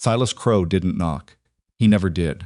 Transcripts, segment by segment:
Silas Crow didn't knock. He never did.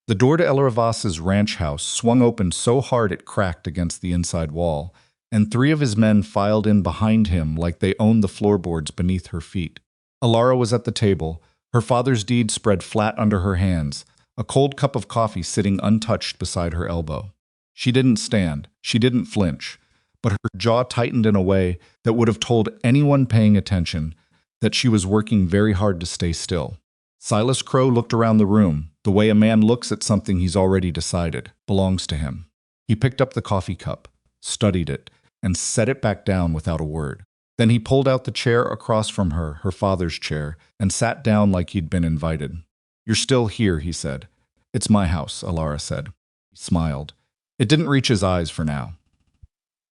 The door to Elara Voss's ranch house swung open so hard it cracked against the inside wall, and 3 of his men filed in behind him like they owned the floorboards beneath her feet. Elara was at the table, her father's deed spread flat under her hands, a cold cup of coffee sitting untouched beside her elbow. She didn't stand, she didn't flinch, but her jaw tightened in a way that would have told anyone paying attention that she was working very hard to stay still. Silas Crow looked around the room, the way a man looks at something he's already decided belongs to him. He picked up the coffee cup, studied it, and set it back down without a word. Then he pulled out the chair across from her, her father's chair, and sat down like he'd been invited. "You're still here," he said. "It's my house," Elara said. He smiled. It didn't reach his eyes for now.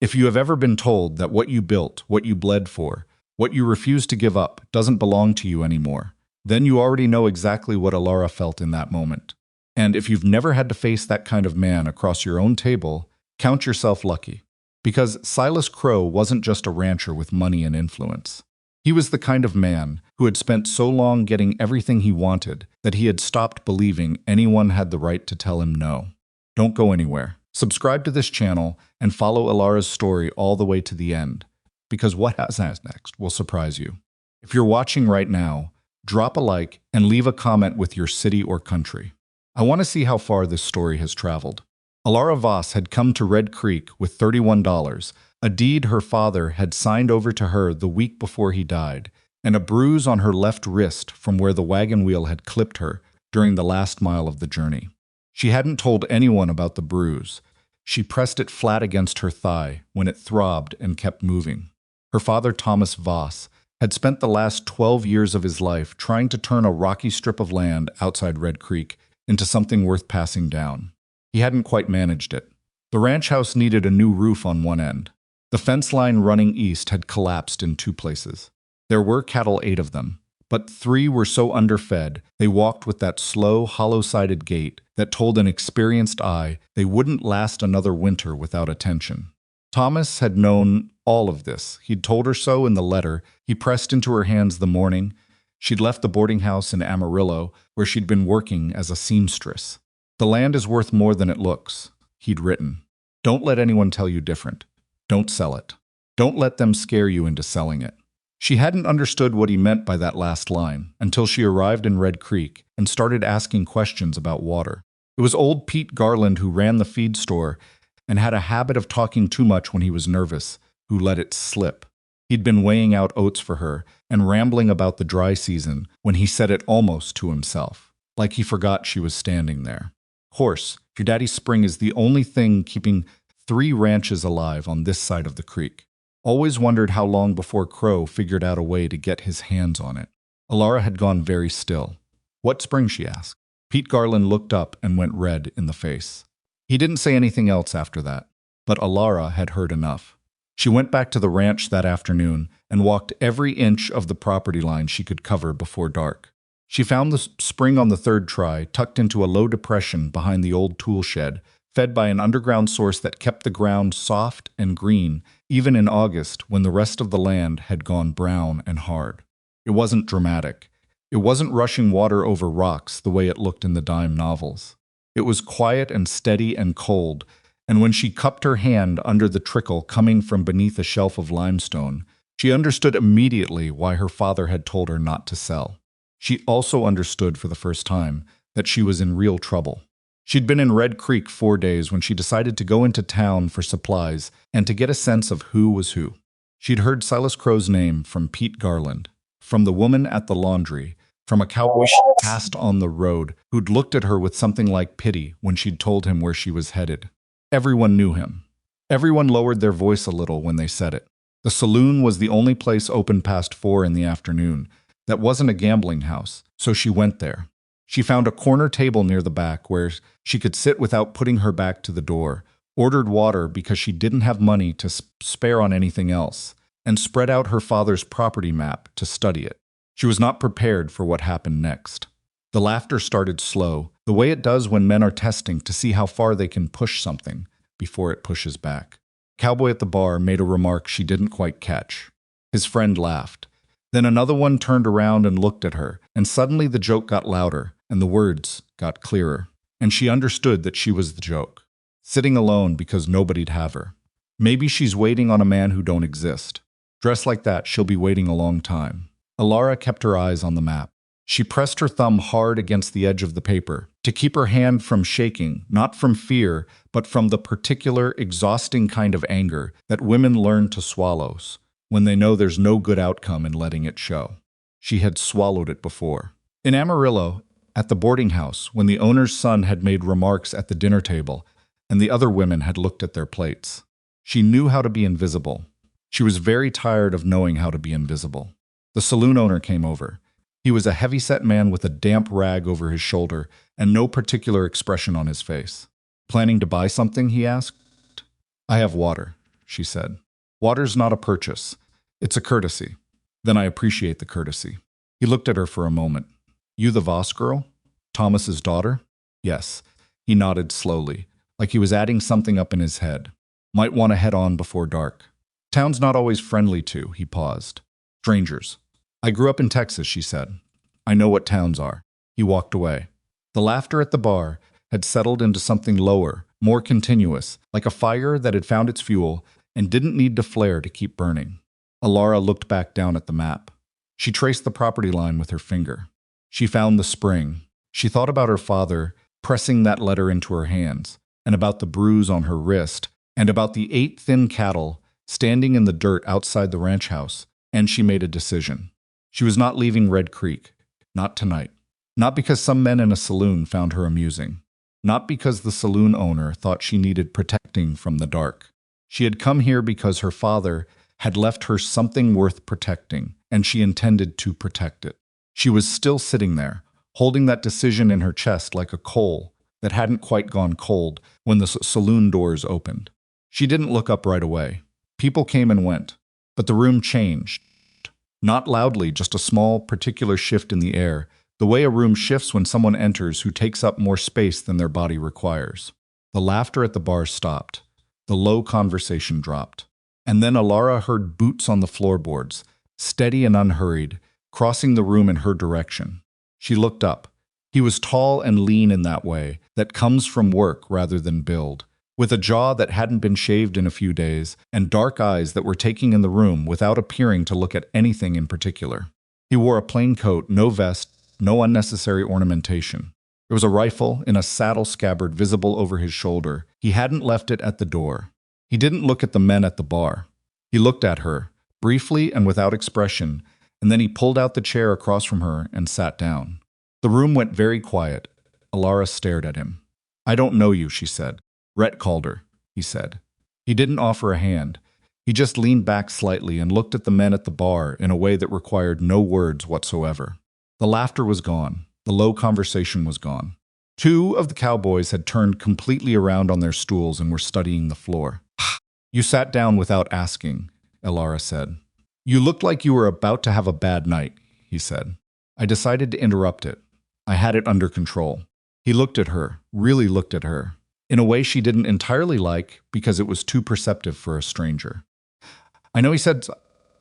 If you have ever been told that what you built, what you bled for, what you refused to give up, doesn't belong to you anymore, then you already know exactly what Elara felt in that moment. And if you've never had to face that kind of man across your own table, count yourself lucky. Because Silas Crow wasn't just a rancher with money and influence. He was the kind of man who had spent so long getting everything he wanted that he had stopped believing anyone had the right to tell him no. Don't go anywhere. Subscribe to this channel and follow Elara's story all the way to the end, because what happens next will surprise you. If you're watching right now, drop a like and leave a comment with your city or country. I want to see how far this story has traveled. Elara Voss had come to Red Creek with $31, a deed her father had signed over to her the week before he died, and a bruise on her left wrist from where the wagon wheel had clipped her during the last mile of the journey. She hadn't told anyone about the bruise. She pressed it flat against her thigh when it throbbed and kept moving. Her father, Thomas Voss, had spent the last 12 years of his life trying to turn a rocky strip of land outside Red Creek into something worth passing down. He hadn't quite managed it. The ranch house needed a new roof on one end. The fence line running east had collapsed in 2 places. There were cattle, 8 of them, but 3 were so underfed they walked with that slow, hollow-sided gait that told an experienced eye they wouldn't last another winter without attention. Thomas had known all of this. He'd told her so in the letter he pressed into her hands the morning she'd left the boarding house in Amarillo, where she'd been working as a seamstress. "The land is worth more than it looks," he'd written. "Don't let anyone tell you different. Don't sell it. Don't let them scare you into selling it." She hadn't understood what he meant by that last line until she arrived in Red Creek and started asking questions about water. It was old Pete Garland, who ran the feed store and had a habit of talking too much when he was nervous, who let it slip. He'd been weighing out oats for her and rambling about the dry season when he said it almost to himself, like he forgot she was standing there. "Horse, your daddy's spring is the only thing keeping 3 ranches alive on this side of the creek. Always wondered how long before Crow figured out a way to get his hands on it." Elara had gone very still. "What spring?" she asked. Pete Garland looked up and went red in the face. He didn't say anything else after that, but Elara had heard enough. She went back to the ranch that afternoon and walked every inch of the property line she could cover before dark. She found the spring on the 3rd try, tucked into a low depression behind the old tool shed, fed by an underground source that kept the ground soft and green, even in August when the rest of the land had gone brown and hard. It wasn't dramatic. It wasn't rushing water over rocks the way it looked in the dime novels. It was quiet and steady and cold, and when she cupped her hand under the trickle coming from beneath a shelf of limestone, she understood immediately why her father had told her not to sell. She also understood for the first time that she was in real trouble. She'd been in Red Creek 4 days when she decided to go into town for supplies and to get a sense of who was who. She'd heard Silas Crow's name from Pete Garland, from the woman at the laundry, from a cowboy she passed on the road who'd looked at her with something like pity when she'd told him where she was headed. Everyone knew him. Everyone lowered their voice a little when they said it. The saloon was the only place open past 4 in the afternoon. That wasn't a gambling house, so she went there. She found a corner table near the back where she could sit without putting her back to the door, ordered water because she didn't have money to spare on anything else, and spread out her father's property map to study it. She was not prepared for what happened next. The laughter started slow, the way it does when men are testing to see how far they can push something before it pushes back. Cowboy at the bar made a remark she didn't quite catch. His friend laughed. Then another one turned around and looked at her, And suddenly the joke got louder, and the words got clearer. And she understood that she was the joke. Sitting alone because nobody'd have her. Maybe she's waiting on a man who don't exist. Dressed like that, she'll be waiting a long time. Elara kept her eyes on the map. She pressed her thumb hard against the edge of the paper to keep her hand from shaking, not from fear, but from the particular exhausting kind of anger that women learn to swallow when they know there's no good outcome in letting it show. She had swallowed it before. In Amarillo, at the boarding house, when the owner's son had made remarks at the dinner table and the other women had looked at their plates. She knew how to be invisible. She was very tired of knowing how to be invisible. The saloon owner came over. He was a heavy-set man with a damp rag over his shoulder and no particular expression on his face. "Planning to buy something?" he asked. "I have water," she said. "Water's not a purchase. It's a courtesy." "Then I appreciate the courtesy." He looked at her for a moment. "You the Voss girl? Thomas's daughter?" "Yes." He nodded slowly, like he was adding something up in his head. "Might want to head on before dark." "Town's not always friendly to," he paused. "Strangers." "I grew up in Texas," she said. "I know what towns are." He walked away. The laughter at the bar had settled into something lower, more continuous, like a fire that had found its fuel and didn't need to flare to keep burning. Elara looked back down at the map. She traced the property line with her finger. She found the spring. She thought about her father pressing that letter into her hands, and about the bruise on her wrist, and about the 8 thin cattle standing in the dirt outside the ranch house, and she made a decision. She was not leaving Red Creek. Not tonight. Not because some men in a saloon found her amusing. Not because the saloon owner thought she needed protecting from the dark. She had come here because her father had left her something worth protecting, and she intended to protect it. She was still sitting there, holding that decision in her chest like a coal that hadn't quite gone cold when the saloon doors opened. She didn't look up right away. People came and went, but the room changed. Not loudly, just a small, particular shift in the air, the way a room shifts when someone enters who takes up more space than their body requires. The laughter at the bar stopped. The low conversation dropped. And then Elara heard boots on the floorboards, steady and unhurried, crossing the room in her direction. She looked up. He was tall and lean in that way that comes from work rather than build, with a jaw that hadn't been shaved in a few days, and dark eyes that were taking in the room without appearing to look at anything in particular. He wore a plain coat, no vest, no unnecessary ornamentation. There was a rifle in a saddle scabbard visible over his shoulder. He hadn't left it at the door. He didn't look at the men at the bar. He looked at her, briefly and without expression, and then he pulled out the chair across from her and sat down. The room went very quiet. Elara stared at him. "I don't know you," she said. "Rhett Calder," he said. He didn't offer a hand. He just leaned back slightly and looked at the men at the bar in a way that required no words whatsoever. The laughter was gone. The low conversation was gone. 2 of the cowboys had turned completely around on their stools and were studying the floor. "You sat down without asking," Elara said. "You looked like you were about to have a bad night," he said. "I decided to interrupt it. I had it under control." He looked at her, really looked at her, in a way she didn't entirely like because it was too perceptive for a stranger. "I know," he said.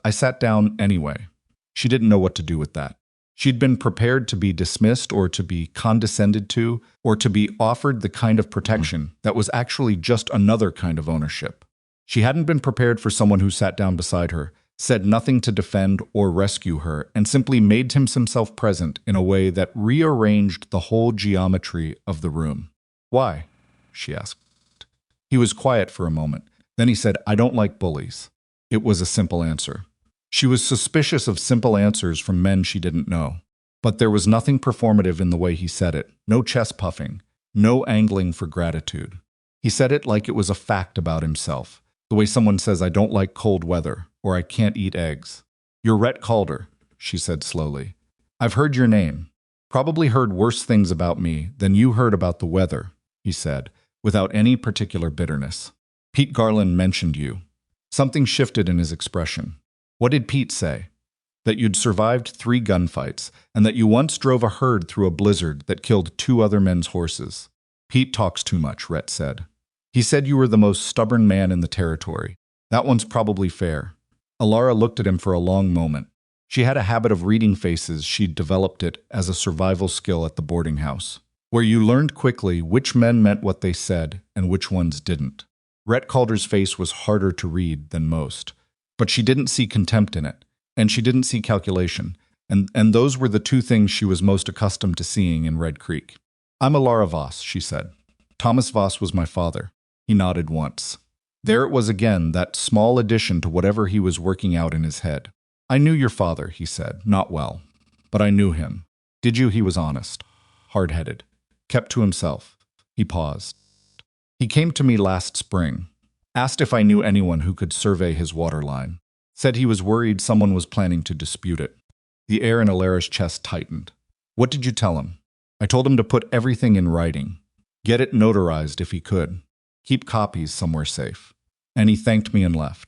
"I sat down anyway." She didn't know what to do with that. She'd been prepared to be dismissed or to be condescended to or to be offered the kind of protection that was actually just another kind of ownership. She hadn't been prepared for someone who sat down beside her, said nothing to defend or rescue her, and simply made himself present in a way that rearranged the whole geometry of the room. "Why?" she asked. He was quiet for a moment. Then he said, "I don't like bullies." It was a simple answer. She was suspicious of simple answers from men she didn't know. But there was nothing performative in the way he said it, no chest puffing, no angling for gratitude. He said it like it was a fact about himself, the way someone says, "I don't like cold weather," or "I can't eat eggs." "You're Rhett Calder," she said slowly. "I've heard your name. Probably heard worse things about me than you heard about the weather," he said, without any particular bitterness. "Pete Garland mentioned you." Something shifted in his expression. "What did Pete say?" "That you'd survived 3 gunfights, and that you once drove a herd through a blizzard that killed 2 other men's horses." "Pete talks too much," Rhett said. "He said you were the most stubborn man in the territory. That one's probably fair." Elara looked at him for a long moment. She had a habit of reading faces. She'd developed it as a survival skill at the boarding house, where you learned quickly which men meant what they said and which ones didn't. Rhett Calder's face was harder to read than most, but she didn't see contempt in it, and she didn't see calculation, and those were the two things she was most accustomed to seeing in Red Creek. "I'm Elara Voss," she said. "Thomas Voss was my father." He nodded once. There it was again, that small addition to whatever he was working out in his head. "I knew your father," he said, "not well, but I knew him." "Did you?" He was honest, hard-headed, kept to himself. He paused. "He came to me last spring, asked if I knew anyone who could survey his waterline. Said he was worried someone was planning to dispute it." The air in Elara's chest tightened. "What did you tell him?" "I told him to put everything in writing. Get it notarized if he could. Keep copies somewhere safe." And he thanked me and left.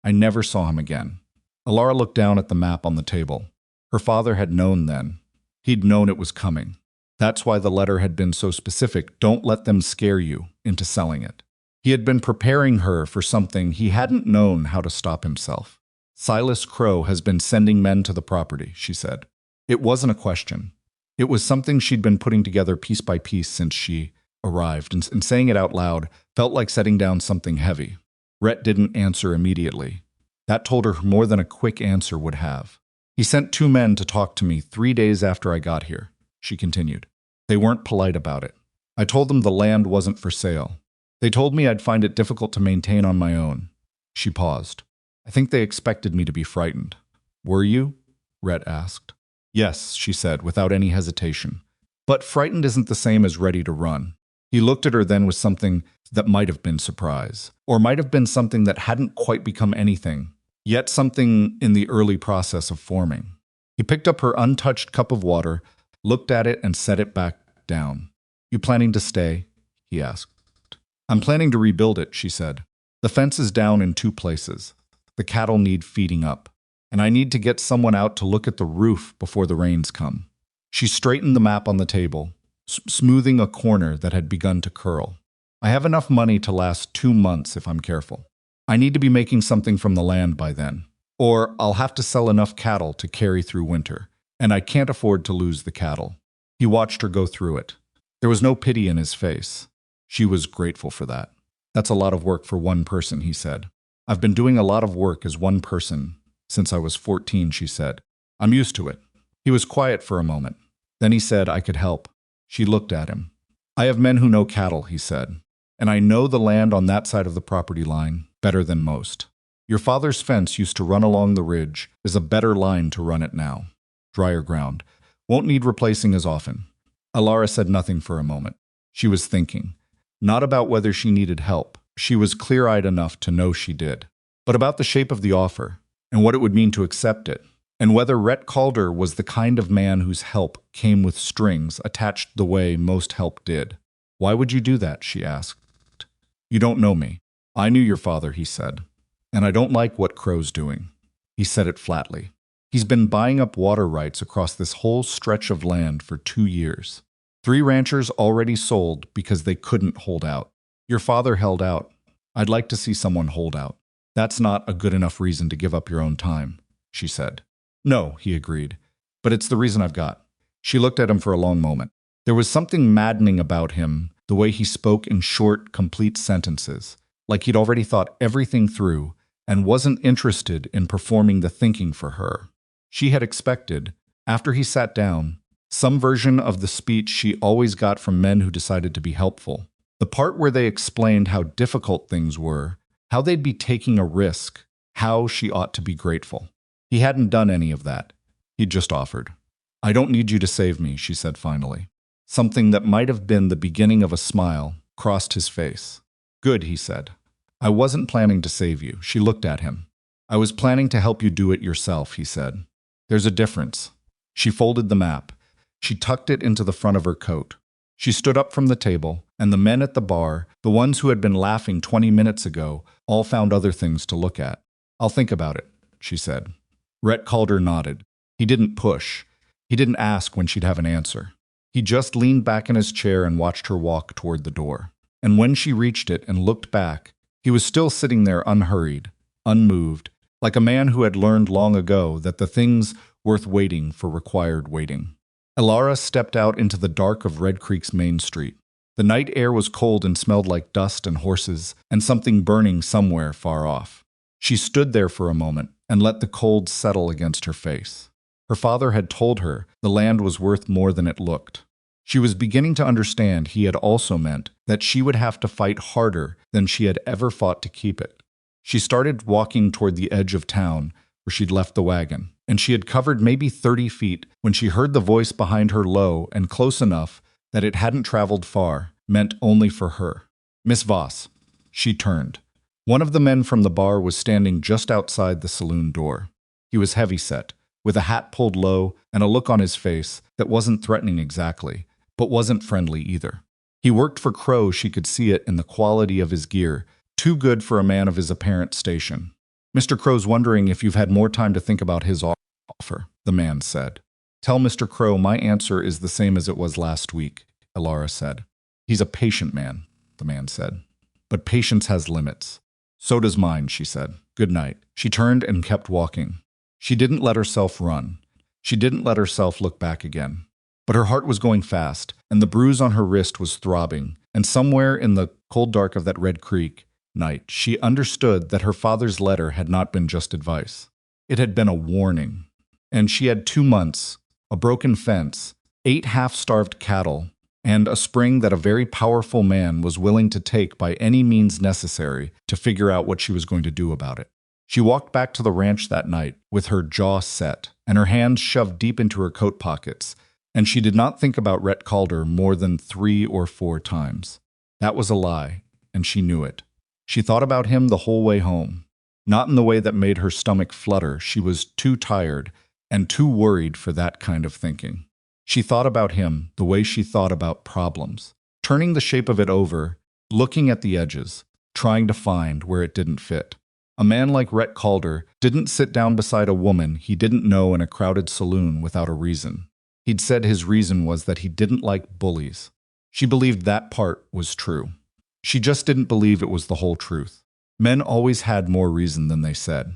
I never saw him again. Elara looked down at the map on the table. Her father had known then. He'd known it was coming. That's why the letter had been so specific. Don't let them scare you into selling it. He had been preparing her for something he hadn't known how to stop himself. "Silas Crow has been sending men to the property," she said. It wasn't a question. It was something she'd been putting together piece by piece since she arrived, and saying it out loud felt like setting down something heavy. Rhett didn't answer immediately. That told her more than a quick answer would have. "He sent 2 men to talk to me 3 days after I got here," she continued. "They weren't polite about it. I told them the land wasn't for sale. They told me I'd find it difficult to maintain on my own." She paused. "I think they expected me to be frightened." "Were you?" Rhett asked. "Yes," she said, without any hesitation. "But frightened isn't the same as ready to run." He looked at her then with something that might have been surprise, or might have been something that hadn't quite become anything, yet something in the early process of forming. He picked up her untouched cup of water, looked at it, and set it back down. "You planning to stay?" he asked. "I'm planning to rebuild it," she said. "The fence is down in 2 places. The cattle need feeding up, and I need to get someone out to look at the roof before the rains come." She straightened the map on the table, smoothing a corner that had begun to curl. "I have enough money to last 2 months if I'm careful. I need to be making something from the land by then, or I'll have to sell enough cattle to carry through winter, and I can't afford to lose the cattle." He watched her go through it. There was no pity in his face. She was grateful for that. "That's a lot of work for one person," he said. "I've been doing a lot of work as one person since I was 14, she said. "I'm used to it." He was quiet for a moment. Then he said, "I could help." She looked at him. "I have men who know cattle," he said, "and I know the land on that side of the property line better than most. Your father's fence used to run along the ridge. There's a better line to run it now. Drier ground. Won't need replacing as often." Elara said nothing for a moment. She was thinking. Not about whether she needed help. She was clear-eyed enough to know she did. But about the shape of the offer, and what it would mean to accept it, and whether Rhett Calder was the kind of man whose help came with strings attached the way most help did. "Why would you do that?" she asked. "You don't know me. I knew your father," he said. "And I don't like what Crow's doing." He said it flatly. "He's been buying up water rights across this whole stretch of land for 2 years. 3 ranchers already sold because they couldn't hold out. Your father held out. I'd like to see someone hold out." "That's not a good enough reason to give up your own time," she said. "No," he agreed, "but it's the reason I've got." She looked at him for a long moment. There was something maddening about him, the way he spoke in short, complete sentences, like he'd already thought everything through and wasn't interested in performing the thinking for her. She had expected, after he sat down, some version of the speech she always got from men who decided to be helpful. The part where they explained how difficult things were, how they'd be taking a risk, how she ought to be grateful. He hadn't done any of that. He'd just offered. "I don't need you to save me," she said finally. Something that might have been the beginning of a smile crossed his face. "Good," he said. "I wasn't planning to save you." She looked at him. "I was planning to help you do it yourself," he said. "There's a difference." She folded the map. She tucked it into the front of her coat. She stood up from the table, and the men at the bar, the ones who had been laughing 20 minutes ago, all found other things to look at. "I'll think about it," she said. Rhett Calder nodded. He didn't push. He didn't ask when she'd have an answer. He just leaned back in his chair and watched her walk toward the door. And when she reached it and looked back, he was still sitting there unhurried, unmoved, like a man who had learned long ago that the things worth waiting for required waiting. Elara stepped out into the dark of Red Creek's main street. The night air was cold and smelled like dust and horses and something burning somewhere far off. She stood there for a moment and let the cold settle against her face. Her father had told her the land was worth more than it looked. She was beginning to understand he had also meant that she would have to fight harder than she had ever fought to keep it. She started walking toward the edge of town where she'd left the wagon, and she had covered maybe 30 feet when she heard the voice behind her low and close enough that it hadn't traveled far, meant only for her. "Miss Voss." She turned. One of the men from the bar was standing just outside the saloon door. He was heavy-set, with a hat pulled low and a look on his face that wasn't threatening exactly, but wasn't friendly either. He worked for Crow. She could see it in the quality of his gear, too good for a man of his apparent station. "Mr. Crow's wondering if you've had more time to think about his offer," the man said. "Tell Mr. Crow my answer is the same as it was last week," Elara said. "He's a patient man," the man said. "But patience has limits." "So does mine," she said. "Good night." She turned and kept walking. She didn't let herself run. She didn't let herself look back again. But her heart was going fast, and the bruise on her wrist was throbbing, and somewhere in the cold dark of that Red Creek night, she understood that her father's letter had not been just advice. It had been a warning. And she had 2 months, a broken fence, 8 half-starved cattle, and a spring that a very powerful man was willing to take by any means necessary to figure out what she was going to do about it. She walked back to the ranch that night with her jaw set and her hands shoved deep into her coat pockets, and she did not think about Rhett Calder more than 3 or 4 times. That was a lie, and she knew it. She thought about him the whole way home. Not in the way that made her stomach flutter. She was too tired and too worried for that kind of thinking. She thought about him the way she thought about problems, turning the shape of it over, looking at the edges, trying to find where it didn't fit. A man like Rhett Calder didn't sit down beside a woman he didn't know in a crowded saloon without a reason. He'd said his reason was that he didn't like bullies. She believed that part was true. She just didn't believe it was the whole truth. Men always had more reason than they said.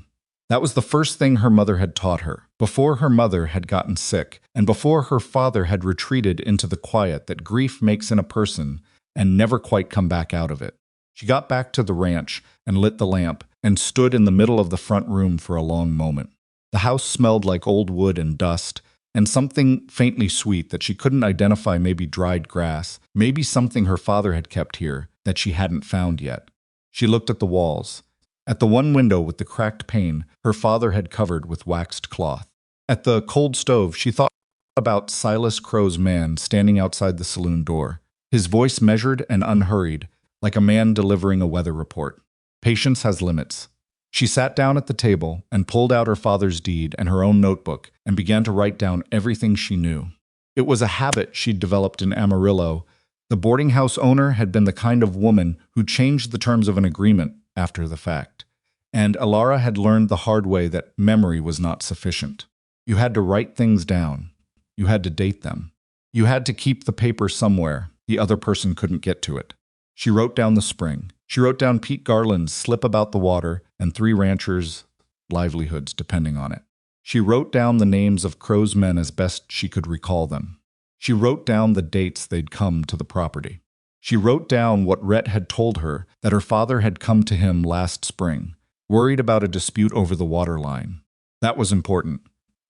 That was the first thing her mother had taught her, before her mother had gotten sick, and before her father had retreated into the quiet that grief makes in a person and never quite come back out of it. She got back to the ranch and lit the lamp and stood in the middle of the front room for a long moment. The house smelled like old wood and dust, and something faintly sweet that she couldn't identify, maybe dried grass, maybe something her father had kept here that she hadn't found yet. She looked at the walls. At the one window with the cracked pane her father had covered with waxed cloth. At the cold stove, she thought about Silas Crow's man standing outside the saloon door, his voice measured and unhurried, like a man delivering a weather report. Patience has limits. She sat down at the table and pulled out her father's deed and her own notebook and began to write down everything she knew. It was a habit she'd developed in Amarillo. The boarding house owner had been the kind of woman who changed the terms of an agreement after the fact. And Elara had learned the hard way that memory was not sufficient. You had to write things down. You had to date them. You had to keep the paper somewhere. The other person couldn't get to it. She wrote down the spring. She wrote down Pete Garland's slip about the water and 3 ranchers' livelihoods depending on it. She wrote down the names of Crow's men as best she could recall them. She wrote down the dates they'd come to the property. She wrote down what Rhett had told her, that her father had come to him last spring, worried about a dispute over the water line. That was important.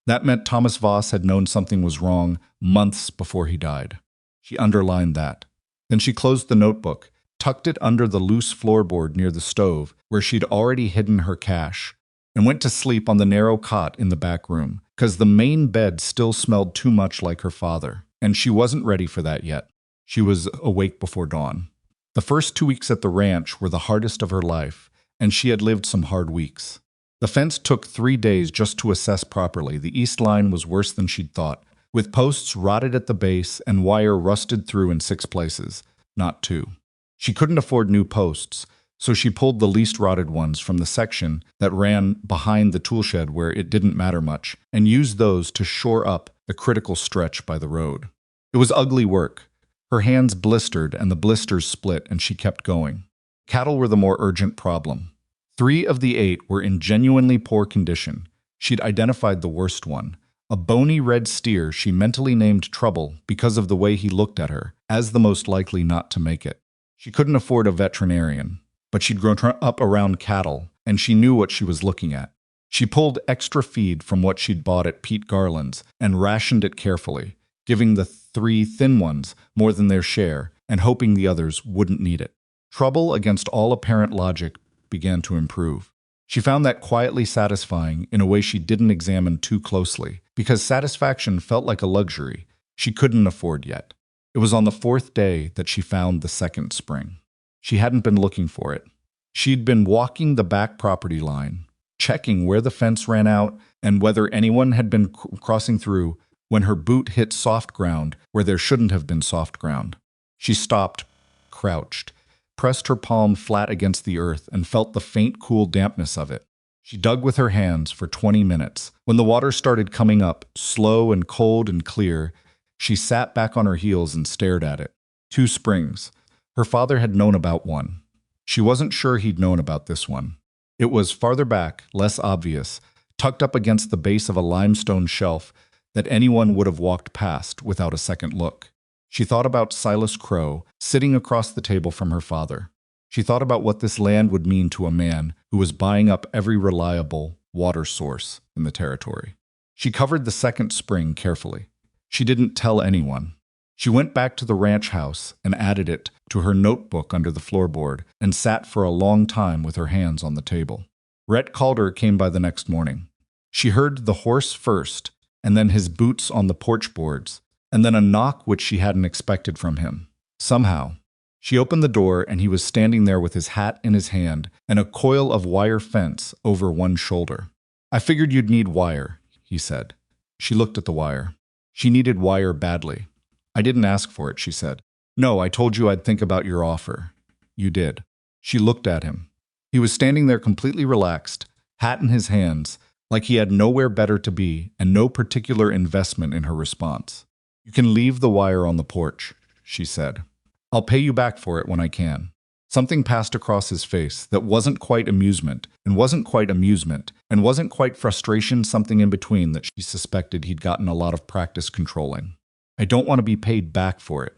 That meant Thomas Voss had known something was wrong months before he died. She underlined that. Then she closed the notebook, tucked it under the loose floorboard near the stove where she'd already hidden her cash, and went to sleep on the narrow cot in the back room, because the main bed still smelled too much like her father, and she wasn't ready for that yet. She was awake before dawn. The first 2 weeks at the ranch were the hardest of her life, and she had lived some hard weeks. The fence took 3 days just to assess properly. The east line was worse than she'd thought, with posts rotted at the base and wire rusted through in 6 places, not 2. She couldn't afford new posts, so she pulled the least rotted ones from the section that ran behind the toolshed where it didn't matter much, and used those to shore up the critical stretch by the road. It was ugly work. Her hands blistered and the blisters split, and she kept going. Cattle were the more urgent problem. 3 of the 8 were in genuinely poor condition. She'd identified the worst one, a bony red steer she mentally named Trouble because of the way he looked at her, as the most likely not to make it. She couldn't afford a veterinarian, but she'd grown up around cattle, and she knew what she was looking at. She pulled extra feed from what she'd bought at Pete Garland's and rationed it carefully, giving the 3 thin ones more than their share and hoping the others wouldn't need it. Trouble, against all apparent logic, began to improve. She found that quietly satisfying in a way she didn't examine too closely, because satisfaction felt like a luxury she couldn't afford yet. It was on the 4th day that she found the second spring. She hadn't been looking for it. She'd been walking the back property line, checking where the fence ran out and whether anyone had been crossing through, when her boot hit soft ground where there shouldn't have been soft ground. She stopped, crouched, pressed her palm flat against the earth, and felt the faint, cool dampness of it. She dug with her hands for 20 minutes. When the water started coming up, slow and cold and clear, she sat back on her heels and stared at it. 2 springs. Her father had known about one. She wasn't sure he'd known about this one. It was farther back, less obvious, tucked up against the base of a limestone shelf that anyone would have walked past without a second look. She thought about Silas Crow, sitting across the table from her father. She thought about what this land would mean to a man who was buying up every reliable water source in the territory. She covered the second spring carefully. She didn't tell anyone. She went back to the ranch house and added it to her notebook under the floorboard and sat for a long time with her hands on the table. Rhett Calder came by the next morning. She heard the horse first, and then his boots on the porch boards, and then a knock which she hadn't expected from him. Somehow, she opened the door and he was standing there with his hat in his hand and a coil of wire fence over one shoulder. "I figured you'd need wire," he said. She looked at the wire. She needed wire badly. "I didn't ask for it," she said. "No, I told you I'd think about your offer." "You did." She looked at him. He was standing there completely relaxed, hat in his hands, like he had nowhere better to be and no particular investment in her response. "You can leave the wire on the porch," she said. "I'll pay you back for it when I can." Something passed across his face that wasn't quite amusement, and wasn't quite amusement, and wasn't quite frustration, something in between that she suspected he'd gotten a lot of practice controlling. "I don't want to be paid back for it,"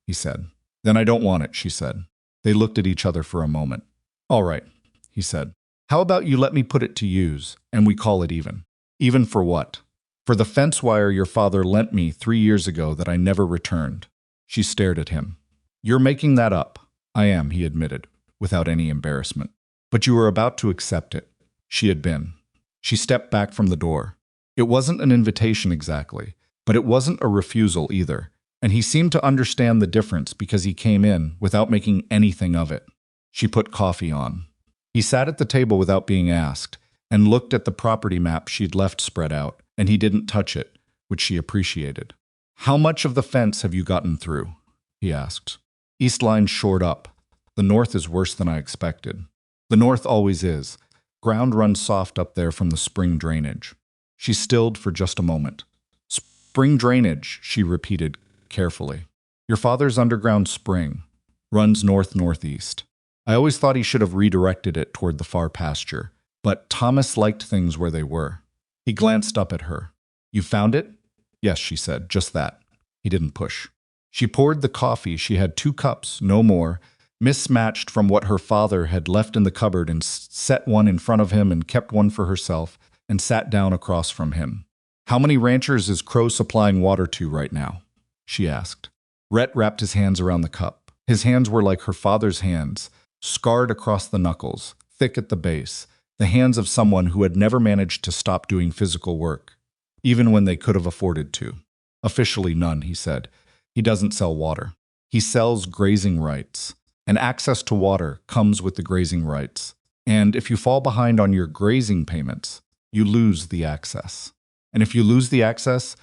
he said. "Then I don't want it," she said. They looked at each other for a moment. "All right," he said. "How about you let me put it to use, and we call it even?" "Even for what?" "For the fence wire your father lent me 3 years ago that I never returned." She stared at him. "You're making that up." "I am," he admitted, without any embarrassment. "But you were about to accept it." She had been. She stepped back from the door. It wasn't an invitation exactly, but it wasn't a refusal either, and he seemed to understand the difference because he came in without making anything of it. She put coffee on. He sat at the table without being asked, and looked at the property map she'd left spread out, and he didn't touch it, which she appreciated. "How much of the fence have you gotten through?" he asked. "East line's shored up. The north is worse than I expected." "The north always is. Ground runs soft up there from the spring drainage." She stilled for just a moment. "Spring drainage," she repeated carefully. "Your father's underground spring runs north-northeast. I always thought he should have redirected it toward the far pasture, but Thomas liked things where they were." He glanced up at her. "You found it?" "Yes," she said, "just that." He didn't push. She poured the coffee. She had 2 cups, no more, mismatched from what her father had left in the cupboard, and set one in front of him and kept one for herself and sat down across from him. "How many ranchers is Crow supplying water to right now?" she asked. Rhett wrapped his hands around the cup. His hands were like her father's hands, scarred across the knuckles, thick at the base, the hands of someone who had never managed to stop doing physical work, even when they could have afforded to. "Officially none," he said. "He doesn't sell water. He sells grazing rights, and access to water comes with the grazing rights. And if you fall behind on your grazing payments, you lose the access. And if you lose the access,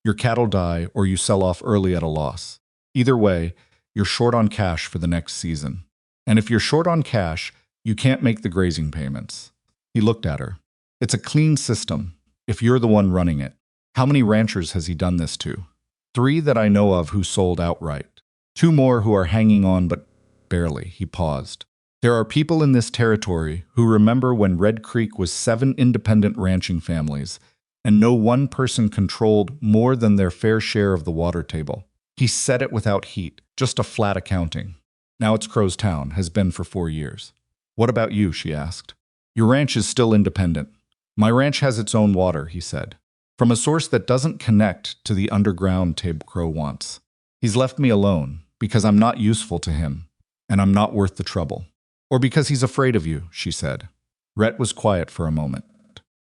your cattle die or you sell off early at a loss. Either way, you're short on cash for the next season. And if you're short on cash, you can't make the grazing payments." He looked at her. "It's a clean system, if you're the one running it. How many ranchers has he done this to?" 3 that I know of who sold outright. 2 more who are hanging on but barely." He paused. There are people in this territory who remember when Red Creek was 7 independent ranching families, and no one person controlled more than their fair share of the water table. He said it without heat, just a flat accounting. Now it's Crow's Town, has been for 4 years. What about you, she asked. Your ranch is still independent. My ranch has its own water, he said. From a source that doesn't connect to the underground Tabe Crow wants. He's left me alone, because I'm not useful to him, and I'm not worth the trouble. Or because he's afraid of you, she said. Rhett was quiet for a moment.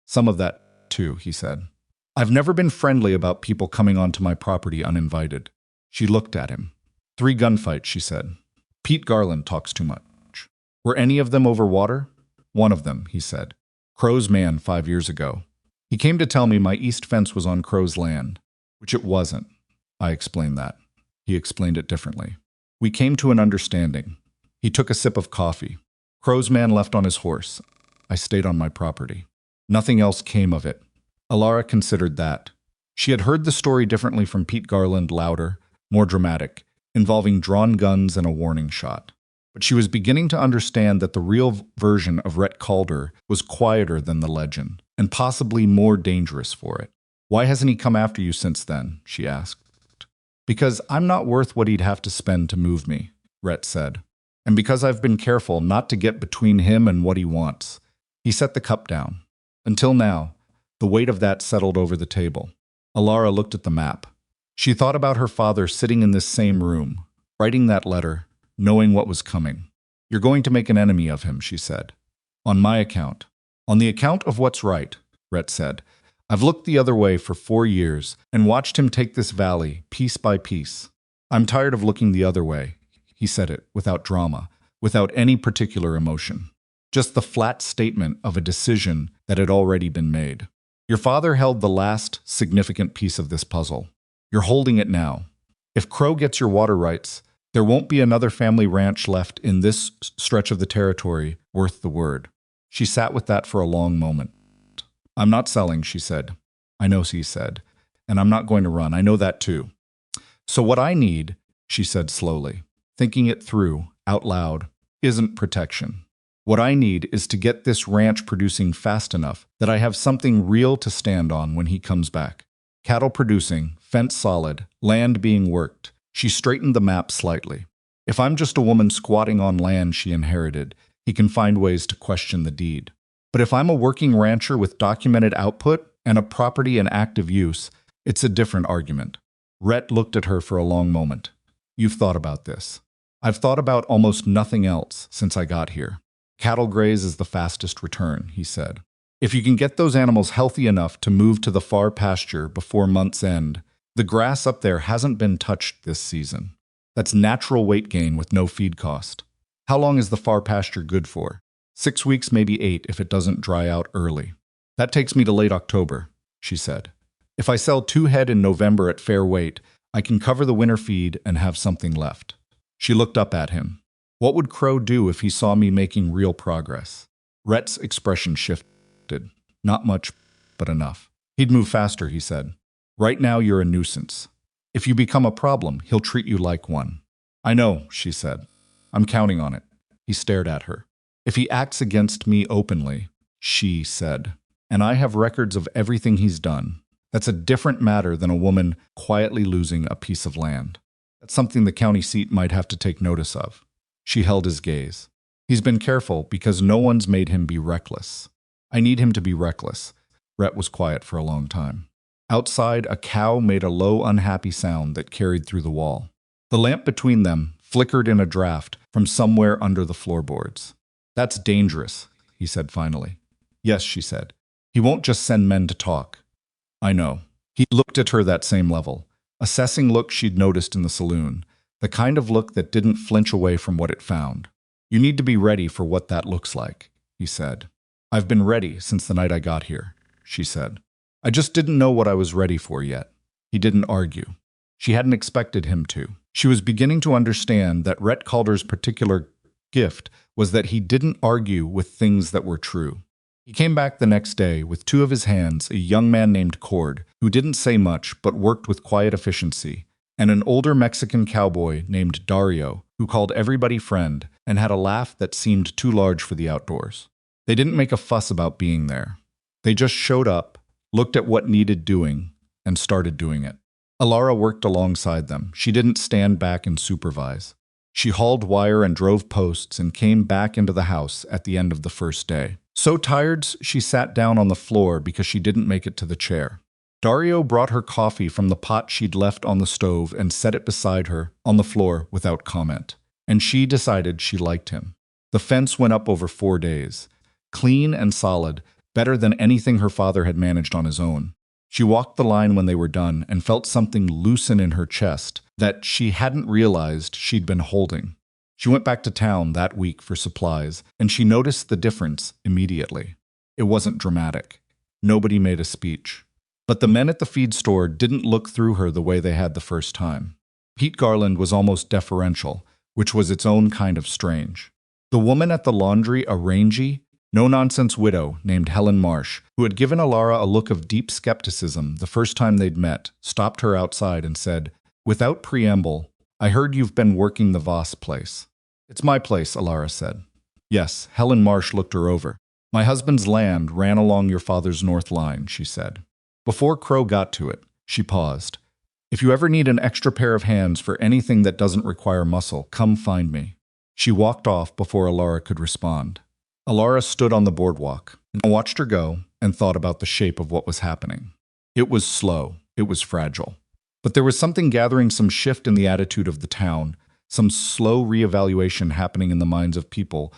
Some of that, too, he said. I've never been friendly about people coming onto my property uninvited. She looked at him. 3 gunfights, she said. Pete Garland talks too much. Were any of them over water? One of them, he said. Crow's man 5 years ago. He came to tell me my east fence was on Crow's land, which it wasn't. I explained that. He explained it differently. We came to an understanding. He took a sip of coffee. Crow's man left on his horse. I stayed on my property. Nothing else came of it. Elara considered that. She had heard the story differently from Pete Garland, louder, more dramatic, involving drawn guns and a warning shot. But she was beginning to understand that the real version of Rhett Calder was quieter than the legend, and possibly more dangerous for it. Why hasn't he come after you since then? She asked. Because I'm not worth what he'd have to spend to move me, Rhett said. And because I've been careful not to get between him and what he wants. He set the cup down. Until now, the weight of that settled over the table. Elara looked at the map. She thought about her father sitting in this same room, writing that letter, knowing what was coming. You're going to make an enemy of him, she said. On my account. On the account of what's right, Rhett said. I've looked the other way for 4 years and watched him take this valley piece by piece. I'm tired of looking the other way. He said it without drama, without any particular emotion. Just the flat statement of a decision that had already been made. Your father held the last significant piece of this puzzle. You're holding it now. If Crow gets your water rights, there won't be another family ranch left in this stretch of the territory worth the word. She sat with that for a long moment. I'm not selling, she said. I know, he said. And I'm not going to run. I know that too. So what I need, she said slowly, thinking it through, out loud, isn't protection. What I need is to get this ranch producing fast enough that I have something real to stand on when he comes back. Cattle producing, fence solid, land being worked. She straightened the map slightly. If I'm just a woman squatting on land she inherited, he can find ways to question the deed. But if I'm a working rancher with documented output and a property in active use, it's a different argument. Rhett looked at her for a long moment. You've thought about this. I've thought about almost nothing else since I got here. Cattle graze is the fastest return, he said. If you can get those animals healthy enough to move to the far pasture before month's end, the grass up there hasn't been touched this season. That's natural weight gain with no feed cost. How long is the far pasture good for? 6 weeks, maybe 8 if it doesn't dry out early. That takes me to late October, she said. If I sell 2 head in November at fair weight, I can cover the winter feed and have something left. She looked up at him. What would Crow do if he saw me making real progress? Rhett's expression shifted. Not much, but enough. He'd move faster, he said. Right now you're a nuisance. If you become a problem, he'll treat you like one. I know, she said. I'm counting on it. He stared at her. If he acts against me openly, she said, and I have records of everything he's done, that's a different matter than a woman quietly losing a piece of land. That's something the county seat might have to take notice of. She held his gaze. He's been careful because no one's made him be reckless. I need him to be reckless. Rhett was quiet for a long time. Outside, a cow made a low, unhappy sound that carried through the wall. The lamp between them flickered in a draft from somewhere under the floorboards. That's dangerous, he said finally. Yes, she said. He won't just send men to talk. I know. He looked at her that same level, assessing look she'd noticed in the saloon, the kind of look that didn't flinch away from what it found. You need to be ready for what that looks like, he said. I've been ready since the night I got here, she said. I just didn't know what I was ready for yet. He didn't argue. She hadn't expected him to. She was beginning to understand that Rhett Calder's particular gift was that he didn't argue with things that were true. He came back the next day with 2 of his hands, a young man named Cord, who didn't say much but worked with quiet efficiency, and an older Mexican cowboy named Dario, who called everybody friend and had a laugh that seemed too large for the outdoors. They didn't make a fuss about being there. They just showed up, looked at what needed doing, and started doing it. Elara worked alongside them. She didn't stand back and supervise. She hauled wire and drove posts and came back into the house at the end of the first day. So tired, she sat down on the floor because she didn't make it to the chair. Dario brought her coffee from the pot she'd left on the stove and set it beside her on the floor without comment. And she decided she liked him. The fence went up over 4 days. Clean and solid, better than anything her father had managed on his own. She walked the line when they were done and felt something loosen in her chest that she hadn't realized she'd been holding. She went back to town that week for supplies, and she noticed the difference immediately. It wasn't dramatic. Nobody made a speech. But the men at the feed store didn't look through her the way they had the first time. Pete Garland was almost deferential, which was its own kind of strange. The woman at the laundry, a rangy, no-nonsense widow named Helen Marsh, who had given Elara a look of deep skepticism the first time they'd met, stopped her outside and said, without preamble, "I heard you've been working the Voss place." "It's my place," Elara said. "Yes," Helen Marsh looked her over. "My husband's land ran along your father's north line," she said. Before Crow got to it, she paused. "If you ever need an extra pair of hands for anything that doesn't require muscle, come find me." She walked off before Elara could respond. Elara stood on the boardwalk, watched her go, and thought about the shape of what was happening. It was slow. It was fragile. But there was something gathering, some shift in the attitude of the town, some slow reevaluation happening in the minds of people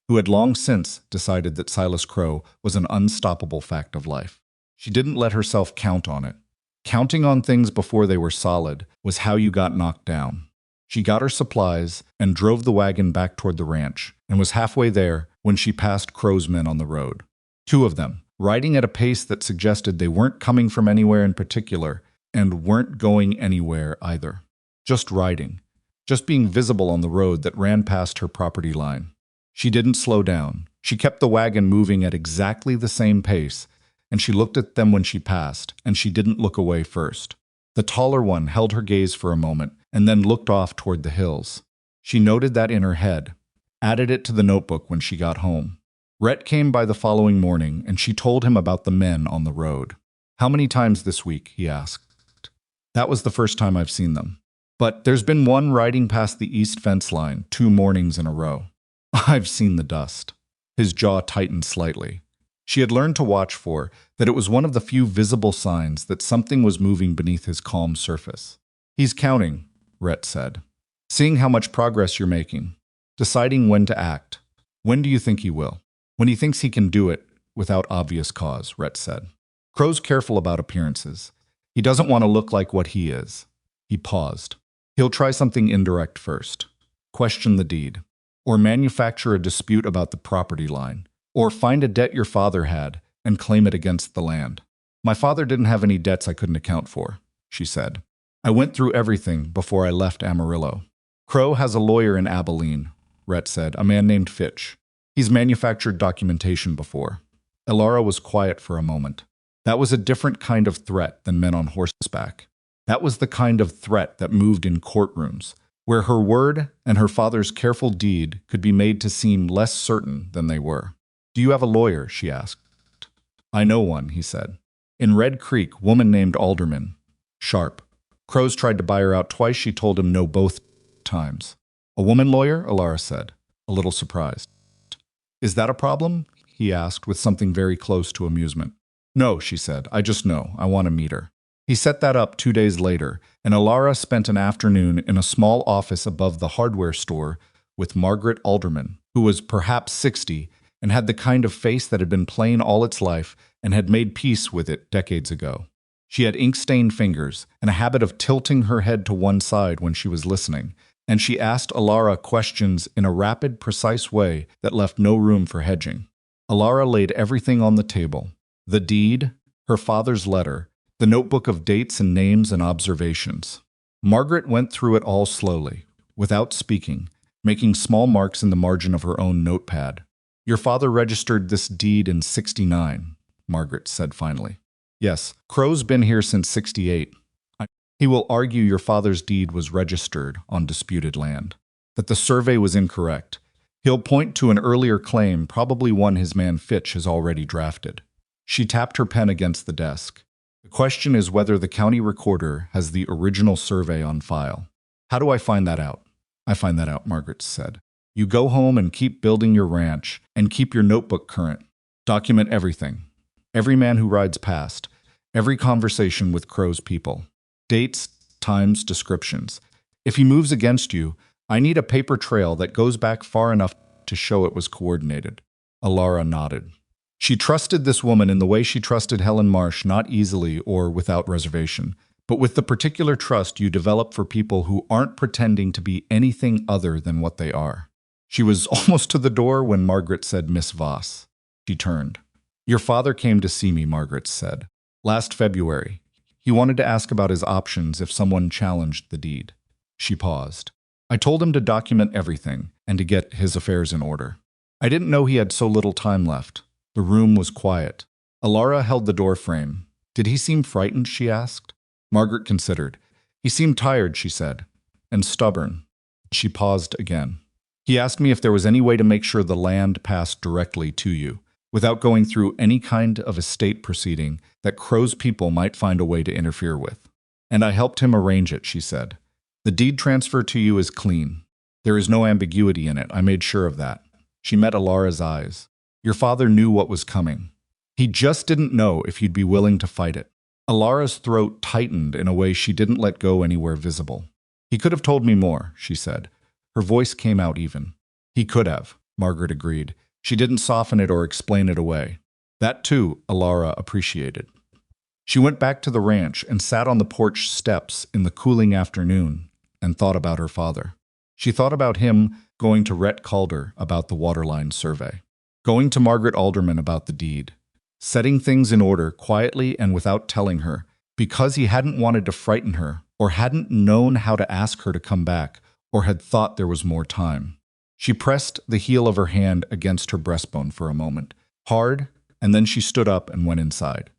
who had long since decided that Silas Crow was an unstoppable fact of life. She didn't let herself count on it. Counting on things before they were solid was how you got knocked down. She got her supplies and drove the wagon back toward the ranch, and was halfway there when she passed Crow's men on the road. 2 of them, riding at a pace that suggested they weren't coming from anywhere in particular, and weren't going anywhere either. Just riding. Just being visible on the road that ran past her property line. She didn't slow down. She kept the wagon moving at exactly the same pace, and she looked at them when she passed, and she didn't look away first. The taller one held her gaze for a moment, and then looked off toward the hills. She noted that in her head, added it to the notebook when she got home. Rhett came by the following morning, and she told him about the men on the road. "How many times this week?" he asked. "That was the first time I've seen them. But there's been one riding past the east fence line 2 mornings in a row." "I've seen the dust." His jaw tightened slightly. She had learned to watch for that it was one of the few visible signs that something was moving beneath his calm surface. "He's counting," Rhett said. "Seeing how much progress you're making. Deciding when to act. When do you think he will?" "When he thinks he can do it without obvious cause," Rhett said. "Crow's careful about appearances. He doesn't want to look like what he is." He paused. "He'll try something indirect first. Question the deed. Or manufacture a dispute about the property line. Or find a debt your father had and claim it against the land." "My father didn't have any debts I couldn't account for," she said. "I went through everything before I left Amarillo." "Crow has a lawyer in Abilene," Rhett said, "a man named Fitch. He's manufactured documentation before." Elara was quiet for a moment. That was a different kind of threat than men on horseback. That was the kind of threat that moved in courtrooms, where her word and her father's careful deed could be made to seem less certain than they were. "Do you have a lawyer?" she asked. "I know one," he said. "In Red Creek, woman named Alderman. Sharp. Crow's tried to buy her out twice. She told him no both times." "A woman lawyer?" Elara said, a little surprised. "Is that a problem?" he asked with something very close to amusement. "No," she said. "I just know. I want to meet her." He set that up 2 days later, and Elara spent an afternoon in a small office above the hardware store with Margaret Alderman, who was perhaps 60 and had the kind of face that had been plain all its life and had made peace with it decades ago. She had ink-stained fingers and a habit of tilting her head to one side when she was listening, and she asked Elara questions in a rapid, precise way that left no room for hedging. Elara laid everything on the table: the deed, her father's letter, the notebook of dates and names and observations. Margaret went through it all slowly, without speaking, making small marks in the margin of her own notepad. "Your father registered this deed in '69, Margaret said finally. "Yes, Crow's been here since '68. He will argue your father's deed was registered on disputed land, that the survey was incorrect, He'll point to an earlier claim, probably one his man Fitch has already drafted. She tapped her pen against the desk. The question is whether the county recorder has the original survey on file. How do I find that out? I find that out, Margaret said. You go home and keep building your ranch and keep your notebook current. Document everything. Every man who rides past. Every conversation with Crow's people. Dates, times, descriptions. If he moves against you, I need a paper trail that goes back far enough to show it was coordinated. Elara nodded. She trusted this woman in the way she trusted Helen Marsh, not easily or without reservation, but with the particular trust you develop for people who aren't pretending to be anything other than what they are. She was almost to the door when Margaret said, Miss Voss. She turned. Your father came to see me, Margaret said. Last February. He wanted to ask about his options if someone challenged the deed. She paused. I told him to document everything and to get his affairs in order. I didn't know he had so little time left. The room was quiet. Elara held the door frame. Did he seem frightened, she asked. Margaret considered. He seemed tired, she said, and stubborn. She paused again. He asked me if there was any way to make sure the land passed directly to you, without going through any kind of estate proceeding that Crow's people might find a way to interfere with. And I helped him arrange it, she said. The deed transfer to you is clean. There is no ambiguity in it. I made sure of that. She met Elara's eyes. Your father knew what was coming. He just didn't know if you'd be willing to fight it. Elara's throat tightened in a way she didn't let go anywhere visible. He could have told me more, she said. Her voice came out even. He could have, Margaret agreed. She didn't soften it or explain it away. That, too, Elara appreciated. She went back to the ranch and sat on the porch steps in the cooling afternoon and thought about her father. She thought about him going to Rhett Calder about the waterline survey, going to Margaret Alderman about the deed, setting things in order quietly and without telling her, because he hadn't wanted to frighten her or hadn't known how to ask her to come back or had thought there was more time. She pressed the heel of her hand against her breastbone for a moment, hard, and then she stood up and went inside.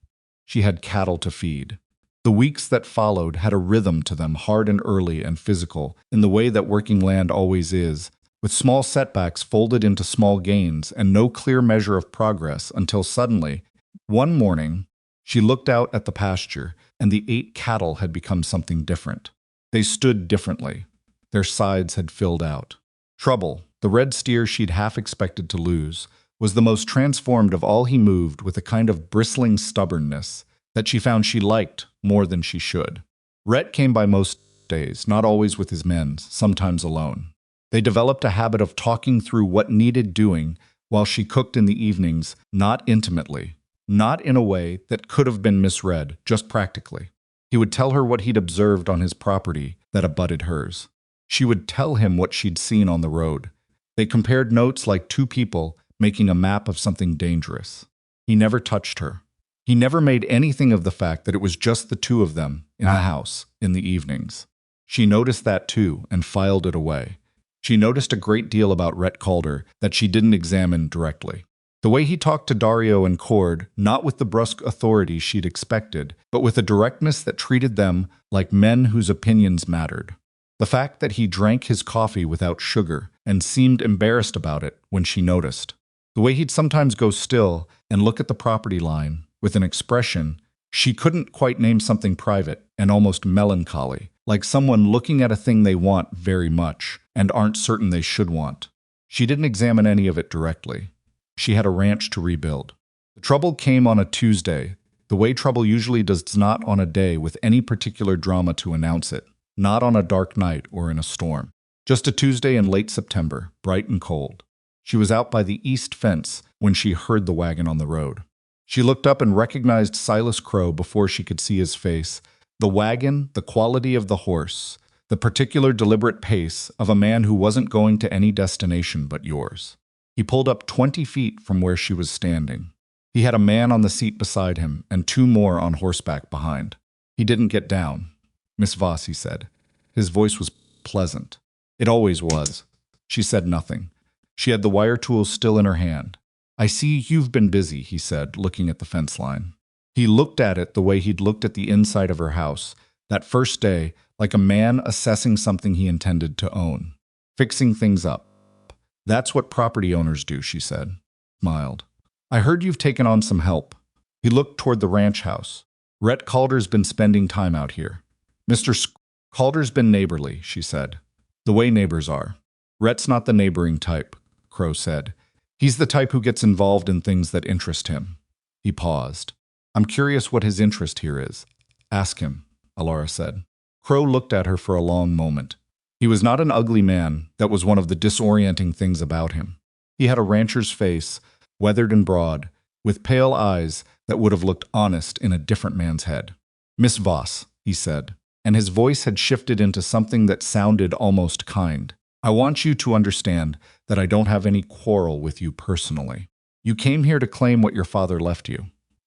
She had cattle to feed. The weeks that followed had a rhythm to them, hard and early and physical, in the way that working land always is, with small setbacks folded into small gains and no clear measure of progress until suddenly, one morning, she looked out at the pasture and the 8 cattle had become something different. They stood differently. Their sides had filled out. Trouble, the red steer she'd half expected to lose, was the most transformed of all. He moved with a kind of bristling stubbornness that she found she liked more than she should. Rhett came by most days, not always with his men, sometimes alone. They developed a habit of talking through what needed doing while she cooked in the evenings, not intimately, not in a way that could have been misread, just practically. He would tell her what he'd observed on his property that abutted hers. She would tell him what she'd seen on the road. They compared notes like two people making a map of something dangerous. He never touched her. He never made anything of the fact that it was just the two of them in the house in the evenings. She noticed that too and filed it away. She noticed a great deal about Rhett Calder that she didn't examine directly. The way he talked to Dario and Cord, not with the brusque authority she'd expected, but with a directness that treated them like men whose opinions mattered. The fact that he drank his coffee without sugar and seemed embarrassed about it when she noticed. The way he'd sometimes go still and look at the property line with an expression she couldn't quite name, something private and almost melancholy, like someone looking at a thing they want very much and aren't certain they should want. She didn't examine any of it directly. She had a ranch to rebuild. The trouble came on a Tuesday, the way trouble usually does, not on a day with any particular drama to announce it, not on a dark night or in a storm. Just a Tuesday in late September, bright and cold. She was out by the east fence when she heard the wagon on the road. She looked up and recognized Silas Crow before she could see his face. The wagon, the quality of the horse, the particular deliberate pace of a man who wasn't going to any destination but yours. He pulled up 20 feet from where she was standing. He had a man on the seat beside him and 2 more on horseback behind. He didn't get down. Miss Voss, he said. His voice was pleasant. It always was. She said nothing. She had the wire tools still in her hand. I see you've been busy, he said, looking at the fence line. He looked at it the way he'd looked at the inside of her house, that first day, like a man assessing something he intended to own. Fixing things up. That's what property owners do, she said, smiled. I heard you've taken on some help. He looked toward the ranch house. Rhett Calder's been spending time out here. Mr. Calder's been neighborly, she said. The way neighbors are. Rhett's not the neighboring type, Crow said. He's the type who gets involved in things that interest him. He paused. I'm curious what his interest here is. Ask him, Elara said. Crow looked at her for a long moment. He was not an ugly man. That was one of the disorienting things about him. He had a rancher's face, weathered and broad, with pale eyes that would have looked honest in a different man's head. Miss Voss, he said, and his voice had shifted into something that sounded almost kind. I want you to understand that I don't have any quarrel with you personally. You came here to claim what your father left you.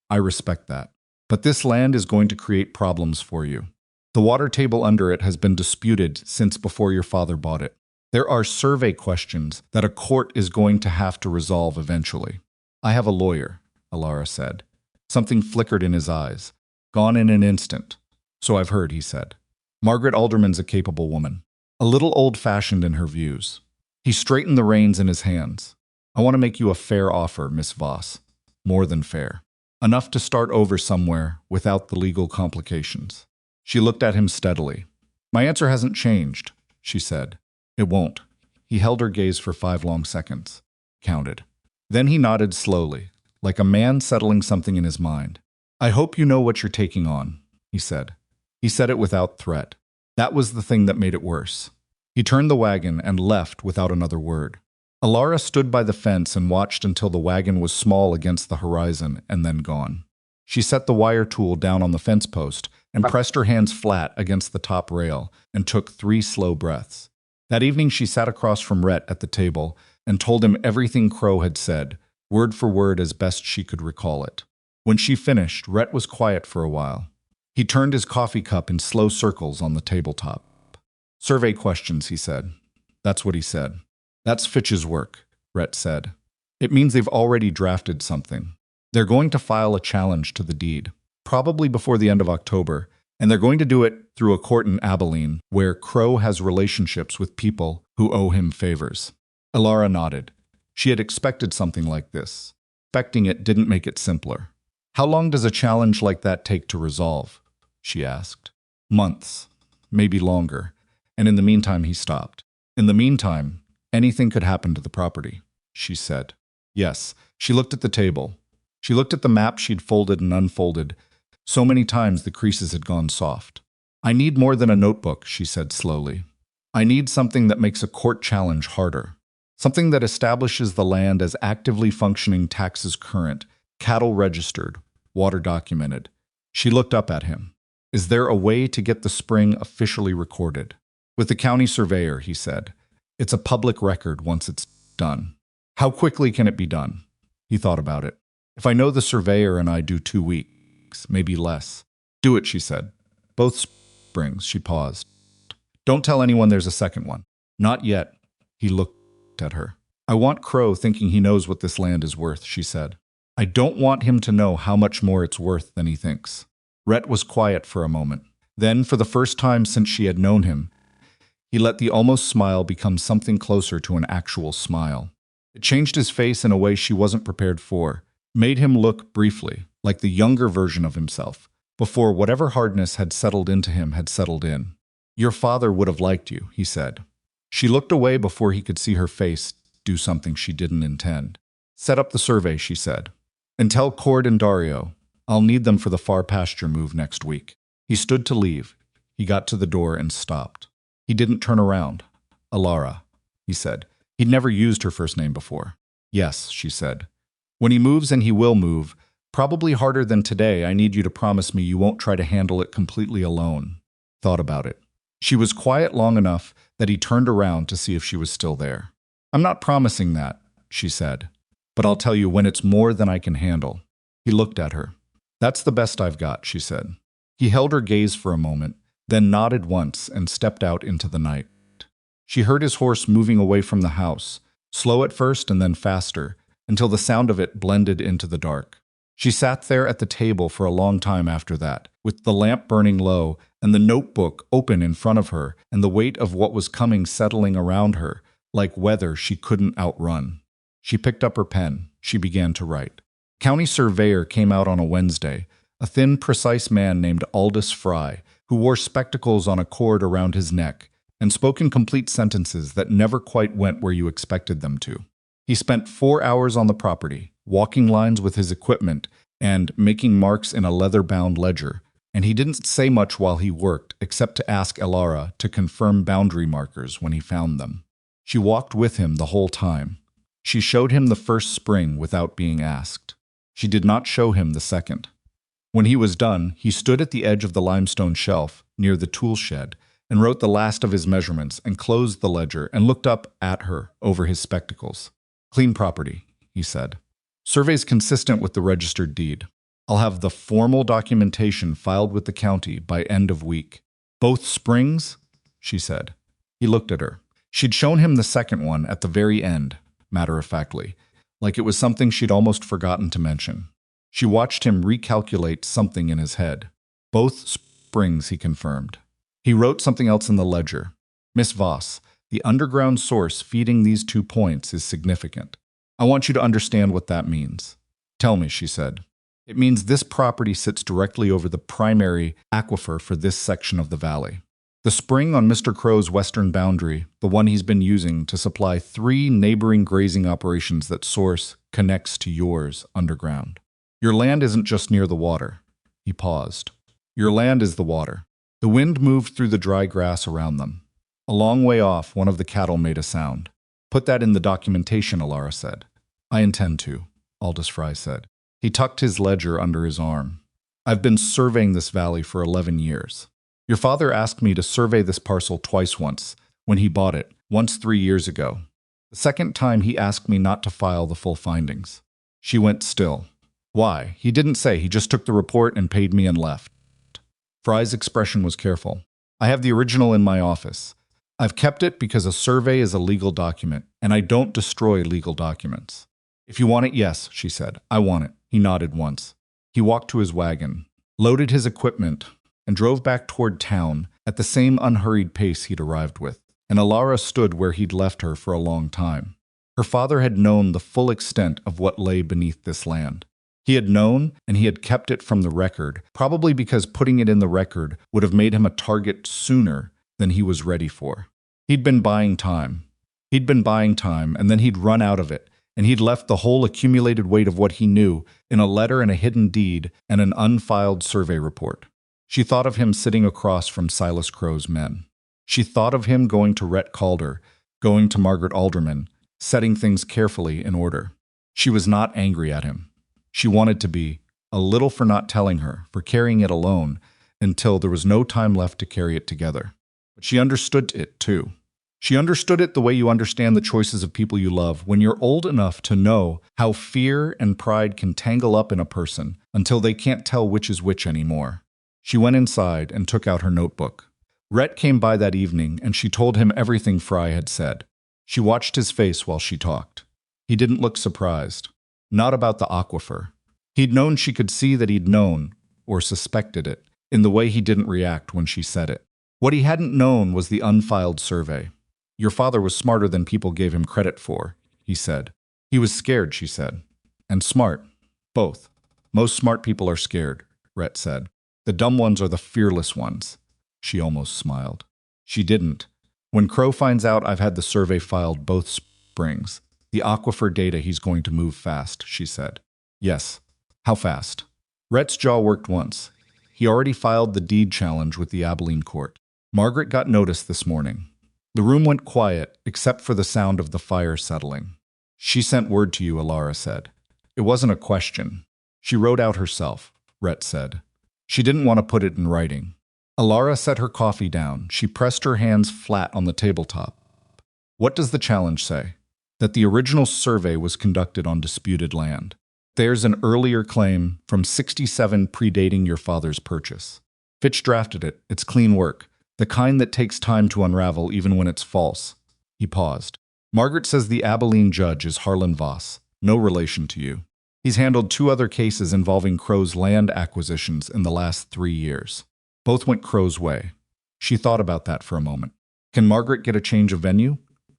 I respect that. But this land is going to create problems for you. The water table under it has been disputed since before your father bought it. There are survey questions that a court is going to have to resolve eventually. I have a lawyer, Elara said. Something flickered in his eyes. Gone in an instant. So I've heard, he said. Margaret Alderman's a capable woman. A little old-fashioned in her views. He straightened the reins in his hands. I want to make you a fair offer, Miss Voss. More than fair. Enough to start over somewhere without the legal complications. She looked at him steadily. My answer hasn't changed, she said. It won't. He held her gaze for 5 long seconds. Counted. Then he nodded slowly, like a man settling something in his mind. I hope you know what you're taking on, he said. He said it without threat. That was the thing that made it worse. He turned the wagon and left without another word. Elara stood by the fence and watched until the wagon was small against the horizon and then gone. She set the wire tool down on the fence post and pressed her hands flat against the top rail and took 3 slow breaths. That evening she sat across from Rhett at the table and told him everything Crow had said, word for word as best she could recall it. When she finished, Rhett was quiet for a while. He turned his coffee cup in slow circles on the tabletop. Survey questions, he said. That's what he said. That's Fitch's work, Rhett said. It means they've already drafted something. They're going to file a challenge to the deed, probably before the end of October, and they're going to do it through a court in Abilene, where Crow has relationships with people who owe him favors. Elara nodded. She had expected something like this. Expecting it didn't make it simpler. How long does a challenge like that take to resolve? She asked. Months, maybe longer. And in the meantime, he stopped. In the meantime, anything could happen to the property, she said. Yes, she looked at the table. She looked at the map she'd folded and unfolded. So many times the creases had gone soft. I need more than a notebook, she said slowly. I need something that makes a court challenge harder. Something that establishes the land as actively functioning taxes current, cattle registered, water documented. She looked up at him. Is there a way to get the spring officially recorded? With the county surveyor, he said. It's a public record once it's done. How quickly can it be done? He thought about it. If I know the surveyor and I do 2 weeks, maybe less. Do it, she said. Both springs, she paused. Don't tell anyone there's a second one. Not yet. He looked at her. I want Crow thinking he knows what this land is worth, she said. I don't want him to know how much more it's worth than he thinks. Rhett was quiet for a moment. Then, for the first time since she had known him, he let the almost smile become something closer to an actual smile. It changed his face in a way she wasn't prepared for, made him look briefly like the younger version of himself, before whatever hardness had settled into him had settled in. Your father would have liked you, he said. She looked away before he could see her face do something she didn't intend. Set up the survey, she said. And tell Cord and Dario, I'll need them for the far pasture move next week. He stood to leave. He got to the door and stopped. He didn't turn around. Elara, he said. He'd never used her first name before. Yes, she said. When he moves, and he will move, probably harder than today, I need you to promise me you won't try to handle it completely alone. Thought about it. She was quiet long enough that he turned around to see if she was still there. I'm not promising that, she said. But I'll tell you when it's more than I can handle. He looked at her. That's the best I've got, she said. He held her gaze for a moment, then nodded once and stepped out into the night. She heard his horse moving away from the house, slow at first and then faster, until the sound of it blended into the dark. She sat there at the table for a long time after that, with the lamp burning low and the notebook open in front of her and the weight of what was coming settling around her, like weather she couldn't outrun. She picked up her pen. She began to write. County surveyor came out on a Wednesday, a thin, precise man named Aldous Fry, who wore spectacles on a cord around his neck and spoke in complete sentences that never quite went where you expected them to. He spent 4 hours on the property, walking lines with his equipment and making marks in a leather-bound ledger, and he didn't say much while he worked except to ask Elara to confirm boundary markers when he found them. She walked with him the whole time. She showed him the first spring without being asked. She did not show him the second. When he was done, he stood at the edge of the limestone shelf near the tool shed and wrote the last of his measurements and closed the ledger and looked up at her over his spectacles. Clean property, he said. Survey's consistent with the registered deed. I'll have the formal documentation filed with the county by end of week. Both springs? She said. He looked at her. She'd shown him the second one at the very end, matter-of-factly, like it was something she'd almost forgotten to mention. She watched him recalculate something in his head. Both springs, he confirmed. He wrote something else in the ledger. Miss Voss, the underground source feeding these 2 points is significant. I want you to understand what that means. Tell me, she said. It means this property sits directly over the primary aquifer for this section of the valley. The spring on Mr. Crow's western boundary, the one he's been using to supply 3 neighboring grazing operations that source connects to yours underground. Your land isn't just near the water. He paused. Your land is the water. The wind moved through the dry grass around them. A long way off, one of the cattle made a sound. Put that in the documentation, Elara said. I intend to, Aldous Fry said. He tucked his ledger under his arm. I've been surveying this valley for 11 years. Your father asked me to survey this parcel twice once, when he bought it, once 3 years ago. The second time he asked me not to file the full findings. She went still. Why? He didn't say. He just took the report and paid me and left. Fry's expression was careful. I have the original in my office. I've kept it because a survey is a legal document, and I don't destroy legal documents. If you want it, yes, she said. I want it. He nodded once. He walked to his wagon, loaded his equipment, and drove back toward town at the same unhurried pace he'd arrived with. And Elara stood where he'd left her for a long time. Her father had known the full extent of what lay beneath this land. He had known, and he had kept it from the record, probably because putting it in the record would have made him a target sooner than he was ready for. He'd been buying time. And then he'd run out of it, and he'd left the whole accumulated weight of what he knew in a letter and a hidden deed and an unfiled survey report. She thought of him sitting across from Silas Crow's men. She thought of him going to Rhett Calder, going to Margaret Alderman, setting things carefully in order. She was not angry at him. She wanted to be, a little for not telling her, for carrying it alone, until there was no time left to carry it together. But she understood it, too. She understood it the way you understand the choices of people you love when you're old enough to know how fear and pride can tangle up in a person until they can't tell which is which anymore. She went inside and took out her notebook. Rhett came by that evening, and she told him everything Fry had said. She watched his face while she talked. He didn't look surprised. Not about the aquifer. He'd known she could see that he'd known, or suspected it, in the way he didn't react when she said it. What he hadn't known was the unfiled survey. Your father was smarter than people gave him credit for, he said. He was scared, she said. And smart. Both. Most smart people are scared, Rhett said. The dumb ones are the fearless ones. She almost smiled. She didn't. When Crow finds out I've had the survey filed both springs, the aquifer data, he's going to move fast, she said. Yes. How fast? Rhett's jaw worked once. He already filed the deed challenge with the Abilene court. Margaret got notice this morning. The room went quiet, except for the sound of the fire settling. She sent word to you, Elara said. It wasn't a question. She wrote out herself, Rhett said. She didn't want to put it in writing. Elara set her coffee down. She pressed her hands flat on the tabletop. What does the challenge say? That the original survey was conducted on disputed land. There's an earlier claim from 67 predating your father's purchase. Fitch drafted it. It's clean work. The kind that takes time to unravel even when it's false. He paused. Margaret says the Abilene judge is Harlan Voss, no relation to you. He's handled 2 other cases involving Crow's land acquisitions in the last 3 years. Both went Crow's way. She thought about that for a moment. Can Margaret get a change of venue?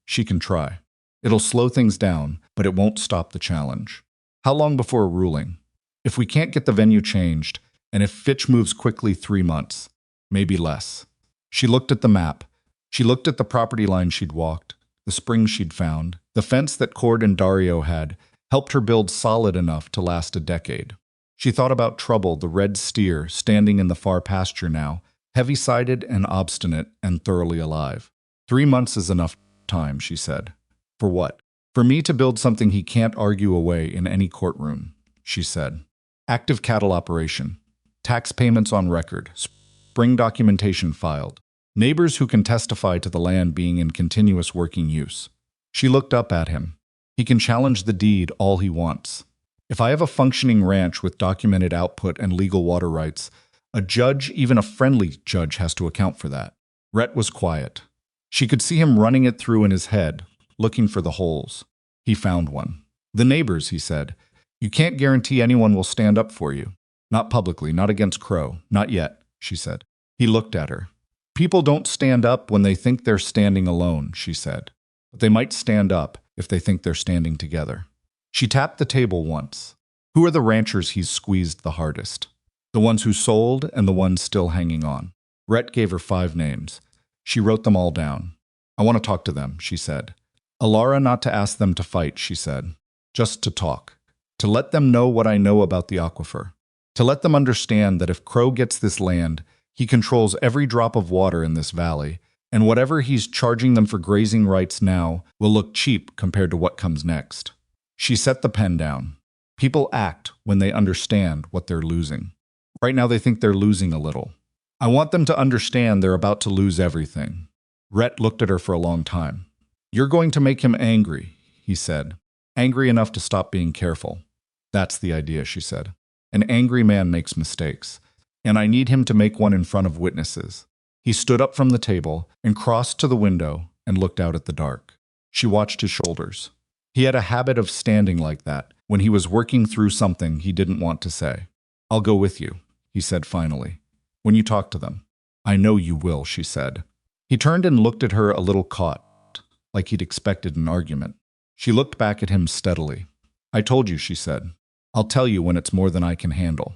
She can try. It'll slow things down, but it won't stop the challenge. How long before a ruling? If we can't get the venue changed, and if Fitch moves quickly, 3 months, maybe less. She looked at the map. She looked at the property line she'd walked, the springs she'd found, the fence that Cord and Dario had helped her build solid enough to last a decade. She thought about Trouble, the red steer, standing in the far pasture now, heavy-sided and obstinate and thoroughly alive. 3 months is enough time, she said. For what? For me to build something he can't argue away in any courtroom, she said. Active cattle operation. Tax payments on record. Spring documentation filed. Neighbors who can testify to the land being in continuous working use. She looked up at him. He can challenge the deed all he wants. If I have a functioning ranch with documented output and legal water rights, a judge, even a friendly judge, has to account for that. Rhett was quiet. She could see him running it through in his head, looking for the holes. He found one. The neighbors, he said. You can't guarantee anyone will stand up for you. Not publicly, not against Crow. Not yet, she said. He looked at her. People don't stand up when they think they're standing alone, she said. But they might stand up if they think they're standing together. She tapped the table once. Who are the ranchers he's squeezed the hardest? The ones who sold and the ones still hanging on. Rhett gave her 5 names. She wrote them all down. I want to talk to them, she said. Elara, not to ask them to fight, she said. Just to talk. To let them know what I know about the aquifer. To let them understand that if Crow gets this land, he controls every drop of water in this valley, and whatever he's charging them for grazing rights now will look cheap compared to what comes next. She set the pen down. People act when they understand what they're losing. Right now they think they're losing a little. I want them to understand they're about to lose everything. Rhett looked at her for a long time. You're going to make him angry, he said. Angry enough to stop being careful. That's the idea, she said. An angry man makes mistakes, and I need him to make one in front of witnesses. He stood up from the table and crossed to the window and looked out at the dark. She watched his shoulders. He had a habit of standing like that when he was working through something he didn't want to say. I'll go with you, he said finally. When you talk to them. I know you will, she said. He turned and looked at her a little caught, like he'd expected an argument. She looked back at him steadily. I told you, she said. I'll tell you when it's more than I can handle.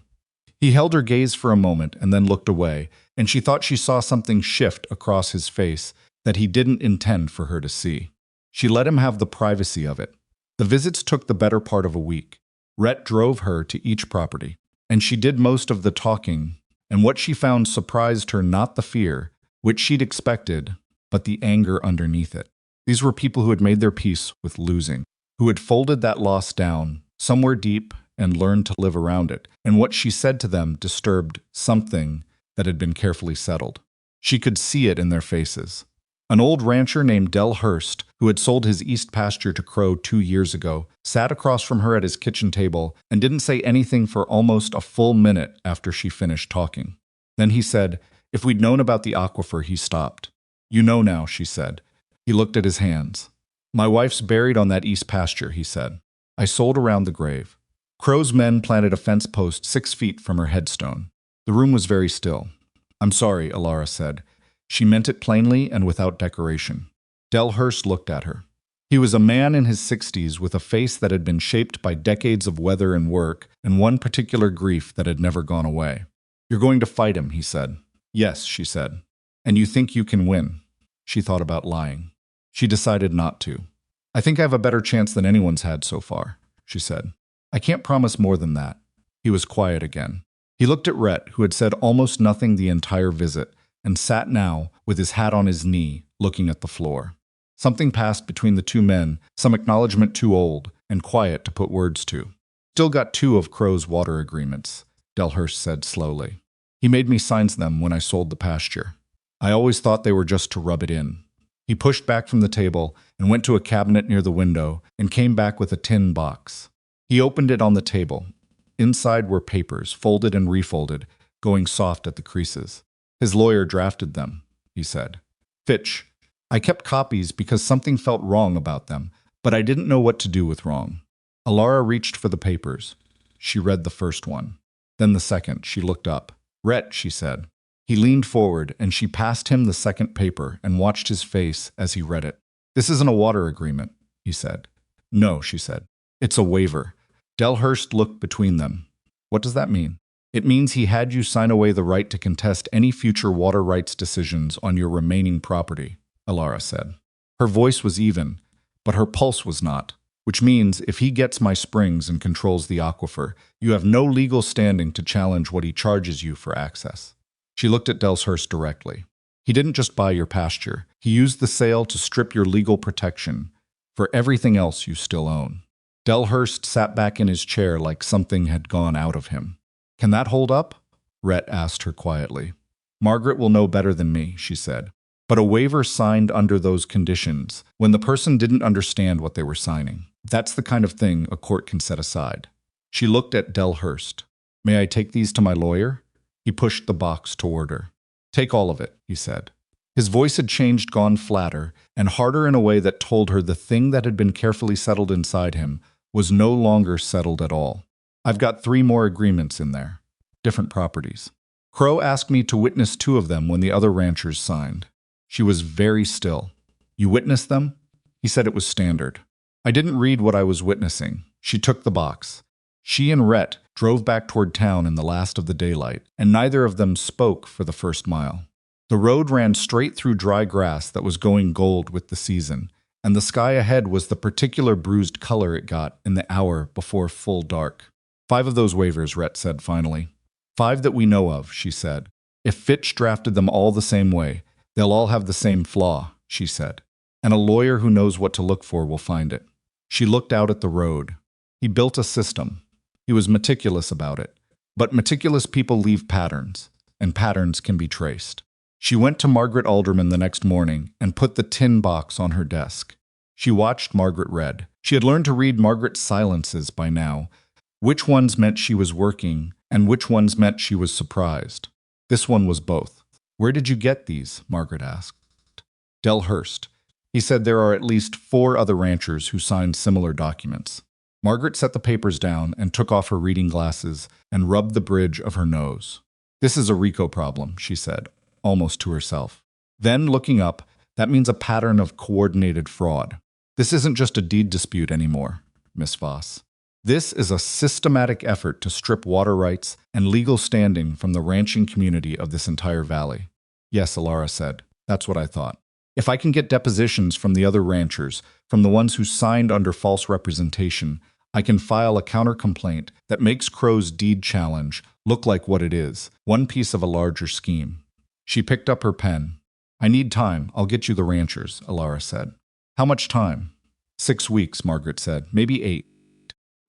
He held her gaze for a moment and then looked away, and she thought she saw something shift across his face that he didn't intend for her to see. She let him have the privacy of it. The visits took the better part of a week. Rhett drove her to each property, and she did most of the talking, and what she found surprised her, not the fear, which she'd expected, but the anger underneath it. These were people who had made their peace with losing, who had folded that loss down somewhere deep and learned to live around it, and what she said to them disturbed something that had been carefully settled. She could see it in their faces. An old rancher named Del Hurst, who had sold his east pasture to Crow 2 years ago, sat across from her at his kitchen table and didn't say anything for almost a full minute after she finished talking. Then he said, if we'd known about the aquifer, he stopped. You know now, she said. He looked at his hands. My wife's buried on that east pasture, he said. I sold around the grave. Crow's men planted a fence post 6 feet from her headstone. The room was very still. I'm sorry, Elara said. She meant it plainly and without decoration. Del Hurst looked at her. He was a man in his 60s with a face that had been shaped by decades of weather and work and one particular grief that had never gone away. You're going to fight him, he said. Yes, she said. And you think you can win? She thought about lying. She decided not to. I think I have a better chance than anyone's had so far, she said. I can't promise more than that. He was quiet again. He looked at Rhett, who had said almost nothing the entire visit, and sat now, with his hat on his knee, looking at the floor. Something passed between the two men, some acknowledgement too old and quiet to put words to. Still got 2 of Crow's water agreements, Del Hurst said slowly. He made me sign them when I sold the pasture. I always thought they were just to rub it in. He pushed back from the table and went to a cabinet near the window and came back with a tin box. He opened it on the table. Inside were papers, folded and refolded, going soft at the creases. His lawyer drafted them, he said. Fitch, I kept copies because something felt wrong about them, but I didn't know what to do with wrong. Elara reached for the papers. She read the first one. Then the second. She looked up. Rhett, she said. He leaned forward, and she passed him the second paper and watched his face as he read it. This isn't a water agreement, he said. No, she said. It's a waiver. Delhurst looked between them. What does that mean? It means he had you sign away the right to contest any future water rights decisions on your remaining property, Elara said. Her voice was even, but her pulse was not, which means if he gets my springs and controls the aquifer, you have no legal standing to challenge what he charges you for access. She looked at Delhurst directly. He didn't just buy your pasture. He used the sale to strip your legal protection for everything else you still own. Delhurst sat back in his chair like something had gone out of him. Can that hold up? Rhett asked her quietly. Margaret will know better than me, she said. But a waiver signed under those conditions, when the person didn't understand what they were signing. That's the kind of thing a court can set aside. She looked at Delhurst. May I take these to my lawyer? He pushed the box toward her. Take all of it, he said. His voice had changed, gone flatter, and harder in a way that told her the thing that had been carefully settled inside him was no longer settled at all. I've got 3 more agreements in there. Different properties. Crow asked me to witness 2 of them when the other ranchers signed. She was very still. You witnessed them? He said it was standard. I didn't read what I was witnessing. She took the box. She and Rhett drove back toward town in the last of the daylight, and neither of them spoke for the first mile. The road ran straight through dry grass that was going gold with the season, and the sky ahead was the particular bruised color it got in the hour before full dark. 5 of those waivers, Rhett said finally. 5 that we know of, she said. If Fitch drafted them all the same way, they'll all have the same flaw, she said. And a lawyer who knows what to look for will find it. She looked out at the road. He built a system. He was meticulous about it. But meticulous people leave patterns, and patterns can be traced. She went to Margaret Alderman the next morning and put the tin box on her desk. She watched Margaret read. She had learned to read Margaret's silences by now. Which ones meant she was working, and which ones meant she was surprised. This one was both. Where did you get these? Margaret asked. Delhurst. He said there are at least 4 other ranchers who signed similar documents. Margaret set the papers down and took off her reading glasses and rubbed the bridge of her nose. This is a RICO problem, she said, almost to herself. Then, looking up, that means a pattern of coordinated fraud. This isn't just a deed dispute anymore, Miss Voss. This is a systematic effort to strip water rights and legal standing from the ranching community of this entire valley. Yes, Elara said. That's what I thought. If I can get depositions from the other ranchers, from the ones who signed under false representation, I can file a counter-complaint that makes Crow's deed challenge look like what it is, one piece of a larger scheme. She picked up her pen. I need time. I'll get you the ranchers, Elara said. How much time? 6 weeks, Margaret said. Maybe 8.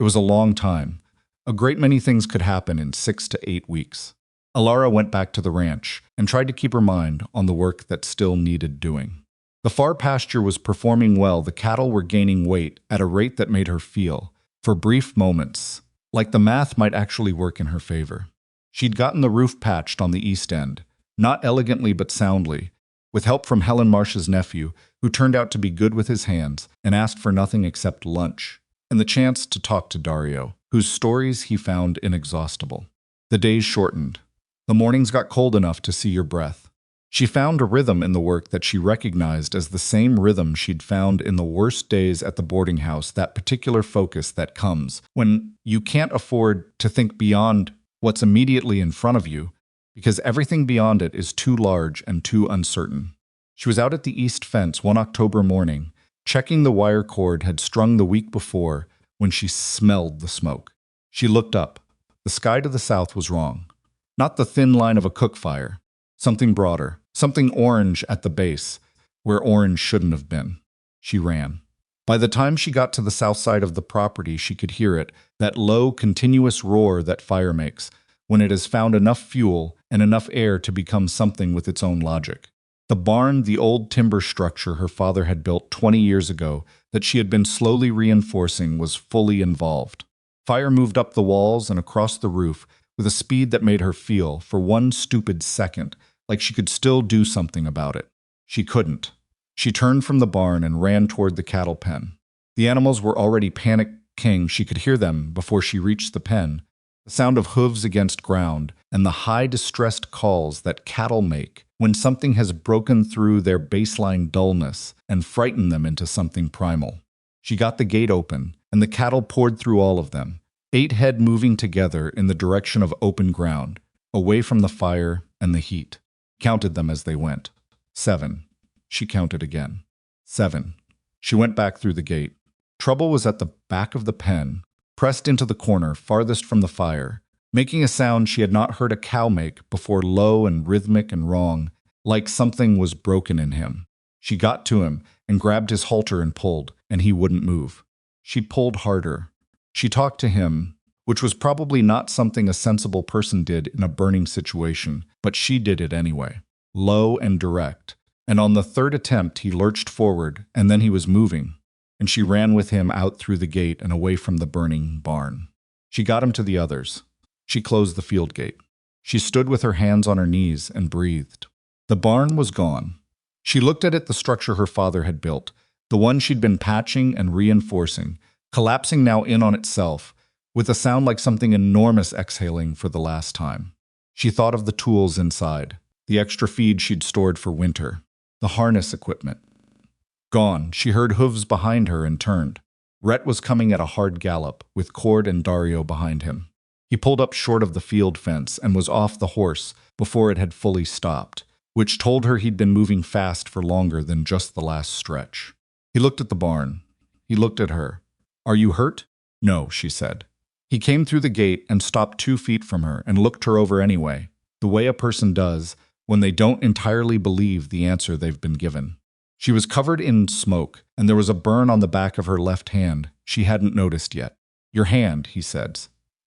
It was a long time. A great many things could happen in 6 to 8 weeks. Elara went back to the ranch and tried to keep her mind on the work that still needed doing. The far pasture was performing well. The cattle were gaining weight at a rate that made her feel, for brief moments, like the math might actually work in her favor. She'd gotten the roof patched on the east end, not elegantly but soundly, with help from Helen Marsh's nephew, who turned out to be good with his hands and asked for nothing except lunch, and the chance to talk to Dario, whose stories he found inexhaustible. The days shortened. The mornings got cold enough to see your breath. She found a rhythm in the work that she recognized as the same rhythm she'd found in the worst days at the boarding house, that particular focus that comes when you can't afford to think beyond what's immediately in front of you, because everything beyond it is too large and too uncertain. She was out at the east fence one October morning, checking the wire cord had strung the week before, when she smelled the smoke. She looked up. The sky to the south was wrong. Not the thin line of a cook fire. Something broader, something orange at the base, where orange shouldn't have been. She ran. By the time she got to the south side of the property, she could hear it, that low, continuous roar that fire makes, when it has found enough fuel and enough air to become something with its own logic. The barn, the old timber structure her father had built 20 years ago that she had been slowly reinforcing, was fully involved. Fire moved up the walls and across the roof with a speed that made her feel, for one stupid second, like she could still do something about it. She couldn't. She turned from the barn and ran toward the cattle pen. The animals were already panicking. She could hear them before she reached the pen, the sound of hooves against ground and the high, distressed calls that cattle make when something has broken through their baseline dullness and frightened them into something primal. She got the gate open, and the cattle poured through all of them, 8 head moving together in the direction of open ground, away from the fire and the heat. Counted them as they went. 7. She counted again. 7. She went back through the gate. Trouble was at the back of the pen, pressed into the corner farthest from the fire, making a sound she had not heard a cow make before, low and rhythmic and wrong, like something was broken in him. She got to him and grabbed his halter and pulled, and he wouldn't move. She pulled harder. She talked to him, which was probably not something a sensible person did in a burning situation, but she did it anyway, low and direct. And on the 3rd attempt, he lurched forward, and then he was moving, and she ran with him out through the gate and away from the burning barn. She got him to the others. She closed the field gate. She stood with her hands on her knees and breathed. The barn was gone. She looked at it, the structure her father had built, the one she'd been patching and reinforcing, collapsing now in on itself, with a sound like something enormous exhaling for the last time. She thought of the tools inside, the extra feed she'd stored for winter, the harness equipment. Gone. She heard hooves behind her and turned. Rhett was coming at a hard gallop, with Cord and Dario behind him. He pulled up short of the field fence and was off the horse before it had fully stopped, which told her he'd been moving fast for longer than just the last stretch. He looked at the barn. He looked at her. "Are you hurt?" "No," she said. He came through the gate and stopped 2 feet from her and looked her over anyway, the way a person does when they don't entirely believe the answer they've been given. She was covered in smoke, and there was a burn on the back of her left hand she hadn't noticed yet. "Your hand," he said.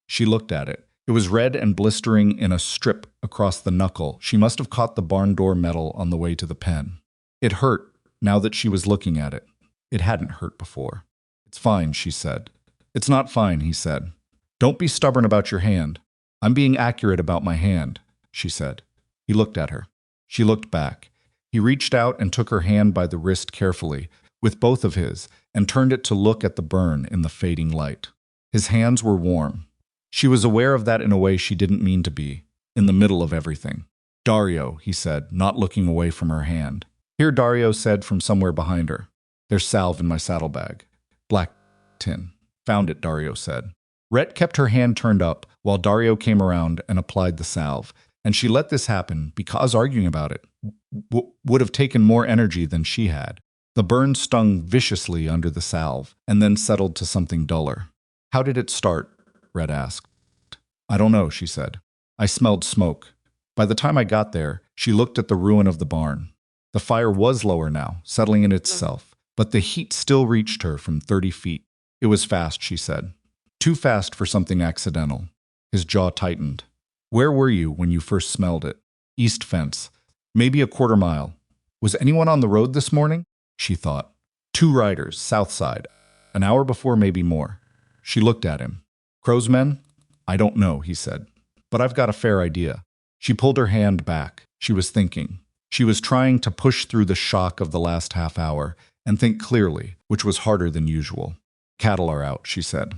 She looked at it. It was red and blistering in a strip across the knuckle. She must have caught the barn door metal on the way to the pen. It hurt, now that she was looking at it. It hadn't hurt before. "It's fine," she said. "It's not fine," he said. "Don't be stubborn about your hand." "I'm being accurate about my hand," she said. He looked at her. She looked back. He reached out and took her hand by the wrist carefully, with both of his, and turned it to look at the burn in the fading light. His hands were warm. She was aware of that in a way she didn't mean to be, in the middle of everything. "Dario," he said, not looking away from her hand. "Here," Dario said from somewhere behind her. "There's salve in my saddlebag." "Black tin." "Found it," Dario said. Rhett kept her hand turned up while Dario came around and applied the salve, and she let this happen because arguing about it would have taken more energy than she had. The burn stung viciously under the salve, and then settled to something duller. "How did it start?" Rhett asked. "I don't know," she said. "I smelled smoke. By the time I got there, she looked at the ruin of the barn. The fire was lower now, settling in itself, but the heat still reached her from 30 feet. It was fast," she said. "Too fast for something accidental." His jaw tightened. "Where were you when you first smelled it?" "East fence. Maybe a quarter mile." "Was anyone on the road this morning?" she thought. 2 riders, south side. An hour before, maybe more. She looked at him. "Crow's men?" "I don't know," he said. "But I've got a fair idea." She pulled her hand back. She was thinking. She was trying to push through the shock of the last half hour and think clearly, which was harder than usual. "Cattle are out," she said.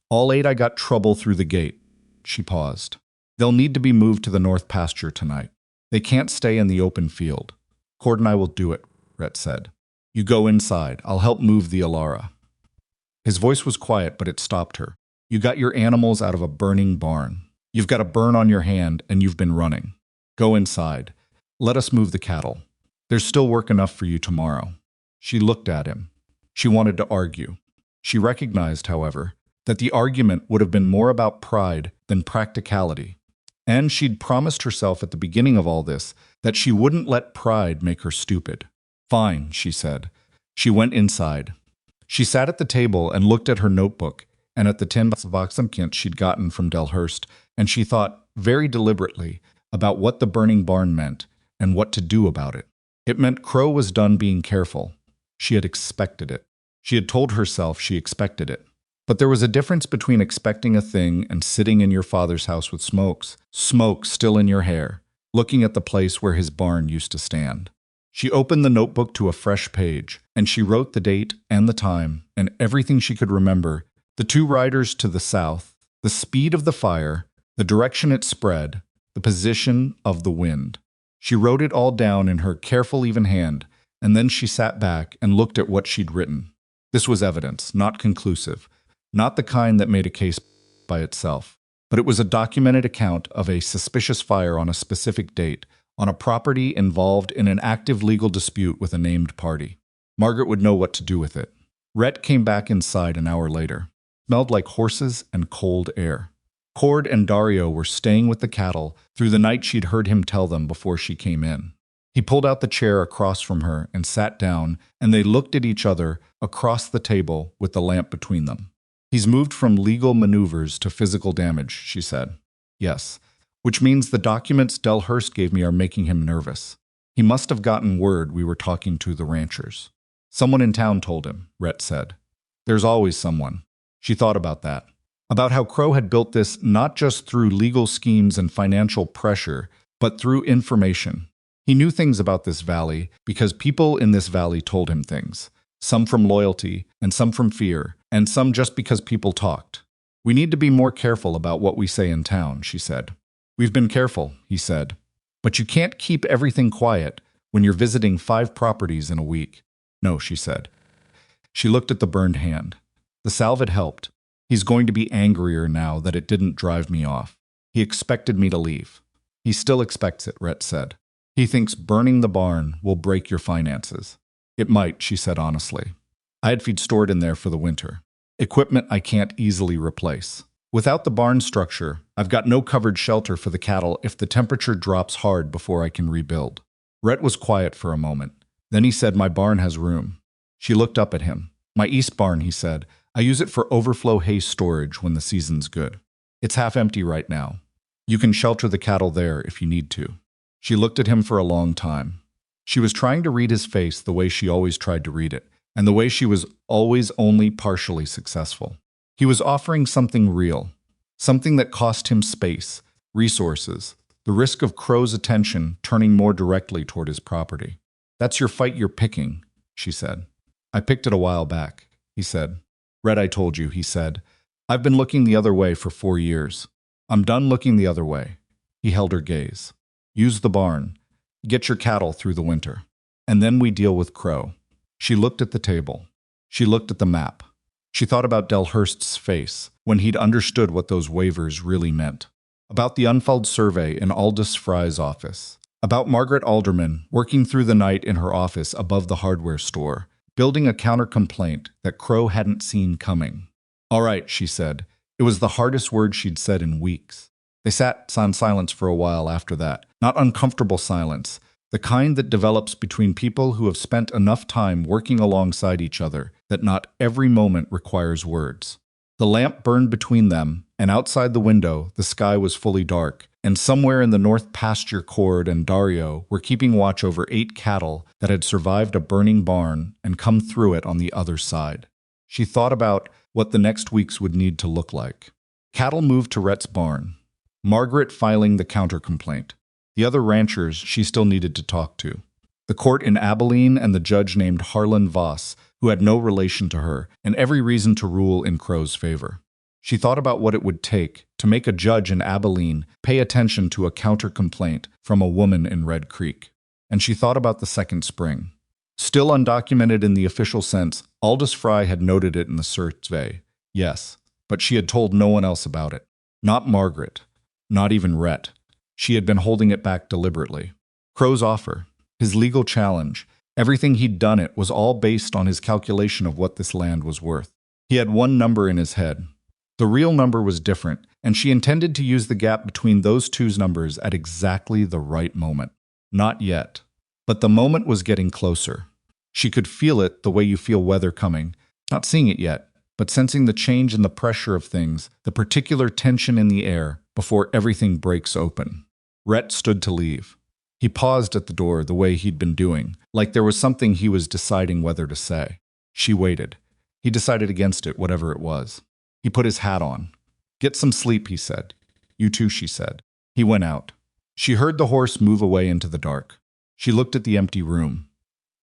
"All 8. I got trouble through the gate." She paused. "They'll need to be moved to the north pasture tonight. They can't stay in the open field." "Cord and I will do it," Rhett said. "You go inside. I'll help move the Elara." His voice was quiet, but it stopped her. "You got your animals out of a burning barn. You've got a burn on your hand, and you've been running. Go inside. Let us move the cattle. There's still work enough for you tomorrow." She looked at him. She wanted to argue. She recognized, however, that the argument would have been more about pride than practicality. And she'd promised herself at the beginning of all this that she wouldn't let pride make her stupid. "Fine," she said. She went inside. She sat at the table and looked at her notebook and at the 10 Voxamkint she'd gotten from Delhurst, and she thought, very deliberately, about what the burning barn meant and what to do about it. It meant Crow was done being careful. She had expected it. She had told herself she expected it. But there was a difference between expecting a thing and sitting in your father's house with smoke still in your hair, looking at the place where his barn used to stand. She opened the notebook to a fresh page, and she wrote the date and the time and everything she could remember, the 2 riders to the south, the speed of the fire, the direction it spread, the position of the wind. She wrote it all down in her careful, even hand, and then she sat back and looked at what she'd written. This was evidence, not conclusive, not the kind that made a case by itself, but it was a documented account of a suspicious fire on a specific date, on a property involved in an active legal dispute with a named party. Margaret would know what to do with it. Rhett came back inside an hour later. Smelled like horses and cold air. Cord and Dario were staying with the cattle through the night she'd heard him tell them before she came in. He pulled out the chair across from her and sat down, and they looked at each other across the table with the lamp between them. He's moved from legal maneuvers to physical damage, she said. Yes, which means the documents Del Hurst gave me are making him nervous. He must have gotten word we were talking to the ranchers. Someone in town told him, Rhett said. There's always someone. She thought about that. About how Crow had built this not just through legal schemes and financial pressure, but through information. He knew things about this valley because people in this valley told him things. Some from loyalty, and some from fear, and some just because people talked. We need to be more careful about what we say in town, she said. We've been careful, he said. But you can't keep everything quiet when you're visiting 5 properties in a week. No, she said. She looked at the burned hand. The salve had helped. He's going to be angrier now that it didn't drive me off. He expected me to leave. He still expects it, Rhett said. He thinks burning the barn will break your finances. It might, she said honestly. I had feed stored in there for the winter. Equipment I can't easily replace. Without the barn structure, I've got no covered shelter for the cattle if the temperature drops hard before I can rebuild. Rhett was quiet for a moment. Then he said, my barn has room. She looked up at him. My east barn, he said. I use it for overflow hay storage when the season's good. It's half empty right now. You can shelter the cattle there if you need to. She looked at him for a long time. She was trying to read his face the way she always tried to read it, and the way she was always only partially successful. He was offering something real, something that cost him space, resources, the risk of Crow's attention turning more directly toward his property. That's your fight you're picking, she said. I picked it a while back, he said. Rhett, I told you, he said. I've been looking the other way for 4 years. I'm done looking the other way. He held her gaze. Use the barn. Get your cattle through the winter. And then we deal with Crow. She looked at the table. She looked at the map. She thought about Del Hurst's face when he'd understood what those waivers really meant. About the unfilled survey in Aldous Fry's office. About Margaret Alderman working through the night in her office above the hardware store, building a counter-complaint that Crow hadn't seen coming. All right, she said. It was the hardest word she'd said in weeks. They sat in silence for a while after that. Not uncomfortable silence, the kind that develops between people who have spent enough time working alongside each other that not every moment requires words. The lamp burned between them, and outside the window, the sky was fully dark, and somewhere in the north pasture Cord and Dario were keeping watch over 8 cattle that had survived a burning barn and come through it on the other side. She thought about what the next weeks would need to look like. Cattle moved to Rhett's barn. Margaret filing the counter-complaint. The other ranchers she still needed to talk to. The court in Abilene and the judge named Elara Voss, who had no relation to her and every reason to rule in Crow's favor. She thought about what it would take to make a judge in Abilene pay attention to a counter-complaint from a woman in Red Creek. And she thought about the second spring. Still undocumented in the official sense, Aldous Fry had noted it in the survey, yes, but she had told no one else about it. Not Margaret. Not even Rhett. She had been holding it back deliberately. Crow's offer, his legal challenge, everything he'd done it was all based on his calculation of what this land was worth. He had one number in his head. The real number was different, and she intended to use the gap between those two numbers at exactly the right moment. Not yet. But the moment was getting closer. She could feel it the way you feel weather coming, not seeing it yet, but sensing the change in the pressure of things, the particular tension in the air, before everything breaks open. Rhett stood to leave. He paused at the door the way he'd been doing, like there was something he was deciding whether to say. She waited. He decided against it, whatever it was. He put his hat on. Get some sleep, he said. You too, she said. He went out. She heard the horse move away into the dark. She looked at the empty room.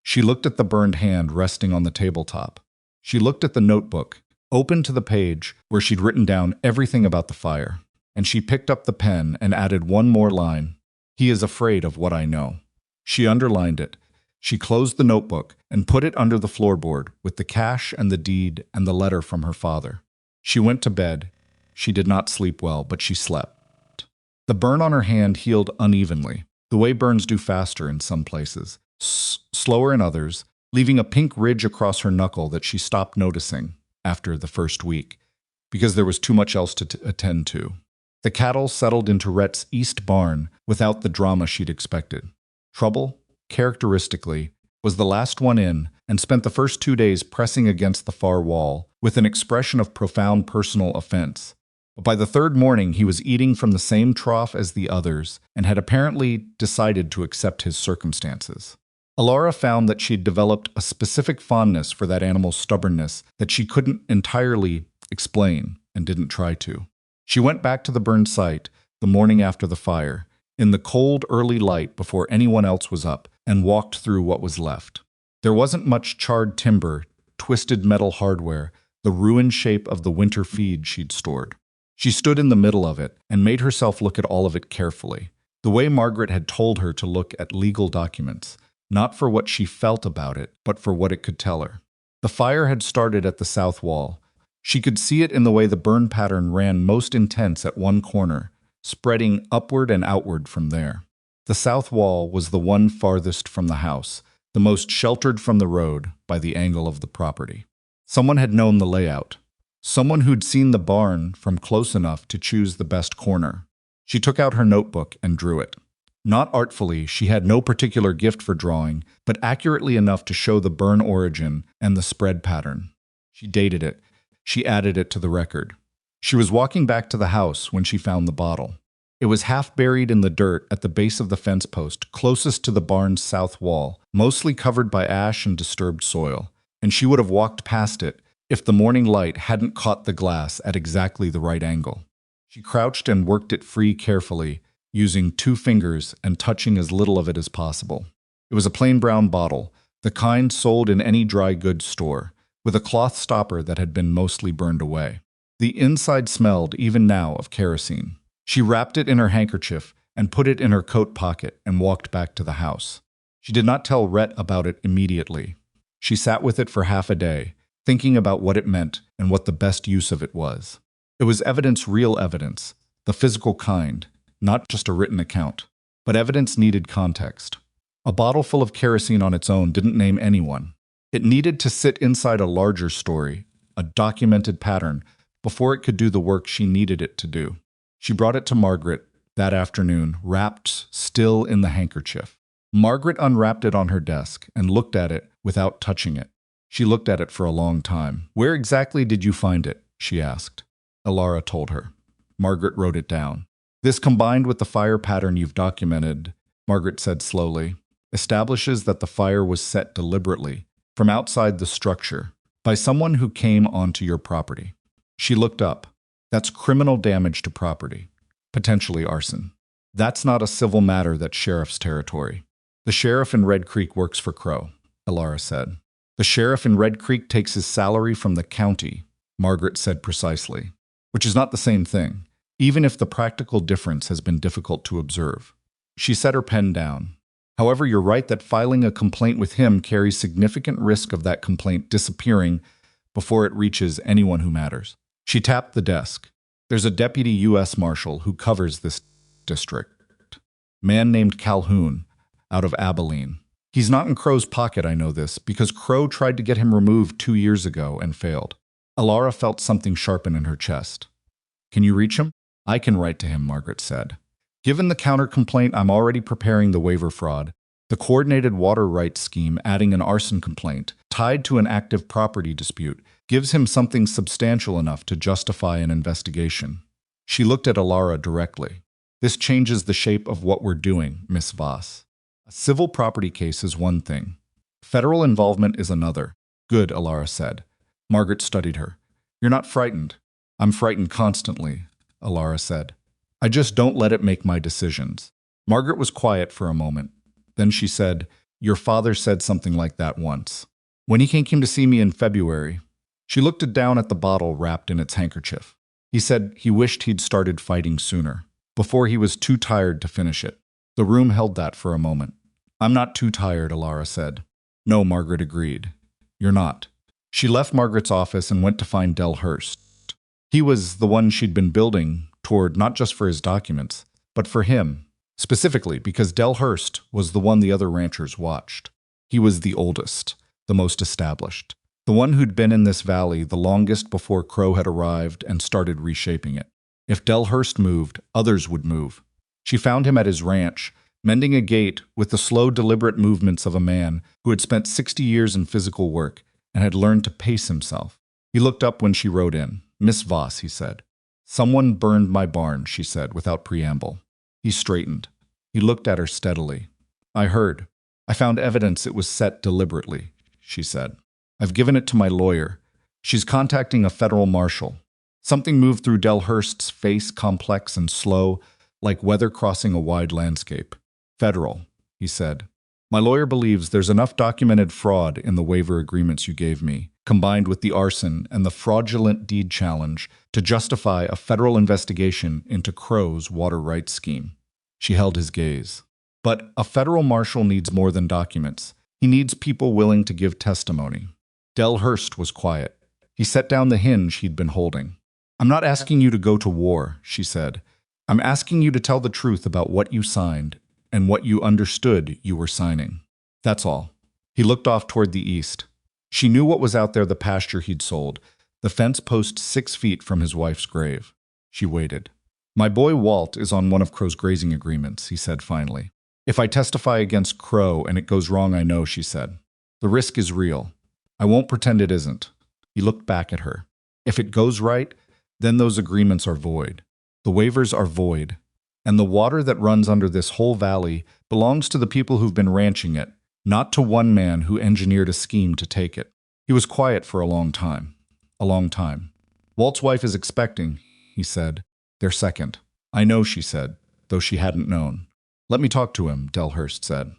She looked at the burned hand resting on the tabletop. She looked at the notebook, open to the page where she'd written down everything about the fire. And she picked up the pen and added one more line. He is afraid of what I know. She underlined it. She closed the notebook and put it under the floorboard with the cash and the deed and the letter from her father. She went to bed. She did not sleep well, but she slept. The burn on her hand healed unevenly, the way burns do faster in some places, slower in others, leaving a pink ridge across her knuckle that she stopped noticing after the first week, because there was too much else to attend to. The cattle settled into Rhett's east barn without the drama she'd expected. Trouble, characteristically, was the last one in and spent the first 2 days pressing against the far wall with an expression of profound personal offense. But by the third morning, he was eating from the same trough as the others and had apparently decided to accept his circumstances. Elara found that she'd developed a specific fondness for that animal's stubbornness that she couldn't entirely explain and didn't try to. She went back to the burned site the morning after the fire, in the cold early light before anyone else was up, and walked through what was left. There wasn't much charred timber, twisted metal hardware, the ruined shape of the winter feed she'd stored. She stood in the middle of it and made herself look at all of it carefully, the way Margaret had told her to look at legal documents, not for what she felt about it, but for what it could tell her. The fire had started at the south wall. She could see it in the way the burn pattern ran most intense at one corner, spreading upward and outward from there. The south wall was the one farthest from the house, the most sheltered from the road by the angle of the property. Someone had known the layout. Someone who'd seen the barn from close enough to choose the best corner. She took out her notebook and drew it. Not artfully, she had no particular gift for drawing, but accurately enough to show the burn origin and the spread pattern. She dated it. She added it to the record. She was walking back to the house when she found the bottle. It was half buried in the dirt at the base of the fence post, closest to the barn's south wall, mostly covered by ash and disturbed soil, and she would have walked past it if the morning light hadn't caught the glass at exactly the right angle. She crouched and worked it free carefully, using 2 fingers and touching as little of it as possible. It was a plain brown bottle, the kind sold in any dry goods store, with a cloth stopper that had been mostly burned away. The inside smelled, even now, of kerosene. She wrapped it in her handkerchief and put it in her coat pocket and walked back to the house. She did not tell Rhett about it immediately. She sat with it for half a day, thinking about what it meant and what the best use of it was. It was evidence, real evidence, the physical kind, not just a written account. But evidence needed context. A bottle full of kerosene on its own didn't name anyone. It needed to sit inside a larger story, a documented pattern, before it could do the work she needed it to do. She brought it to Margaret that afternoon, wrapped still in the handkerchief. Margaret unwrapped it on her desk and looked at it without touching it. She looked at it for a long time. "Where exactly did you find it?" she asked. Elara told her. Margaret wrote it down. "This, combined with the fire pattern you've documented," Margaret said slowly, "establishes that the fire was set deliberately, from outside the structure, by someone who came onto your property." She looked up. "That's criminal damage to property. Potentially arson. That's not a civil matter that's sheriff's territory." "The sheriff in Red Creek works for Crow," Elara said. "The sheriff in Red Creek takes his salary from the county," Margaret said precisely, "which is not the same thing, even if the practical difference has been difficult to observe." She set her pen down. "However, you're right that filing a complaint with him carries significant risk of that complaint disappearing before it reaches anyone who matters." She tapped the desk. "There's a deputy U.S. Marshal who covers this district. Man named Calhoun, out of Abilene. He's not in Crow's pocket, I know this, because Crow tried to get him removed 2 years ago and failed." Elara felt something sharpen in her chest. "Can you reach him?" "I can write to him," Margaret said. "Given the counter-complaint, I'm already preparing the waiver fraud, the coordinated water rights scheme adding an arson complaint, tied to an active property dispute, gives him something substantial enough to justify an investigation." She looked at Elara directly. "This changes the shape of what we're doing, Miss Voss. A civil property case is one thing. Federal involvement is another." "Good," Elara said. Margaret studied her. "You're not frightened." "I'm frightened constantly," Elara said. "I just don't let it make my decisions." Margaret was quiet for a moment. Then she said, "Your father said something like that once. When he came to see me in February." She looked down at the bottle wrapped in its handkerchief. "He said he wished he'd started fighting sooner, before he was too tired to finish it." The room held that for a moment. I'm not too tired, Elara said. No, Margaret agreed. You're not. She left Margaret's office and went to find Del Hurst. He was the one she'd been building toward, not just for his documents, but for him, specifically because Del Hurst was the one the other ranchers watched. He was the oldest, the most established, the one who'd been in this valley the longest before Crow had arrived and started reshaping it. If Del Hurst moved, others would move. She found him at his ranch, mending a gate with the slow, deliberate movements of a man who had spent 60 years in physical work and had learned to pace himself. He looked up when she rode in. Miss Voss, he said. Someone burned my barn, she said, without preamble. He straightened. He looked at her steadily. I heard. I found evidence it was set deliberately, she said. I've given it to my lawyer. She's contacting a federal marshal. Something moved through Del Hurst's face, complex and slow, like weather crossing a wide landscape. Federal, he said. My lawyer believes there's enough documented fraud in the waiver agreements you gave me, combined with the arson and the fraudulent deed challenge, to justify a federal investigation into Crow's water rights scheme. She held his gaze. But a federal marshal needs more than documents. He needs people willing to give testimony. Del Hurst was quiet. He set down the hinge he'd been holding. I'm not asking you to go to war, she said. I'm asking you to tell the truth about what you signed and what you understood you were signing. That's all. He looked off toward the east. She knew what was out there, the pasture he'd sold, the fence post 6 feet from his wife's grave. She waited. My boy Walt is on one of Crow's grazing agreements, he said finally. If I testify against Crow and it goes wrong, I know, she said. The risk is real. I won't pretend it isn't. He looked back at her. If it goes right, then those agreements are void. The waivers are void. And the water that runs under this whole valley belongs to the people who've been ranching it, not to one man who engineered a scheme to take it. He was quiet for a long time. A long time. Walt's wife is expecting, he said. Their second. I know, she said, though she hadn't known. Let me talk to him, Del Hurst said.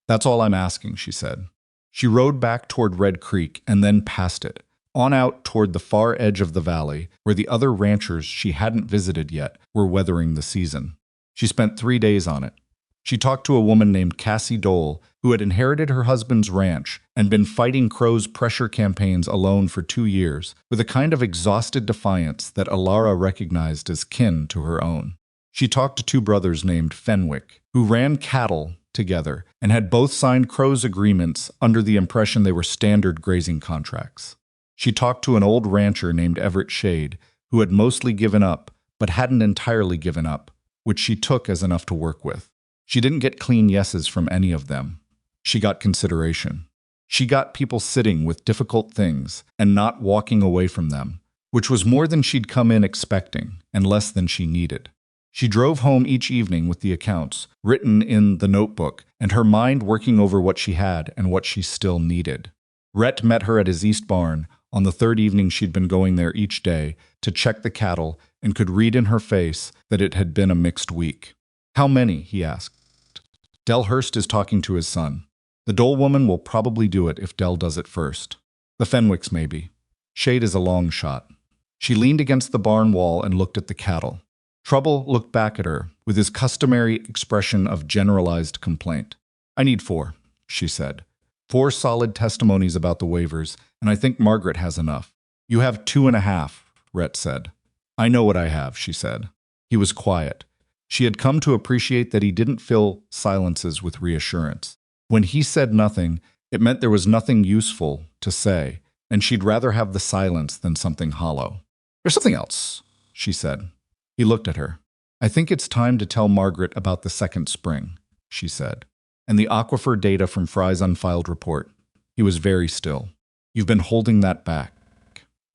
That's all I'm asking, she said. She rode back toward Red Creek and then past it, on out toward the far edge of the valley, where the other ranchers she hadn't visited yet were weathering the season. She spent 3 days on it. She talked to a woman named Cassie Dole, who had inherited her husband's ranch and been fighting Crow's pressure campaigns alone for 2 years, with a kind of exhausted defiance that Elara recognized as kin to her own. She talked to 2 brothers named Fenwick, who ran cattle together and had both signed Crow's agreements under the impression they were standard grazing contracts. She talked to an old rancher named Everett Shade, who had mostly given up, but hadn't entirely given up, which she took as enough to work with. She didn't get clean yeses from any of them. She got consideration. She got people sitting with difficult things and not walking away from them, which was more than she'd come in expecting and less than she needed. She drove home each evening with the accounts, written in the notebook, and her mind working over what she had and what she still needed. Rhett met her at his east barn on the 3rd evening she'd been going there each day to check the cattle and could read in her face that it had been a mixed week. How many? He asked. Del Hurst is talking to his son. The Dole woman will probably do it if Del does it first. The Fenwicks, maybe. Shade is a long shot. She leaned against the barn wall and looked at the cattle. Trouble looked back at her with his customary expression of generalized complaint. I need 4, she said. 4 solid testimonies about the waivers, and I think Margaret has enough. You have 2.5, Rhett said. I know what I have, she said. He was quiet. She had come to appreciate that he didn't fill silences with reassurance. When he said nothing, it meant there was nothing useful to say, and she'd rather have the silence than something hollow. There's something else, she said. He looked at her. I think it's time to tell Margaret about the second spring, she said, and the aquifer data from Fry's unfiled report. He was very still. You've been holding that back.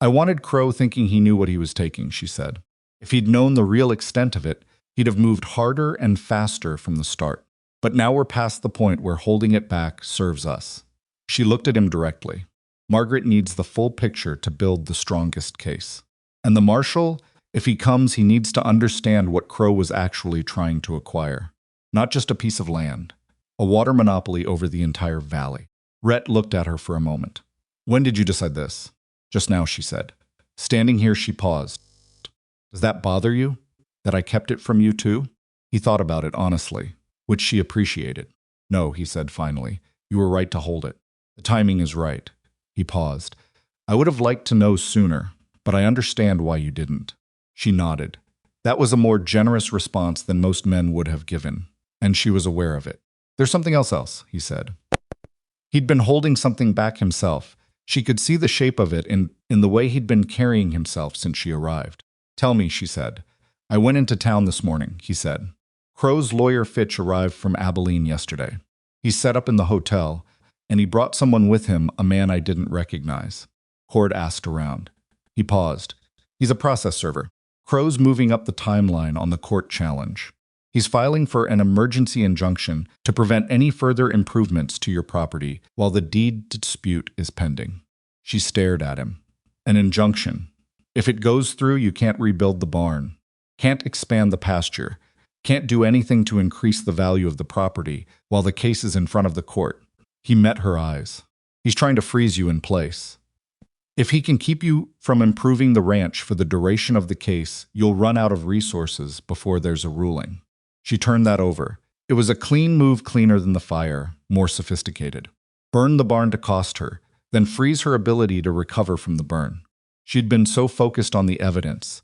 I wanted Crow thinking he knew what he was taking, she said. If he'd known the real extent of it, he'd have moved harder and faster from the start. But now we're past the point where holding it back serves us. She looked at him directly. Margaret needs the full picture to build the strongest case. And the marshal, if he comes, he needs to understand what Crow was actually trying to acquire. Not just a piece of land. A water monopoly over the entire valley. Rhett looked at her for a moment. When did you decide this? Just now, she said. Standing here, she paused. Does that bother you? That I kept it from you too? He thought about it honestly, which she appreciated. No, he said finally. You were right to hold it. The timing is right. He paused. I would have liked to know sooner, but I understand why you didn't. She nodded. That was a more generous response than most men would have given, and she was aware of it. There's something else, he said. He'd been holding something back himself. She could see the shape of it in the way he'd been carrying himself since she arrived. Tell me, she said. I went into town this morning, he said. Crow's lawyer Fitch arrived from Abilene yesterday. He set up in the hotel, and he brought someone with him, a man I didn't recognize. Cord asked around. He paused. He's a process server. Crow's moving up the timeline on the court challenge. He's filing for an emergency injunction to prevent any further improvements to your property while the deed dispute is pending. She stared at him. An injunction. If it goes through, you can't rebuild the barn, can't expand the pasture, can't do anything to increase the value of the property while the case is in front of the court. He met her eyes. He's trying to freeze you in place. If he can keep you from improving the ranch for the duration of the case, you'll run out of resources before there's a ruling. She turned that over. It was a clean move, cleaner than the fire, more sophisticated. Burn the barn to cost her, then freeze her ability to recover from the burn. She'd been so focused on the evidence,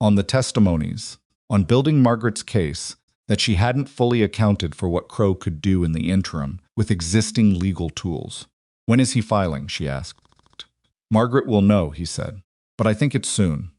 on the testimonies, on building Margaret's case, that she hadn't fully accounted for what Crow could do in the interim with existing legal tools. When is he filing? She asked. Margaret will know, he said. But I think it's soon.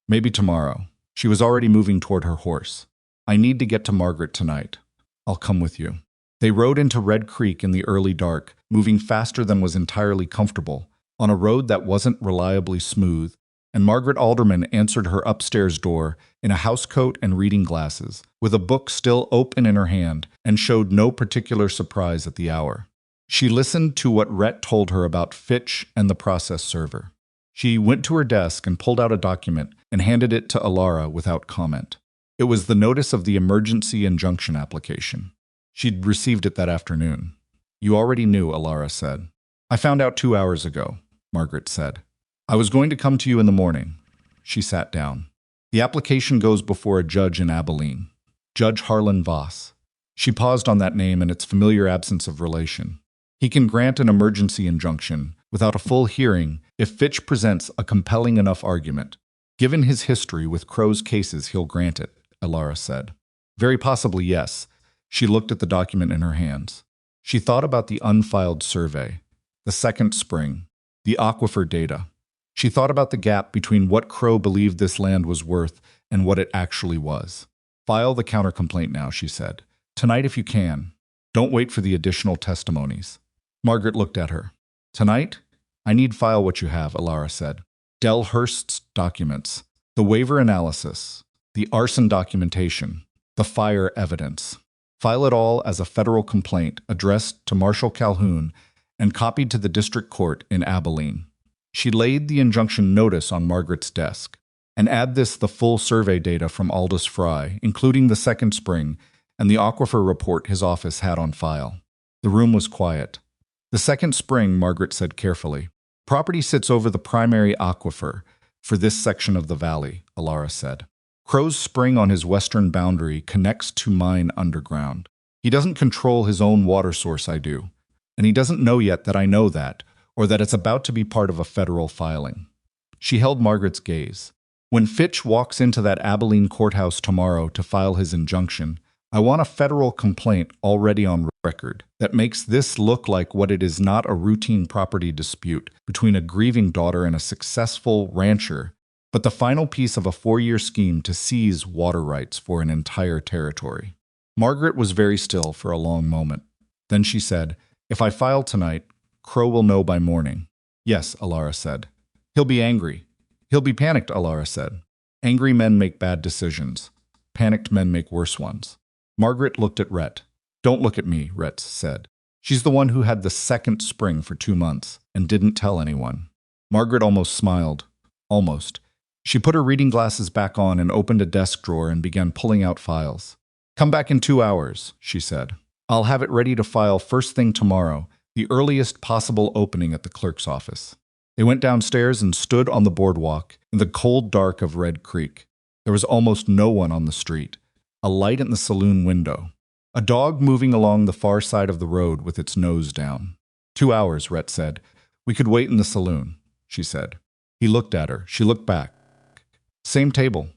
Maybe tomorrow. She was already moving toward her horse. I need to get to Margaret tonight. I'll come with you. They rode into Red Creek in the early dark, moving faster than was entirely comfortable, on a road that wasn't reliably smooth, and Margaret Alderman answered her upstairs door in a housecoat and reading glasses, with a book still open in her hand, and showed no particular surprise at the hour. She listened to what Rhett told her about Fitch and the process server. She went to her desk and pulled out a document and handed it to Elara without comment. It was the notice of the emergency injunction application. She'd received it that afternoon. You already knew, Elara said. I found out 2 hours ago, Margaret said. I was going to come to you in the morning. She sat down. The application goes before a judge in Abilene, Judge Harlan Voss. She paused on that name and its familiar absence of relation. He can grant an emergency injunction without a full hearing if Fitch presents a compelling enough argument. Given his history with Crow's cases, he'll grant it, Elara said. Very possibly, yes. She looked at the document in her hands. She thought about the unfiled survey, the second spring, the aquifer data. She thought about the gap between what Crow believed this land was worth and what it actually was. File the counter-complaint now, she said. Tonight if you can. Don't wait for the additional testimonies. Margaret looked at her. Tonight? I need file what you have, Elara said. Del Hurst's documents, the waiver analysis, the arson documentation, the fire evidence. File it all as a federal complaint addressed to Marshal Calhoun and copied to the district court in Abilene. She laid the injunction notice on Margaret's desk. And add this the full survey data from Aldous Fry, including the second spring, and the aquifer report his office had on file. The room was quiet. The second spring, Margaret said carefully. Property sits over the primary aquifer for this section of the valley, Elara said. Crow's spring on his western boundary connects to mine underground. He doesn't control his own water source, I do. And he doesn't know yet that I know that, or that it's about to be part of a federal filing. She held Margaret's gaze. When Fitch walks into that Abilene courthouse tomorrow to file his injunction, I want a federal complaint already on record that makes this look like what it is, not a routine property dispute between a grieving daughter and a successful rancher, but the final piece of a 4-year scheme to seize water rights for an entire territory. Margaret was very still for a long moment. Then she said, If I file tonight, Crow will know by morning. Yes, Elara said. He'll be angry. He'll be panicked, Elara said. Angry men make bad decisions. Panicked men make worse ones. Margaret looked at Rhett. Don't look at me, Rhett said. She's the one who had the second spring for 2 months and didn't tell anyone. Margaret almost smiled. Almost. She put her reading glasses back on and opened a desk drawer and began pulling out files. Come back in 2 hours, she said. I'll have it ready to file first thing tomorrow, the earliest possible opening at the clerk's office. They went downstairs and stood on the boardwalk in the cold dark of Red Creek. There was almost no one on the street. A light in the saloon window. A dog moving along the far side of the road with its nose down. 2 hours, Rhett said. We could wait in the saloon, she said. He looked at her. She looked back. Same table,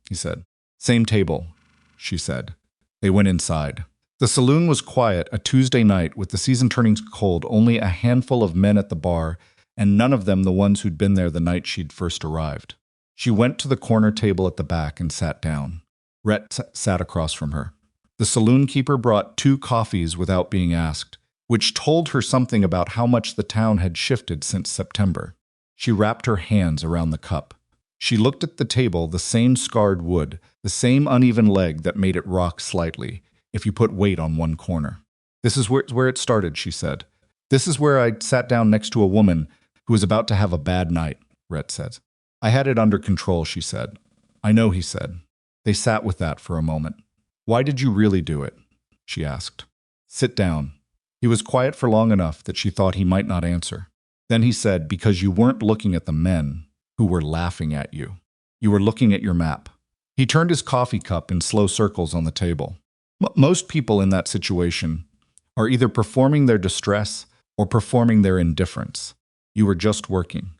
he said. Same table, she said. They went inside. The saloon was quiet, a Tuesday night with the season turning cold, only a handful of men at the bar, and none of them the ones who'd been there the night she'd first arrived. She went to the corner table at the back and sat down. Rhett sat across from her. The saloon keeper brought 2 coffees without being asked, which told her something about how much the town had shifted since September. She wrapped her hands around the cup. She looked at the table, the same scarred wood, the same uneven leg that made it rock slightly if you put weight on one corner. This is where it started, she said. This is where I sat down next to a woman who was about to have a bad night, Rhett said. I had it under control, she said. I know, he said. They sat with that for a moment. Why did you really do it? She asked. Sit down. He was quiet for long enough that she thought he might not answer. Then he said, because you weren't looking at the men who were laughing at you. You were looking at your map. He turned his coffee cup in slow circles on the table. Most people in that situation are either performing their distress or performing their indifference. You were just working,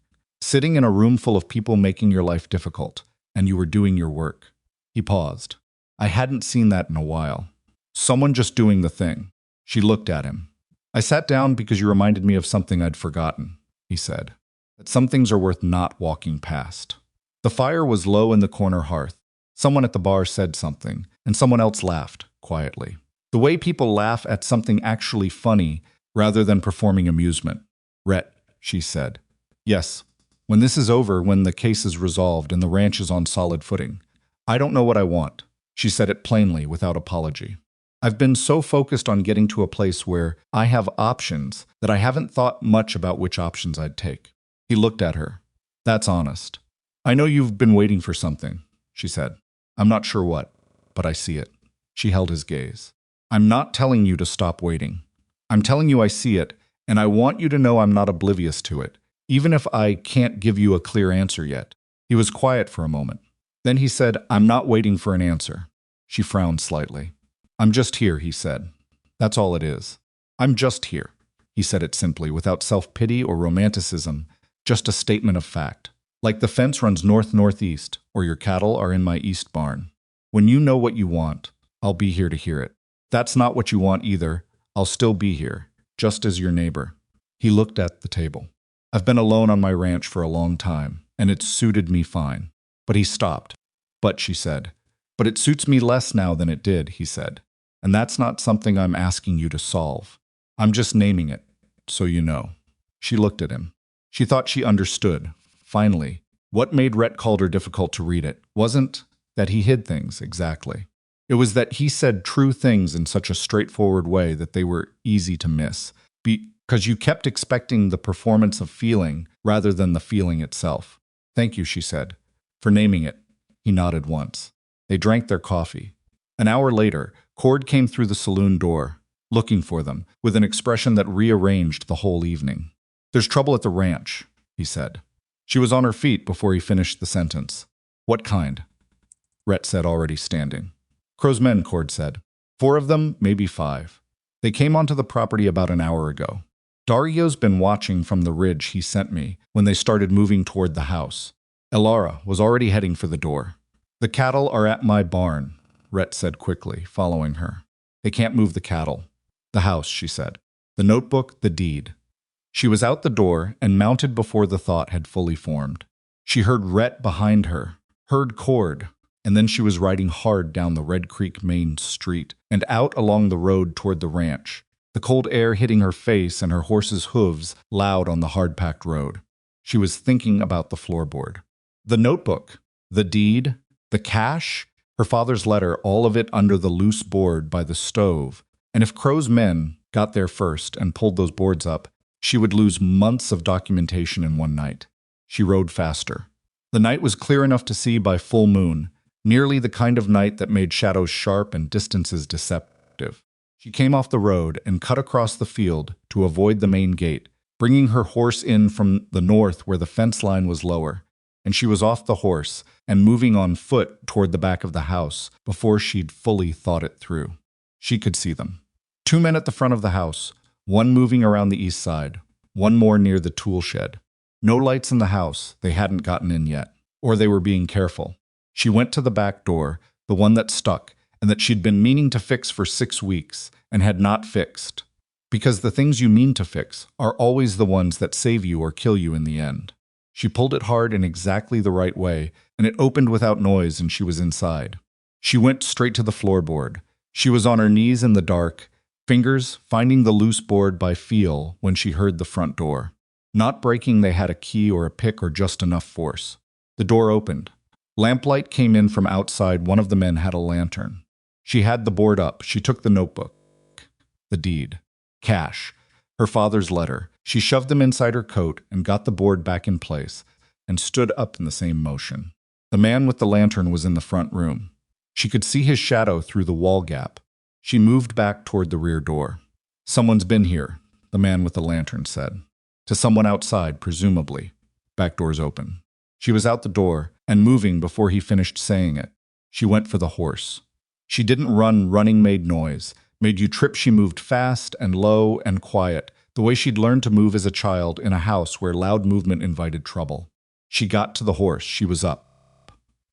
sitting in a room full of people making your life difficult, and you were doing your work. He paused. I hadn't seen that in a while. Someone just doing the thing. She looked at him. I sat down because you reminded me of something I'd forgotten, he said. That some things are worth not walking past. The fire was low in the corner hearth. Someone at the bar said something, and someone else laughed, quietly. The way people laugh at something actually funny rather than performing amusement. Rhett, she said. Yes, when this is over, when the case is resolved and the ranch is on solid footing. I don't know what I want. She said it plainly, without apology. I've been so focused on getting to a place where I have options that I haven't thought much about which options I'd take. He looked at her. That's honest. I know you've been waiting for something, she said. I'm not sure what, but I see it. She held his gaze. I'm not telling you to stop waiting. I'm telling you I see it, and I want you to know I'm not oblivious to it, even if I can't give you a clear answer yet. He was quiet for a moment. Then he said, I'm not waiting for an answer. She frowned slightly. I'm just here, he said. That's all it is. I'm just here. He said it simply, without self-pity or romanticism, just a statement of fact. Like the fence runs north-northeast, or your cattle are in my east barn. When you know what you want, I'll be here to hear it. That's not what you want either. I'll still be here, just as your neighbor. He looked at the table. I've been alone on my ranch for a long time, and it's suited me fine. But he stopped. But, she said. But it suits me less now than it did, he said. And that's not something I'm asking you to solve. I'm just naming it, so you know. She looked at him. She thought she understood. Finally, what made Rhett Calder difficult to read it wasn't that he hid things, exactly. It was that he said true things in such a straightforward way that they were easy to miss, because you kept expecting the performance of feeling rather than the feeling itself. Thank you, she said, for naming it. He nodded once. They drank their coffee. An hour later, Cord came through the saloon door, looking for them, with an expression that rearranged the whole evening. There's trouble at the ranch, he said. She was on her feet before he finished the sentence. What kind? Rhett said, already standing. Crow's men, Cord said. 4 of them, maybe 5. They came onto the property about an hour ago. Dario's been watching from the ridge he sent me when they started moving toward the house. Elara was already heading for the door. The cattle are at my barn, Rhett said quickly, following her. They can't move the cattle. The house, she said. The notebook, the deed. She was out the door and mounted before the thought had fully formed. She heard Rhett behind her, heard Cord, and then she was riding hard down the Red Creek main street and out along the road toward the ranch, the cold air hitting her face and her horse's hooves loud on the hard-packed road. She was thinking about the floorboard. The notebook, the deed, the cash, her father's letter, all of it under the loose board by the stove. And if Crow's men got there first and pulled those boards up, she would lose months of documentation in one night. She rode faster. The night was clear enough to see by full moon, nearly the kind of night that made shadows sharp and distances deceptive. She came off the road and cut across the field to avoid the main gate, bringing her horse in from the north where the fence line was lower, and she was off the horse and moving on foot toward the back of the house before she'd fully thought it through. She could see them. 2 men at the front of the house, one moving around the east side, one more near the tool shed. No lights in the house, they hadn't gotten in yet. Or they were being careful. She went to the back door, the one that stuck, and that she'd been meaning to fix for 6 weeks, and had not fixed. Because the things you mean to fix are always the ones that save you or kill you in the end. She pulled it hard in exactly the right way, and it opened without noise and she was inside. She went straight to the floorboard. She was on her knees in the dark, fingers finding the loose board by feel when she heard the front door. Not breaking, they had a key or a pick or just enough force. The door opened. Lamplight came in from outside. One of the men had a lantern. She had the board up. She took the notebook, the deed, cash, her father's letter. She shoved them inside her coat and got the board back in place and stood up in the same motion. The man with the lantern was in the front room. She could see his shadow through the wall gap. She moved back toward the rear door. "Someone's been here," the man with the lantern said. To someone outside, presumably. Back door's open. She was out the door and moving before he finished saying it. She went for the horse. She didn't run. Running made noise, made you trip. She moved fast and low and quiet, the way she'd learned to move as a child in a house where loud movement invited trouble. She got to the horse. She was up.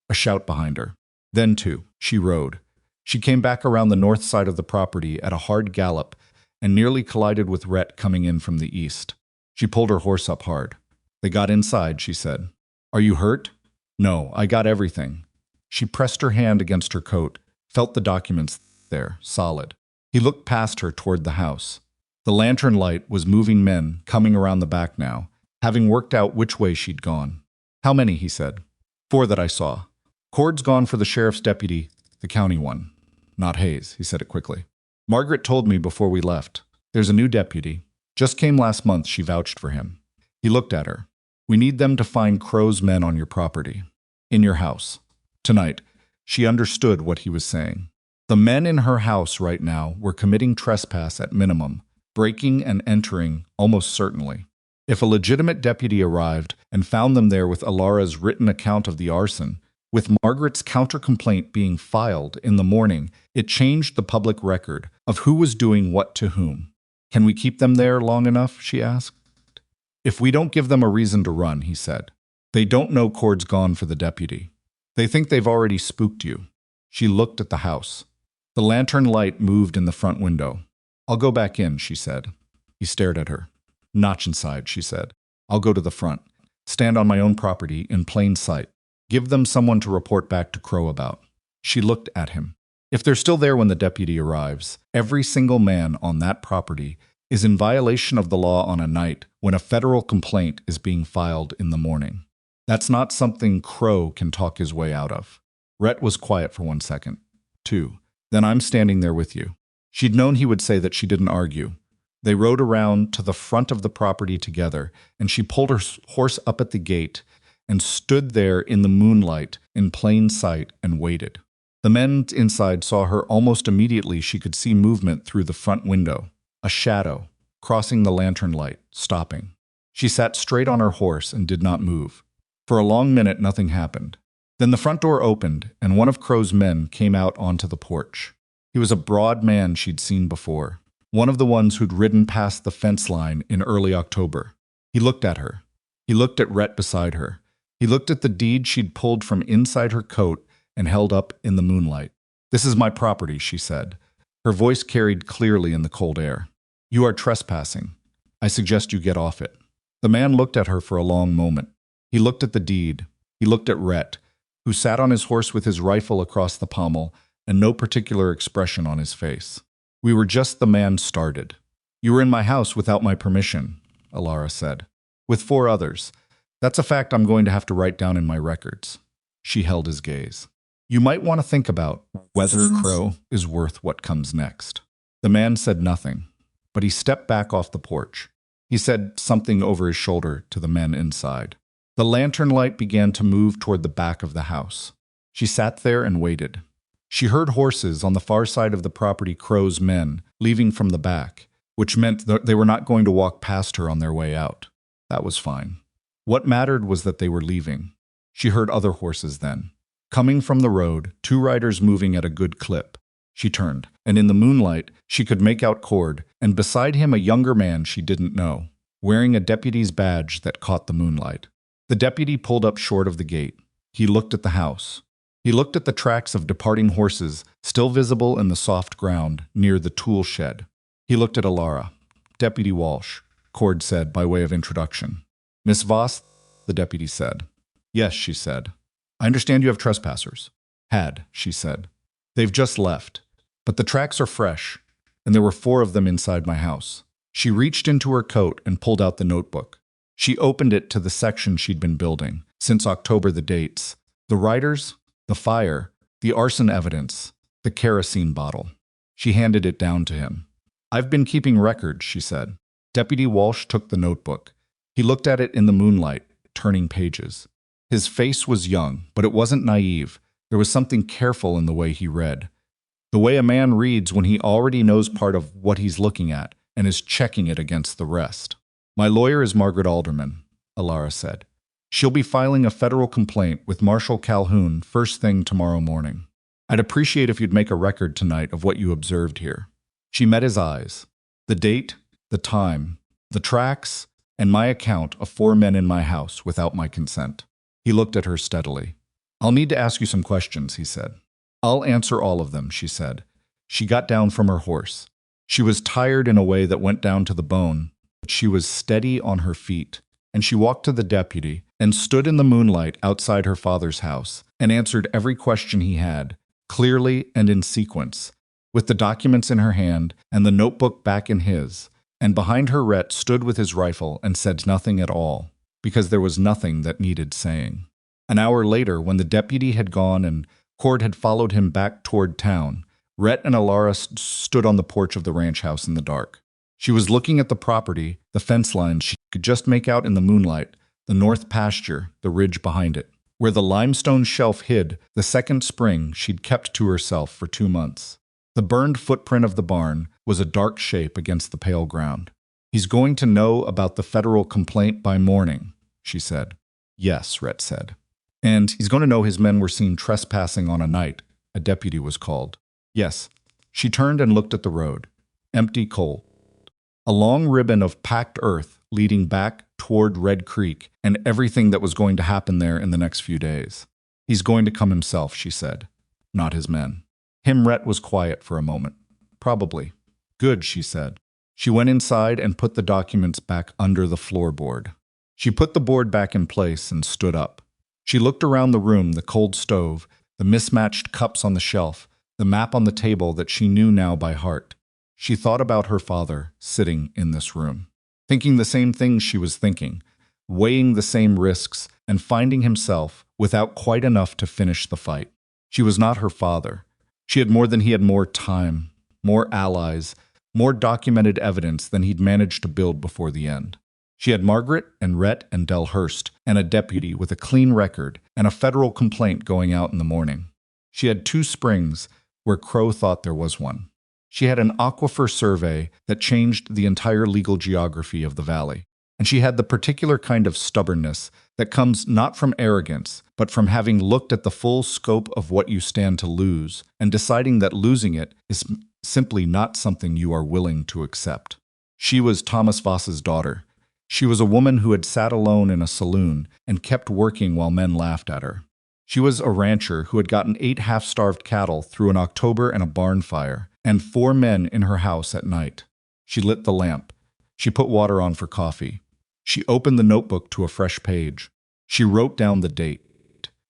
A shout behind her. Then, too, she rode. She came back around the north side of the property at a hard gallop and nearly collided with Rhett coming in from the east. She pulled her horse up hard. "They got inside," she said. "Are you hurt?" "No, I got everything." She pressed her hand against her coat, felt the documents there, solid. He looked past her toward the house. The lantern light was moving men coming around the back now, having worked out which way she'd gone. "How many?" he said. "4 that I saw. Cord's gone for the sheriff's deputy, the county one." "Not Hayes," he said it quickly. "Margaret told me before we left. There's a new deputy. Just came last month. She vouched for him." He looked at her. "We need them to find Crow's men on your property. In your house. Tonight." She understood what he was saying. The men in her house right now were committing trespass at minimum, breaking and entering almost certainly. If a legitimate deputy arrived and found them there with Elara's written account of the arson, with Margaret's counter-complaint being filed in the morning, it changed the public record of who was doing what to whom. "Can we keep them there long enough?" she asked. "If we don't give them a reason to run," he said. "They don't know Cord's gone for the deputy. They think they've already spooked you." She looked at the house. The lantern light moved in the front window. "I'll go back in," she said. He stared at her. "Not inside," she said. "I'll go to the front. Stand on my own property in plain sight. Give them someone to report back to Crow about." She looked at him. "If they're still there when the deputy arrives, every single man on that property is in violation of the law on a night when a federal complaint is being filed in the morning. That's not something Crow can talk his way out of." Rhett was quiet for 1 second. 2. "Then I'm standing there with you." She'd known he would say that. She didn't argue. They rode around to the front of the property together, and she pulled her horse up at the gate and stood there in the moonlight in plain sight and waited. The men inside saw her almost immediately. She could see movement through the front window, a shadow, crossing the lantern light, stopping. She sat straight on her horse and did not move. For a long minute, nothing happened. Then the front door opened, and one of Crow's men came out onto the porch. He was a broad man she'd seen before, one of the ones who'd ridden past the fence line in early October. He looked at her. He looked at Rhett beside her. He looked at the deed she'd pulled from inside her coat and held up in the moonlight. "This is my property," she said. Her voice carried clearly in the cold air. "You are trespassing. I suggest you get off it." The man looked at her for a long moment. He looked at the deed. He looked at Rhett, who sat on his horse with his rifle across the pommel and no particular expression on his face. "We were just," the man started. "You were in my house without my permission," Elara said. "With 4 others. That's a fact I'm going to have to write down in my records." She held his gaze. "You might want to think about whether Crow is worth what comes next." The man said nothing, but he stepped back off the porch. He said something over his shoulder to the men inside. The lantern light began to move toward the back of the house. She sat there and waited. She heard horses on the far side of the property, Crow's men, leaving from the back, which meant that they were not going to walk past her on their way out. That was fine. What mattered was that they were leaving. She heard other horses then. Coming from the road, 2 riders moving at a good clip. She turned, and in the moonlight, she could make out Cord, and beside him a younger man she didn't know, wearing a deputy's badge that caught the moonlight. The deputy pulled up short of the gate. He looked at the house. He looked at the tracks of departing horses, still visible in the soft ground near the tool shed. He looked at Elara. Deputy Walsh, Cord said by way of introduction. Miss Voss, the deputy said. Yes, she said. I understand you have trespassers. Had, she said. They've just left. But the tracks are fresh, and there were 4 of them inside my house. She reached into her coat and pulled out the notebook. She opened it to the section she'd been building, since October the dates, the writers, the fire, the arson evidence, the kerosene bottle. She handed it down to him. I've been keeping records, she said. Deputy Walsh took the notebook. He looked at it in the moonlight, turning pages. His face was young, but it wasn't naive. There was something careful in the way he read. The way a man reads when he already knows part of what he's looking at and is checking it against the rest. My lawyer is Margaret Alderman, Elara said. She'll be filing a federal complaint with Marshal Calhoun first thing tomorrow morning. I'd appreciate if you'd make a record tonight of what you observed here. She met his eyes. The date, the time, the tracks, and my account of 4 men in my house without my consent. He looked at her steadily. I'll need to ask you some questions, he said. I'll answer all of them, she said. She got down from her horse. She was tired in a way that went down to the bone, but she was steady on her feet, and she walked to the deputy and stood in the moonlight outside her father's house and answered every question he had, clearly and in sequence, with the documents in her hand and the notebook back in his, and behind her Rhett stood with his rifle and said nothing at all, because there was nothing that needed saying. An hour later, when the deputy had gone and Cord had followed him back toward town, Rhett and Elara stood on the porch of the ranch house in the dark. She was looking at the property, the fence lines she could just make out in the moonlight, the north pasture, the ridge behind it, where the limestone shelf hid the second spring she'd kept to herself for 2 months. The burned footprint of the barn was a dark shape against the pale ground. He's going to know about the federal complaint by morning, she said. Yes, Rhett said. And he's going to know his men were seen trespassing on a night. A deputy was called. Yes. She turned and looked at the road. Empty, cold. A long ribbon of packed earth leading back toward Red Creek and everything that was going to happen there in the next few days. He's going to come himself, she said. Not his men. Rhett was quiet for a moment. Probably. Good, she said. She went inside and put the documents back under the floorboard. She put the board back in place and stood up. She looked around the room, the cold stove, the mismatched cups on the shelf, the map on the table that she knew now by heart. She thought about her father sitting in this room, thinking the same things she was thinking, weighing the same risks, and finding himself without quite enough to finish the fight. She was not her father. She had more than he had, more time, more allies, more documented evidence than he'd managed to build before the end. She had Margaret and Rhett and Del Hurst and a deputy with a clean record and a federal complaint going out in the morning. She had 2 springs where Crow thought there was one. She had an aquifer survey that changed the entire legal geography of the valley. And she had the particular kind of stubbornness that comes not from arrogance, but from having looked at the full scope of what you stand to lose and deciding that losing it is simply not something you are willing to accept. She was Thomas Voss's daughter. She was a woman who had sat alone in a saloon and kept working while men laughed at her. She was a rancher who had gotten 8 half-starved cattle through an October and a barn fire, and 4 men in her house at night. She lit the lamp. She put water on for coffee. She opened the notebook to a fresh page. She wrote down the date.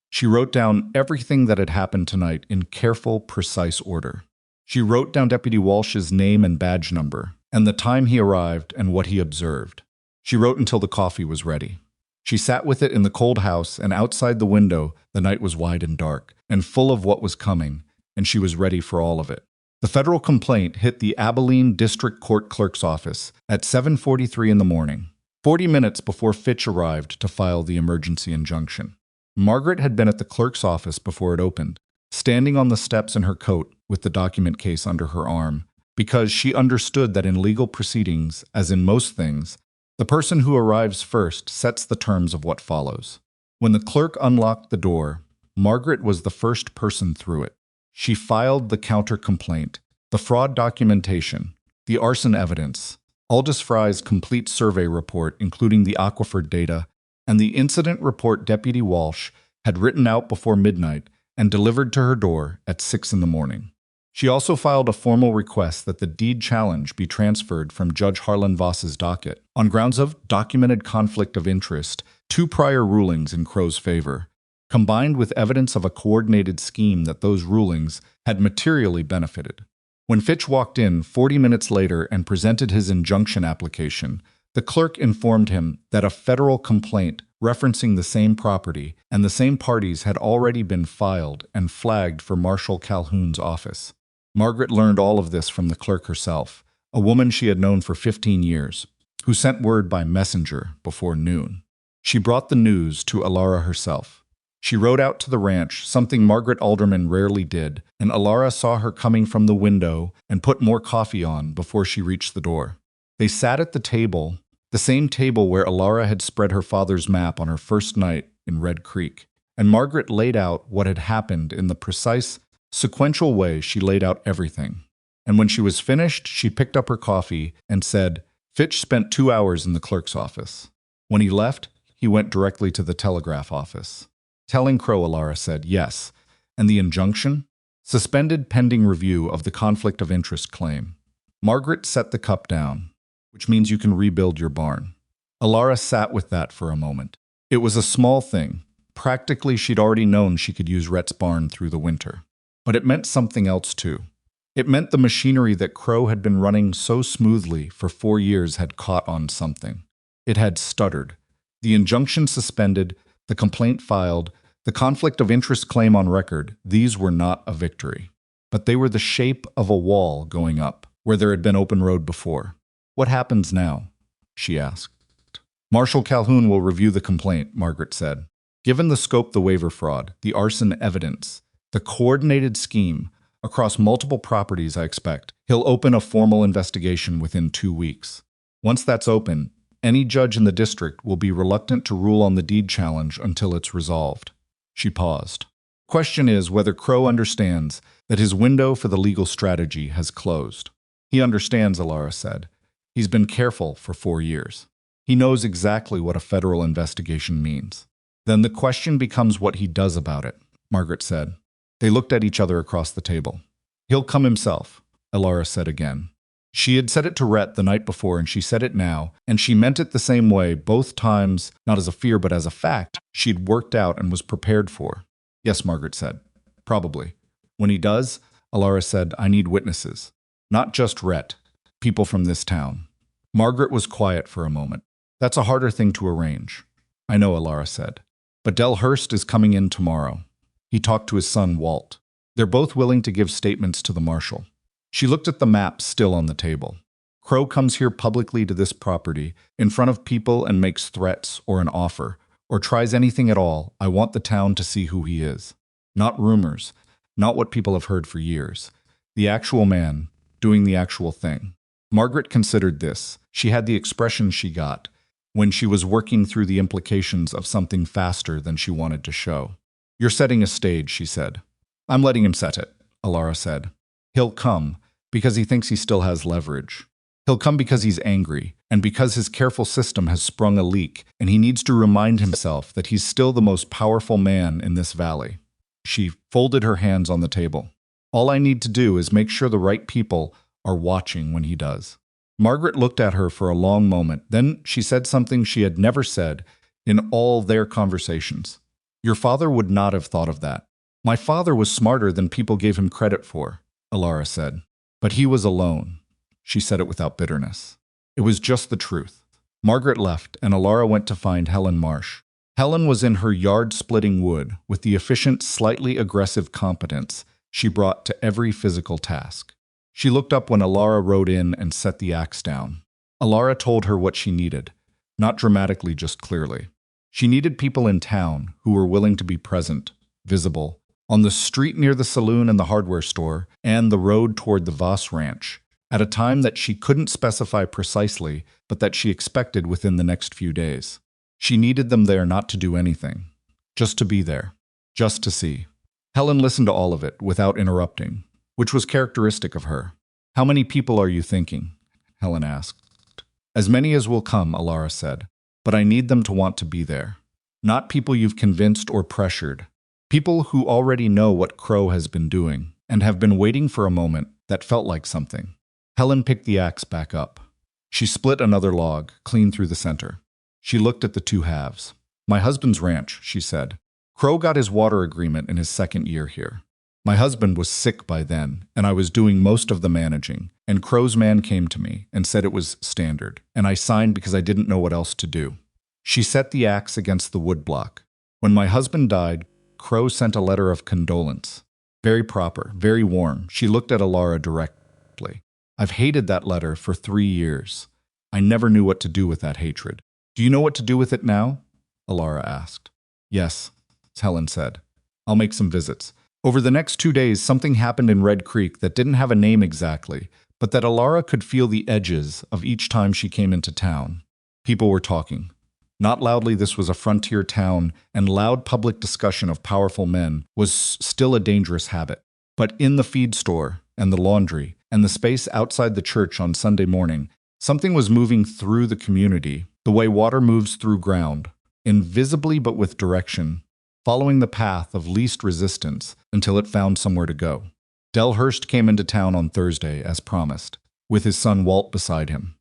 She wrote down everything that had happened tonight in careful, precise order. She wrote down Deputy Walsh's name and badge number, and the time he arrived and what he observed. She wrote until the coffee was ready. She sat with it in the cold house, and outside the window the night was wide and dark, and full of what was coming, and she was ready for all of it. The federal complaint hit the Abilene District Court Clerk's office at 7:43 in the morning, 40 minutes before Fitch arrived to file the emergency injunction. Margaret had been at the clerk's office before it opened, standing on the steps in her coat with the document case under her arm, because she understood that in legal proceedings, as in most things, the person who arrives first sets the terms of what follows. When the clerk unlocked the door, Margaret was the first person through it. She filed the counter-complaint, the fraud documentation, the arson evidence, Aldous Fry's complete survey report, including the aquifer data, and the incident report Deputy Walsh had written out before midnight and delivered to her door at 6 in the morning. She also filed a formal request that the deed challenge be transferred from Judge Harlan Voss's docket on grounds of documented conflict of interest, 2 prior rulings in Crow's favor, combined with evidence of a coordinated scheme that those rulings had materially benefited. When Fitch walked in 40 minutes later and presented his injunction application, the clerk informed him that a federal complaint referencing the same property and the same parties had already been filed and flagged for Marshal Calhoun's office. Margaret learned all of this from the clerk herself, a woman she had known for 15 years, who sent word by messenger before noon. She brought the news to Elara herself. She rode out to the ranch, something Margaret Alderman rarely did, and Elara saw her coming from the window and put more coffee on before she reached the door. They sat at the table, the same table where Elara had spread her father's map on her first night in Red Creek, and Margaret laid out what had happened in the precise, sequential way she laid out everything. And when she was finished, she picked up her coffee and said, "Fitch spent 2 hours in the clerk's office. When he left, he went directly to the telegraph office." Telling Crow, Elara said, "Yes. And the injunction? Suspended pending review of the conflict of interest claim." Margaret set the cup down, which means you can rebuild your barn. Elara sat with that for a moment. It was a small thing. Practically, she'd already known she could use Rhett's barn through the winter. But it meant something else, too. It meant the machinery that Crow had been running so smoothly for 4 years had caught on something. It had stuttered. The injunction suspended, the complaint filed, the conflict of interest claim on record, these were not a victory. But they were the shape of a wall going up, where there had been open road before. "What happens now?" she asked. "Marshal Calhoun will review the complaint," Margaret said. "Given the scope, the waiver fraud, the arson evidence, the coordinated scheme, across multiple properties, I expect, he'll open a formal investigation within 2 weeks. Once that's open, any judge in the district will be reluctant to rule on the deed challenge until it's resolved." She paused. "Question is whether Crow understands that his window for the legal strategy has closed." "He understands," Elara said. "He's been careful for 4 years. He knows exactly what a federal investigation means." "Then the question becomes what he does about it," Margaret said. They looked at each other across the table. "He'll come himself," Elara said again. She had said it to Rhett the night before, and she said it now, and she meant it the same way both times, not as a fear but as a fact she'd worked out and was prepared for. "Yes," Margaret said. "Probably. When he does," Elara said, "I need witnesses. Not just Rhett, people from this town." Margaret was quiet for a moment. "That's a harder thing to arrange." "I know," Elara said. "But Del Hurst is coming in tomorrow." He talked to his son, Walt. "They're both willing to give statements to the marshal." She looked at the map still on the table. "Crow comes here publicly to this property, in front of people, and makes threats or an offer, or tries anything at all. I want the town to see who he is. Not rumors, not what people have heard for years. The actual man, doing the actual thing." Margaret considered this. She had the expression she got when she was working through the implications of something faster than she wanted to show. "You're setting a stage," she said. "I'm letting him set it," Elara said. "He'll come because he thinks he still has leverage. He'll come because he's angry, and because his careful system has sprung a leak, and he needs to remind himself that he's still the most powerful man in this valley." She folded her hands on the table. "All I need to do is make sure the right people are watching when he does." Margaret looked at her for a long moment. Then she said something she had never said in all their conversations. "Your father would not have thought of that." "My father was smarter than people gave him credit for," Elara said. "But he was alone." She said it without bitterness. It was just the truth. Margaret left, and Elara went to find Helen Marsh. Helen was in her yard-splitting wood with the efficient, slightly aggressive competence she brought to every physical task. She looked up when Elara rode in and set the axe down. Elara told her what she needed, not dramatically, just clearly. She needed people in town who were willing to be present, visible, on the street near the saloon and the hardware store, and the road toward the Voss ranch, at a time that she couldn't specify precisely, but that she expected within the next few days. She needed them there not to do anything, just to be there, just to see. Helen listened to all of it without interrupting, which was characteristic of her. How many people are you thinking? Helen asked. As many as will come, Elara said, but I need them to want to be there. Not people you've convinced or pressured. People who already know what Crow has been doing and have been waiting for a moment that felt like something. Helen picked the axe back up. She split another log, clean through the center. She looked at the two halves. My husband's ranch, she said. Crow got his water agreement in his second year here. My husband was sick by then, and I was doing most of the managing, and Crow's man came to me and said it was standard, and I signed because I didn't know what else to do. She set the axe against the woodblock. When my husband died, Crow sent a letter of condolence. Very proper, very warm. She looked at Elara directly. I've hated that letter for 3 years. I never knew what to do with that hatred. Do you know what to do with it now? Elara asked. Yes, Helen said. I'll make some visits. Over the next 2 days, something happened in Red Creek that didn't have a name exactly, but that Elara could feel the edges of each time she came into town. People were talking. Not loudly, this was a frontier town, and loud public discussion of powerful men was still a dangerous habit. But in the feed store, and the laundry, and the space outside the church on Sunday morning, something was moving through the community, the way water moves through ground, invisibly but with direction, following the path of least resistance until it found somewhere to go. Del Hurst came into town on Thursday, as promised, with his son Walt beside him.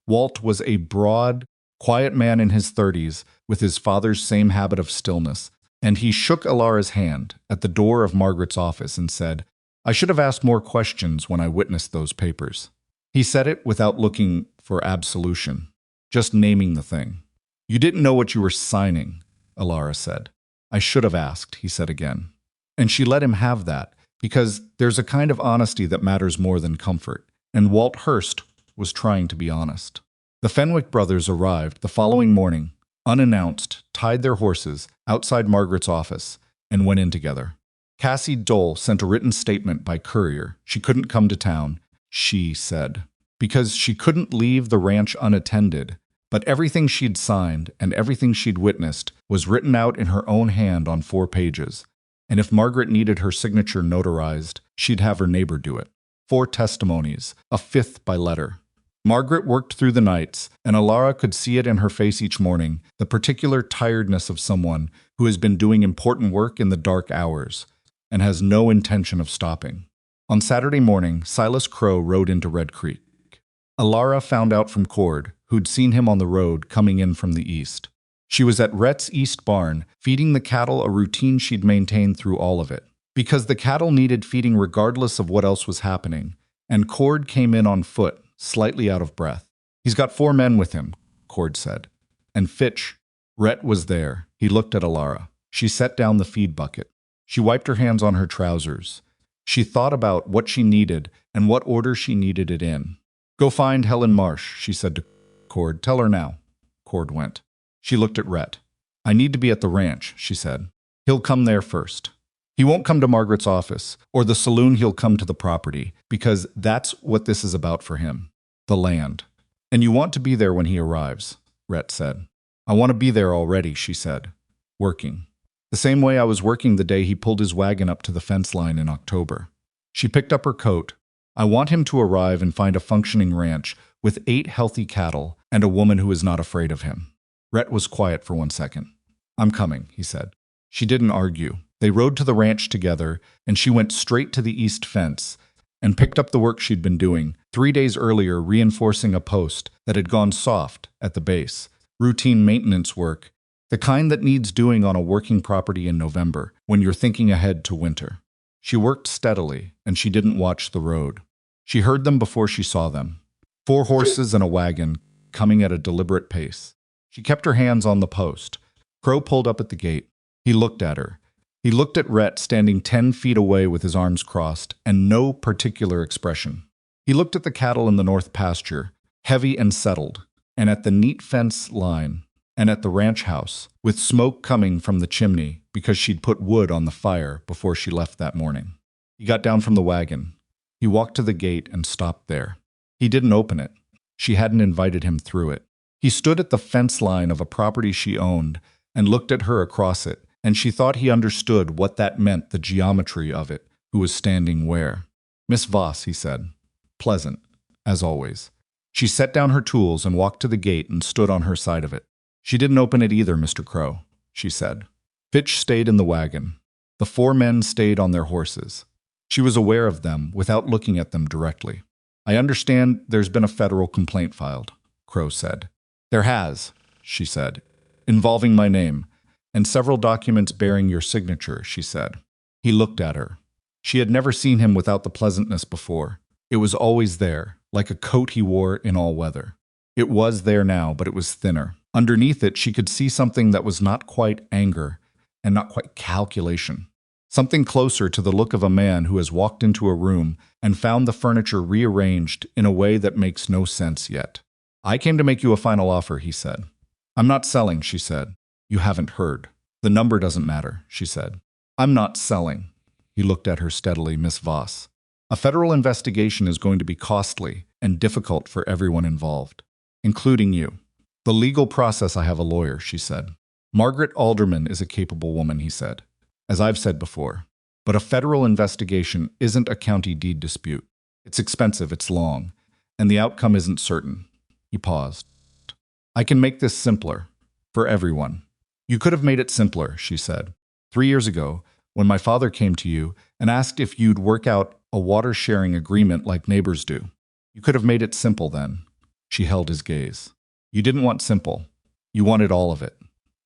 Walt was a broad, quiet man in his 30s with his father's same habit of stillness, and he shook Elara's hand at the door of Margaret's office and said, I should have asked more questions when I witnessed those papers. He said it without looking for absolution, just naming the thing. You didn't know what you were signing, Elara said. I should have asked, he said again. And she let him have that, because there's a kind of honesty that matters more than comfort, and Walt Hurst was trying to be honest. The Fenwick brothers arrived the following morning, unannounced, tied their horses outside Margaret's office, and went in together. Cassie Dole sent a written statement by courier. She couldn't come to town, she said, because she couldn't leave the ranch unattended, but everything she'd signed and everything she'd witnessed was written out in her own hand on 4 pages, and if Margaret needed her signature notarized, she'd have her neighbor do it. 4 testimonies, a 5th by letter. Margaret worked through the nights, and Elara could see it in her face each morning, the particular tiredness of someone who has been doing important work in the dark hours and has no intention of stopping. On Saturday morning, Silas Crow rode into Red Creek. Elara found out from Cord, who'd seen him on the road coming in from the east. She was at Rhett's east barn, feeding the cattle, a routine she'd maintained through all of it, because the cattle needed feeding regardless of what else was happening, and Cord came in on foot, slightly out of breath. He's got 4 men with him, Cord said. And Fitch. Rhett was there. He looked at Elara. She set down the feed bucket. She wiped her hands on her trousers. She thought about what she needed and what order she needed it in. Go find Helen Marsh, she said to Cord. Tell her now. Cord went. She looked at Rhett. I need to be at the ranch, she said. He'll come there first. He won't come to Margaret's office, or the saloon. He'll come to the property, because that's what this is about for him. The land. And you want to be there when he arrives, Rhett said. I want to be there already, she said. Working. The same way I was working the day he pulled his wagon up to the fence line in October. She picked up her coat. I want him to arrive and find a functioning ranch with 8 healthy cattle and a woman who is not afraid of him. Rhett was quiet for 1 second. I'm coming, he said. She didn't argue. They rode to the ranch together, and she went straight to the east fence and picked up the work she'd been doing 3 days earlier, reinforcing a post that had gone soft at the base. Routine maintenance work, the kind that needs doing on a working property in November when you're thinking ahead to winter. She worked steadily, and she didn't watch the road. She heard them before she saw them. 4 horses and a wagon coming at a deliberate pace. She kept her hands on the post. Crow pulled up at the gate. He looked at her. He looked at Rhett standing 10 feet away with his arms crossed and no particular expression. He looked at the cattle in the north pasture, heavy and settled, and at the neat fence line, and at the ranch house, with smoke coming from the chimney because she'd put wood on the fire before she left that morning. He got down from the wagon. He walked to the gate and stopped there. He didn't open it. She hadn't invited him through it. He stood at the fence line of a property she owned and looked at her across it and she thought he understood what that meant, the geometry of it, who was standing where. "Miss Voss," he said. "Pleasant, as always." She set down her tools and walked to the gate and stood on her side of it. "She didn't open it either, Mr. Crow," she said. Fitch stayed in the wagon. The 4 men stayed on their horses. She was aware of them without looking at them directly. "I understand there's been a federal complaint filed," Crow said. "There has," she said, "involving my name, and several documents bearing your signature," she said. He looked at her. She had never seen him without the pleasantness before. It was always there, like a coat he wore in all weather. It was there now, but it was thinner. Underneath it, she could see something that was not quite anger and not quite calculation. Something closer to the look of a man who has walked into a room and found the furniture rearranged in a way that makes no sense yet. "I came to make you a final offer," he said. "I'm not selling," she said. "You haven't heard. The number doesn't matter," she said. "I'm not selling." He looked at her steadily. "Miss Voss, a federal investigation is going to be costly and difficult for everyone involved, including you. The legal process, I have a lawyer," she said. "Margaret Alderman is a capable woman," he said, "as I've said before. But a federal investigation isn't a county deed dispute. It's expensive, it's long, and the outcome isn't certain." He paused. "I can make this simpler, for everyone." "You could have made it simpler," she said. 3 years ago, when my father came to you and asked if you'd work out a water-sharing agreement like neighbors do. You could have made it simple then." She held his gaze. "You didn't want simple. You wanted all of it."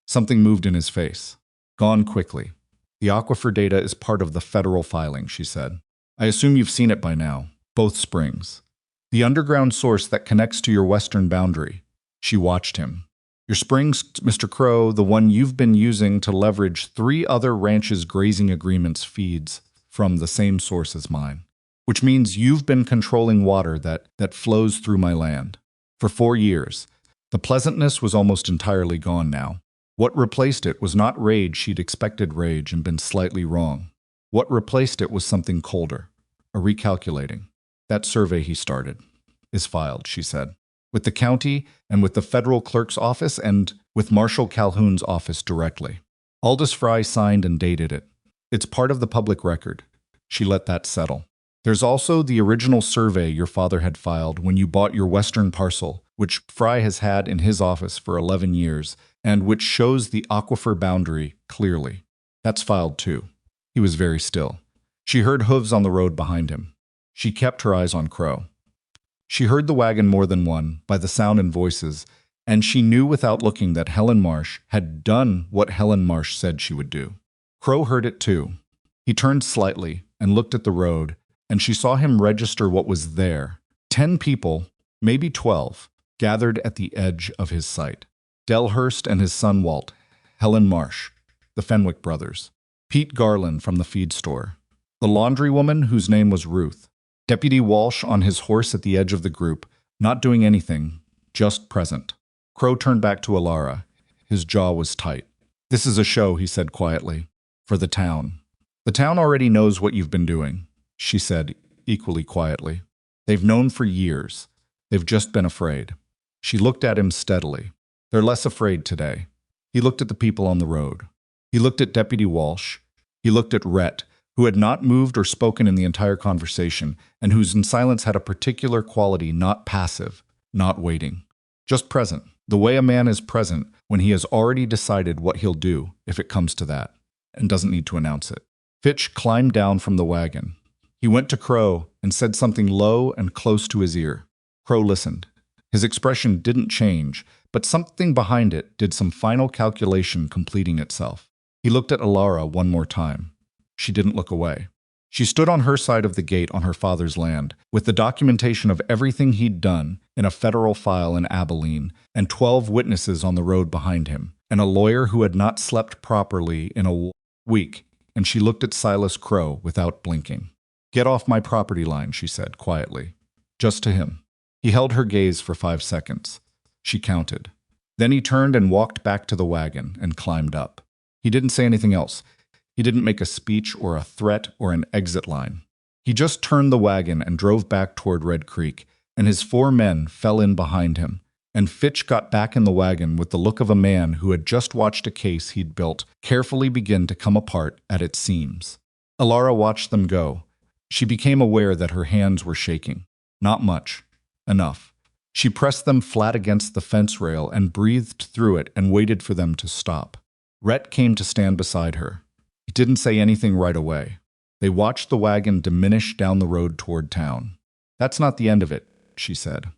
Something moved in his face. "Gone quickly. The aquifer data is part of the federal filing," she said. "I assume you've seen it by now. Both springs. The underground source that connects to your western boundary." She watched him. "Your springs, Mr. Crow, the one you've been using to leverage 3 other ranches' grazing agreements feeds from the same source as mine. Which means you've been controlling water that flows through my land. For 4 years. The pleasantness was almost entirely gone now. What replaced it was not rage she'd expected rage and been slightly wrong. What replaced it was something colder, a recalculating. That survey he started is filed," she said. "With the county and with the federal clerk's office and with Marshal Calhoun's office directly. Aldous Fry signed and dated it. It's part of the public record." She let that settle. "There's also the original survey your father had filed when you bought your western parcel, which Fry has had in his office for 11 years, and which shows the aquifer boundary clearly. That's filed too." He was very still. She heard hooves on the road behind him. She kept her eyes on Crow. She heard the wagon more than one, by the sound and voices, and she knew without looking that Helen Marsh had done what Helen Marsh said she would do. Crow heard it too. He turned slightly and looked at the road, and she saw him register what was there. 10 people, maybe 12, gathered at the edge of his sight. Del Hurst and his son Walt, Helen Marsh, the Fenwick brothers, Pete Garland from the feed store, the laundrywoman whose name was Ruth, Deputy Walsh on his horse at the edge of the group, not doing anything, just present. Crow turned back to Elara. His jaw was tight. "This is a show," he said quietly, "for the town. The town already knows what you've been doing," she said equally quietly. "They've known for years. They've just been afraid." She looked at him steadily. "They're less afraid today." He looked at the people on the road. He looked at Deputy Walsh. He looked at Rhett, who had not moved or spoken in the entire conversation, and whose silence had a particular quality, not passive, not waiting. Just present, the way a man is present when he has already decided what he'll do, if it comes to that, and doesn't need to announce it. Fitch climbed down from the wagon. He went to Crow and said something low and close to his ear. Crow listened. His expression didn't change, but something behind it did some final calculation completing itself. He looked at Elara one more time. She didn't look away. She stood on her side of the gate on her father's land, with the documentation of everything he'd done in a federal file in Abilene, and 12 witnesses on the road behind him, and a lawyer who had not slept properly in a week, and she looked at Silas Crow without blinking. "Get off my property line," she said quietly, just to him. He held her gaze for 5 seconds. She counted. Then he turned and walked back to the wagon and climbed up. He didn't say anything else. He didn't make a speech or a threat or an exit line. He just turned the wagon and drove back toward Red Creek, and his 4 men fell in behind him, and Fitch got back in the wagon with the look of a man who had just watched a case he'd built carefully begin to come apart at its seams. Elara watched them go. She became aware that her hands were shaking. Not much. Enough. She pressed them flat against the fence rail and breathed through it and waited for them to stop. Rhett came to stand beside her. He didn't say anything right away. They watched the wagon diminish down the road toward town. "That's not the end of it," she said.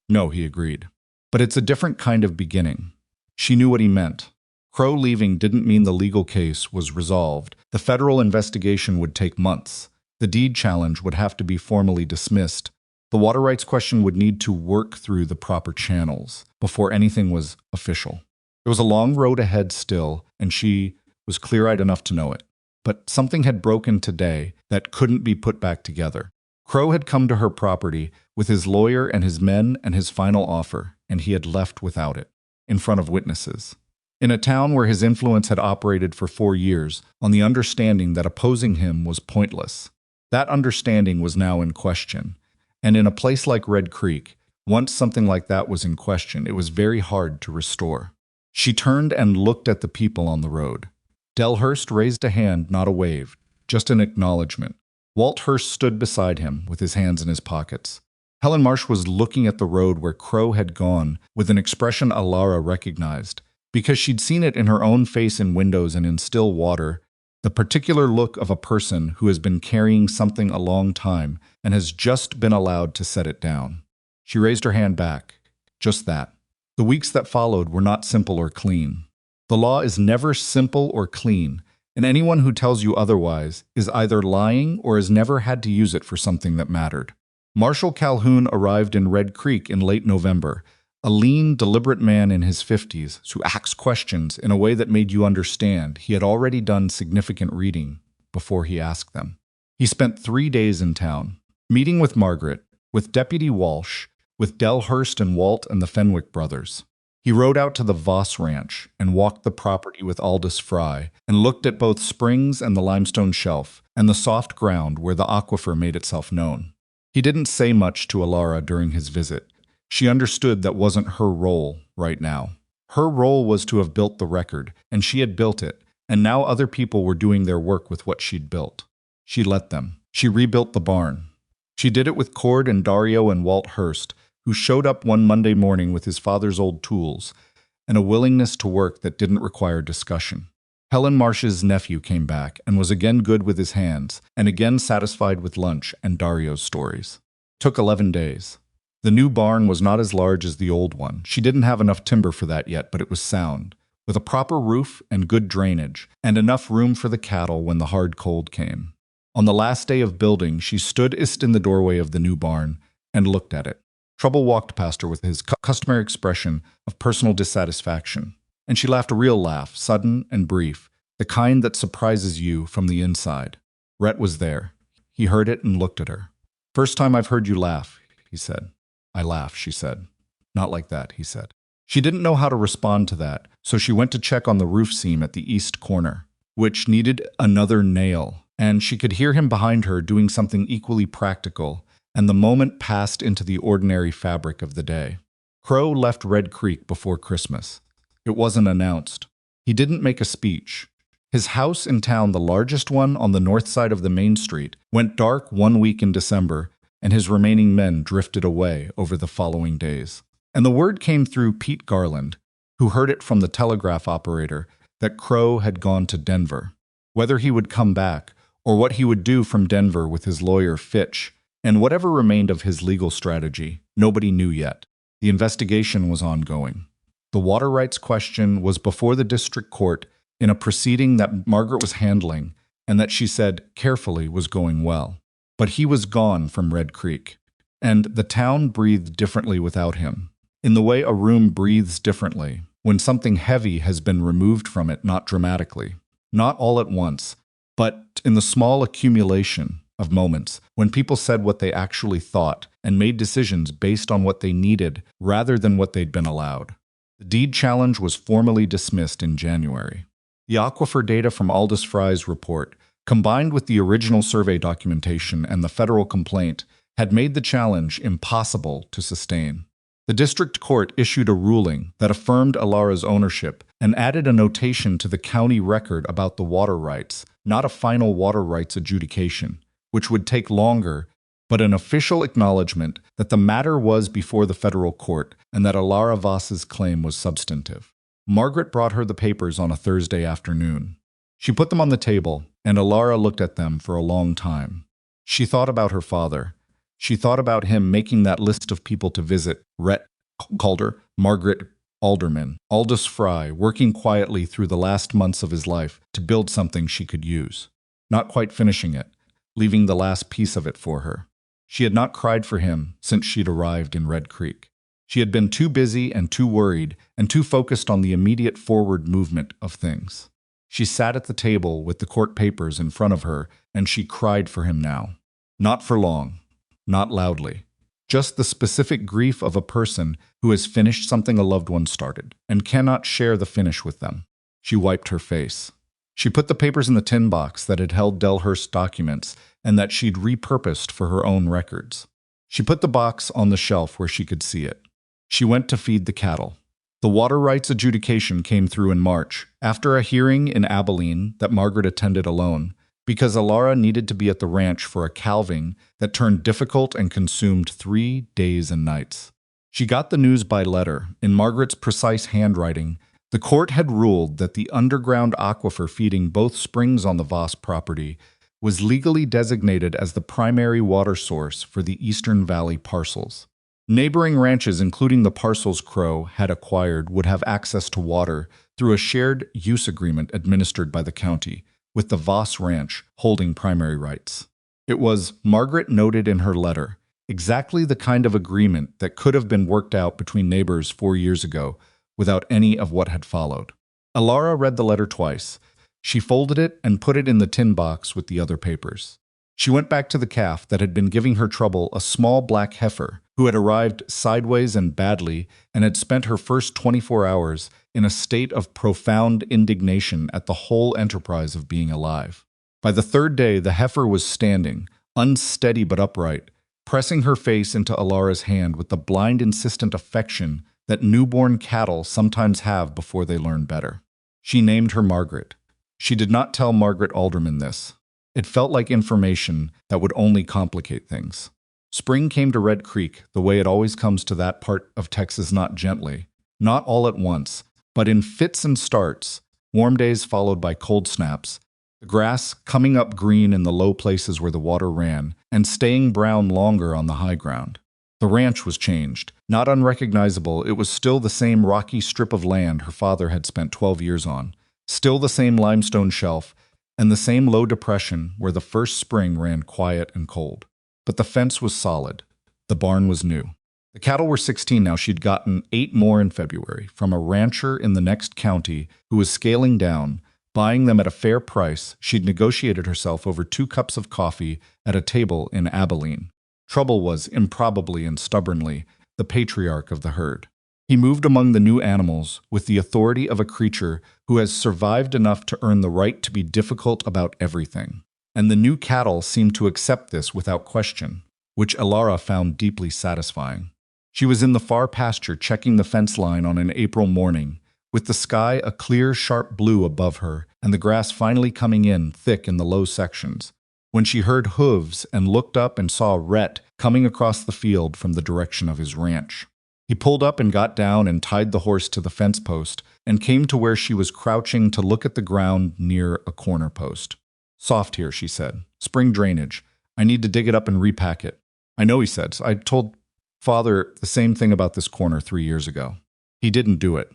"No," he agreed. "But it's a different kind of beginning." She knew what he meant. Crow leaving didn't mean the legal case was resolved. The federal investigation would take months. The deed challenge would have to be formally dismissed. The water rights question would need to work through the proper channels before anything was official. There was a long road ahead still, and she was clear-eyed enough to know it. But something had broken today that couldn't be put back together. Crow had come to her property with his lawyer and his men and his final offer, and he had left without it, in front of witnesses. In a town where his influence had operated for 4 years, on the understanding that opposing him was pointless. That understanding was now in question. And in a place like Red Creek, once something like that was in question, it was very hard to restore. She turned and looked at the people on the road. Del Hurst raised a hand, not a wave, just an acknowledgement. Walt Hurst stood beside him with his hands in his pockets. Helen Marsh was looking at the road where Crow had gone with an expression Elara recognized, because she'd seen it in her own face in windows and in still water, the particular look of a person who has been carrying something a long time and has just been allowed to set it down. She raised her hand back. Just that. The weeks that followed were not simple or clean. The law is never simple or clean, and anyone who tells you otherwise is either lying or has never had to use it for something that mattered. Marshal Calhoun arrived in Red Creek in late November, a lean, deliberate man in his 50s who asks questions in a way that made you understand he had already done significant reading before he asked them. He spent 3 days in town, meeting with Margaret, with Deputy Walsh, with Del Hurst and Walt and the Fenwick brothers. He rode out to the Voss Ranch and walked the property with Aldous Fry and looked at both springs and the limestone shelf and the soft ground where the aquifer made itself known. He didn't say much to Elara during his visit. She understood that wasn't her role right now. Her role was to have built the record, and she had built it, and now other people were doing their work with what she'd built. She let them. She rebuilt the barn. She did it with Cord and Dario and Walt Hurst, who showed up one Monday morning with his father's old tools and a willingness to work that didn't require discussion. Helen Marsh's nephew came back and was again good with his hands and again satisfied with lunch and Dario's stories. Took 11 days. The new barn was not as large as the old one. She didn't have enough timber for that yet, but it was sound, with a proper roof and good drainage, and enough room for the cattle when the hard cold came. On the last day of building, she stood in the doorway of the new barn and looked at it. Trouble walked past her with his customary expression of personal dissatisfaction, and she laughed a real laugh, sudden and brief, the kind that surprises you from the inside. Rhett was there. He heard it and looked at her. "First time I've heard you laugh," he said. "I laugh," she said. "Not like that," he said. She didn't know how to respond to that, so she went to check on the roof seam at the east corner, which needed another nail, and she could hear him behind her doing something equally practical, and the moment passed into the ordinary fabric of the day. Crow left Red Creek before Christmas. It wasn't announced. He didn't make a speech. His house in town, the largest one on the north side of the main street, went dark 1 week in December, and his remaining men drifted away over the following days. And the word came through Pete Garland, who heard it from the telegraph operator, that Crow had gone to Denver. Whether he would come back, or what he would do from Denver with his lawyer Fitch, and whatever remained of his legal strategy, nobody knew yet. The investigation was ongoing. The water rights question was before the district court in a proceeding that Margaret was handling, and that she said carefully was going well. But he was gone from Red Creek, and the town breathed differently without him, in the way a room breathes differently when something heavy has been removed from it, not dramatically, not all at once, but in the small accumulation of moments when people said what they actually thought and made decisions based on what they needed rather than what they'd been allowed. The deed challenge was formally dismissed in January. The aquifer data from Aldous Fry's report, combined with the original survey documentation and the federal complaint, had made the challenge impossible to sustain. The district court issued a ruling that affirmed Elara's ownership and added a notation to the county record about the water rights, not a final water rights adjudication, which would take longer, but an official acknowledgement that the matter was before the federal court and that Elara Voss's claim was substantive. Margaret brought her the papers on a Thursday afternoon. She put them on the table, and Elara looked at them for a long time. She thought about her father. She thought about him making that list of people to visit: Rhett Calder, Margaret Alderman, Aldous Fry, working quietly through the last months of his life to build something she could use. Not quite finishing it, leaving the last piece of it for her. She had not cried for him since she'd arrived in Red Creek. She had been too busy and too worried and too focused on the immediate forward movement of things. She sat at the table with the court papers in front of her, and she cried for him now. Not for long. Not loudly. Just the specific grief of a person who has finished something a loved one started and cannot share the finish with them. She wiped her face. She put the papers in the tin box that had held Delhurst's documents and that she'd repurposed for her own records. She put the box on the shelf where she could see it. She went to feed the cattle. The water rights adjudication came through in March, after a hearing in Abilene that Margaret attended alone, because Elara needed to be at the ranch for a calving that turned difficult and consumed 3 days and nights. She got the news by letter, in Margaret's precise handwriting. The court had ruled that the underground aquifer feeding both springs on the Voss property was legally designated as the primary water source for the Eastern Valley parcels. Neighboring ranches, including the parcels Crow had acquired, would have access to water through a shared use agreement administered by the county, with the Voss Ranch holding primary rights. It was, Margaret noted in her letter, exactly the kind of agreement that could have been worked out between neighbors 4 years ago without any of what had followed. Elara read the letter twice. She folded it and put it in the tin box with the other papers. She went back to the calf that had been giving her trouble, a small black heifer who had arrived sideways and badly and had spent her first 24 hours in a state of profound indignation at the whole enterprise of being alive. By the third day, the heifer was standing, unsteady but upright, pressing her face into Elara's hand with the blind, insistent affection that newborn cattle sometimes have before they learn better. She named her Margaret. She did not tell Margaret Alderman this. It felt like information that would only complicate things. Spring came to Red Creek the way it always comes to that part of Texas, not gently, not all at once, but in fits and starts, warm days followed by cold snaps, the grass coming up green in the low places where the water ran, and staying brown longer on the high ground. The ranch was changed. Not unrecognizable, it was still the same rocky strip of land her father had spent 12 years on, still the same limestone shelf, and the same low depression where the first spring ran quiet and cold. But the fence was solid. The barn was new. The cattle were 16 now. She'd gotten 8 more in February from a rancher in the next county who was scaling down, buying them at a fair price. She'd negotiated herself over 2 cups of coffee at a table in Abilene. Trouble was, improbably and stubbornly, the patriarch of the herd. He moved among the new animals with the authority of a creature who has survived enough to earn the right to be difficult about everything. And the new cattle seemed to accept this without question, which Elara found deeply satisfying. She was in the far pasture checking the fence line on an April morning, with the sky a clear, sharp blue above her and the grass finally coming in thick in the low sections, when she heard hooves and looked up and saw Rhett coming across the field from the direction of his ranch. He pulled up and got down and tied the horse to the fence post and came to where she was crouching to look at the ground near a corner post. "Soft here," she said. "Spring drainage. I need to dig it up and repack it." "I know," he said. "I told Father the same thing about this corner 3 years ago. He didn't do it.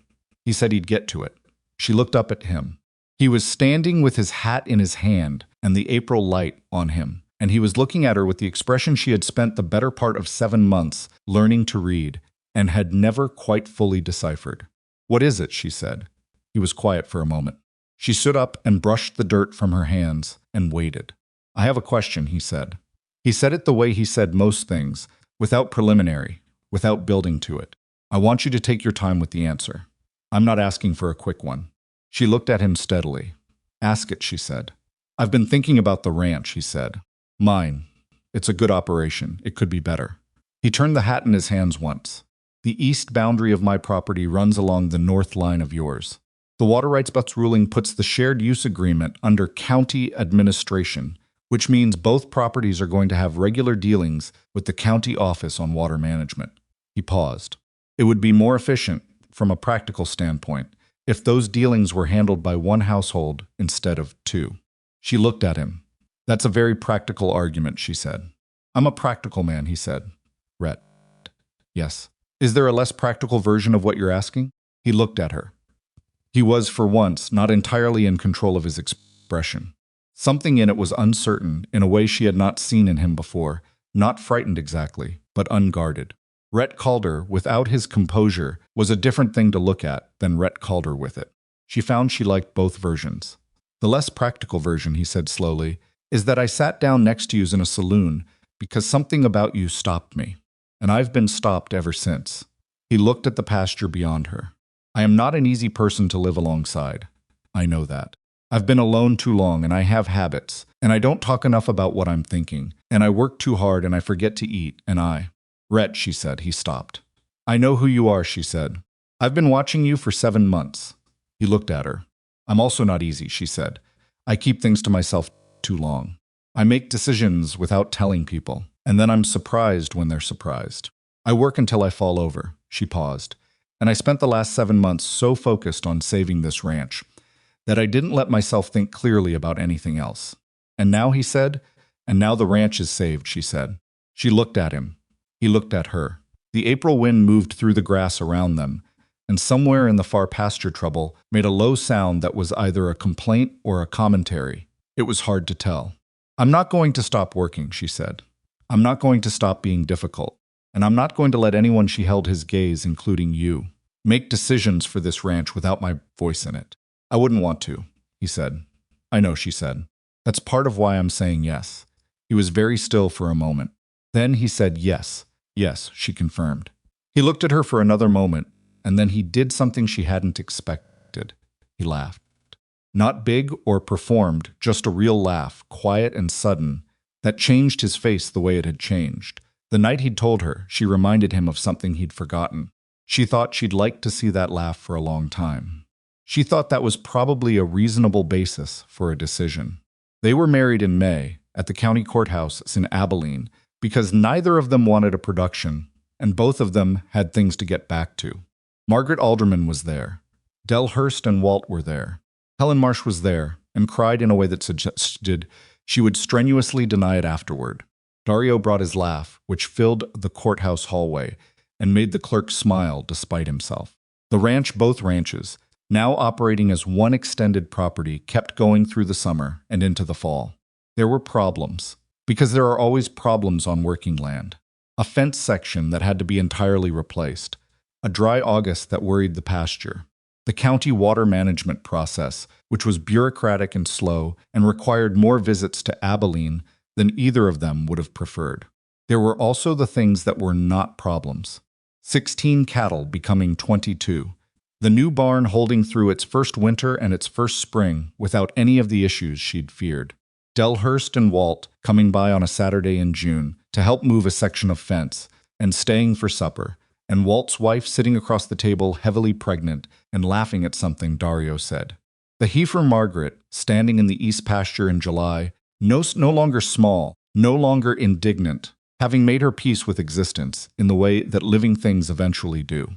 He said he'd get to it." She looked up at him. He was standing with his hat in his hand and the April light on him, and he was looking at her with the expression she had spent the better part of 7 months learning to read and had never quite fully deciphered. "What is it?" she said. He was quiet for a moment. She stood up and brushed the dirt from her hands and waited. "I have a question," he said. He said it the way he said most things, without preliminary, without building to it. "I want you to take your time with the answer. I'm not asking for a quick one." She looked at him steadily. "Ask it," she said. "I've been thinking about the ranch," he said. "Mine. It's a good operation. It could be better." He turned the hat in his hands once. The east boundary of my property runs along the north line of yours. The water rights butts ruling puts the shared use agreement under county administration, which means both properties are going to have regular dealings with the county office on water management. He paused. It would be more efficient, from a practical standpoint, if those dealings were handled by one household instead of two. She looked at him. That's a very practical argument, she said. I'm a practical man, he said. Rhett. Yes. Is there a less practical version of what you're asking? He looked at her. He was, for once, not entirely in control of his expression. Something in it was uncertain in a way she had not seen in him before, not frightened exactly, but unguarded. Rhett Calder, without his composure, was a different thing to look at than Rhett Calder with it. She found she liked both versions. The less practical version, he said slowly, is that I sat down next to you in a saloon because something about you stopped me, and I've been stopped ever since. He looked at the pasture beyond her. I am not an easy person to live alongside. I know that. I've been alone too long, and I have habits, and I don't talk enough about what I'm thinking, and I work too hard, and I forget to eat, and Rhett, she said. He stopped. I know who you are, she said. I've been watching you for 7 months. He looked at her. I'm also not easy, she said. I keep things to myself too long. I make decisions without telling people, and then I'm surprised when they're surprised. I work until I fall over. She paused. And I spent the last 7 months so focused on saving this ranch that I didn't let myself think clearly about anything else. And now, he said, and now the ranch is saved, she said. She looked at him. He looked at her. The April wind moved through the grass around them, and somewhere in the far pasture trouble made a low sound that was either a complaint or a commentary. It was hard to tell. I'm not going to stop working, she said. I'm not going to stop being difficult. And I'm not going to let anyone, she held his gaze, including you, make decisions for this ranch without my voice in it. I wouldn't want to, he said. I know, she said. That's part of why I'm saying yes. He was very still for a moment. Then he said yes. Yes, she confirmed. He looked at her for another moment, and then he did something she hadn't expected. He laughed. Not big or performed, just a real laugh, quiet and sudden, that changed his face the way it had changed. The night he'd told her, she reminded him of something he'd forgotten. She thought she'd like to see that laugh for a long time. She thought that was probably a reasonable basis for a decision. They were married in May at the county courthouse in Abilene because neither of them wanted a production, and both of them had things to get back to. Margaret Alderman was there. Del Hurst and Walt were there. Helen Marsh was there and cried in a way that suggested she would strenuously deny it afterward. Dario brought his laugh, which filled the courthouse hallway and made the clerk smile despite himself. The ranch, both ranches, now operating as one extended property, kept going through the summer and into the fall. There were problems, because there are always problems on working land. A fence section that had to be entirely replaced. A dry August that worried the pasture. The county water management process, which was bureaucratic and slow and required more visits to Abilene than either of them would have preferred. There were also the things that were not problems. 16 cattle becoming 22. The new barn holding through its first winter and its first spring without any of the issues she'd feared. Del Hurst and Walt coming by on a Saturday in June to help move a section of fence and staying for supper, and Walt's wife sitting across the table heavily pregnant and laughing at something Dario said. The heifer Margaret, standing in the east pasture in July, no longer small, no longer indignant, having made her peace with existence in the way that living things eventually do.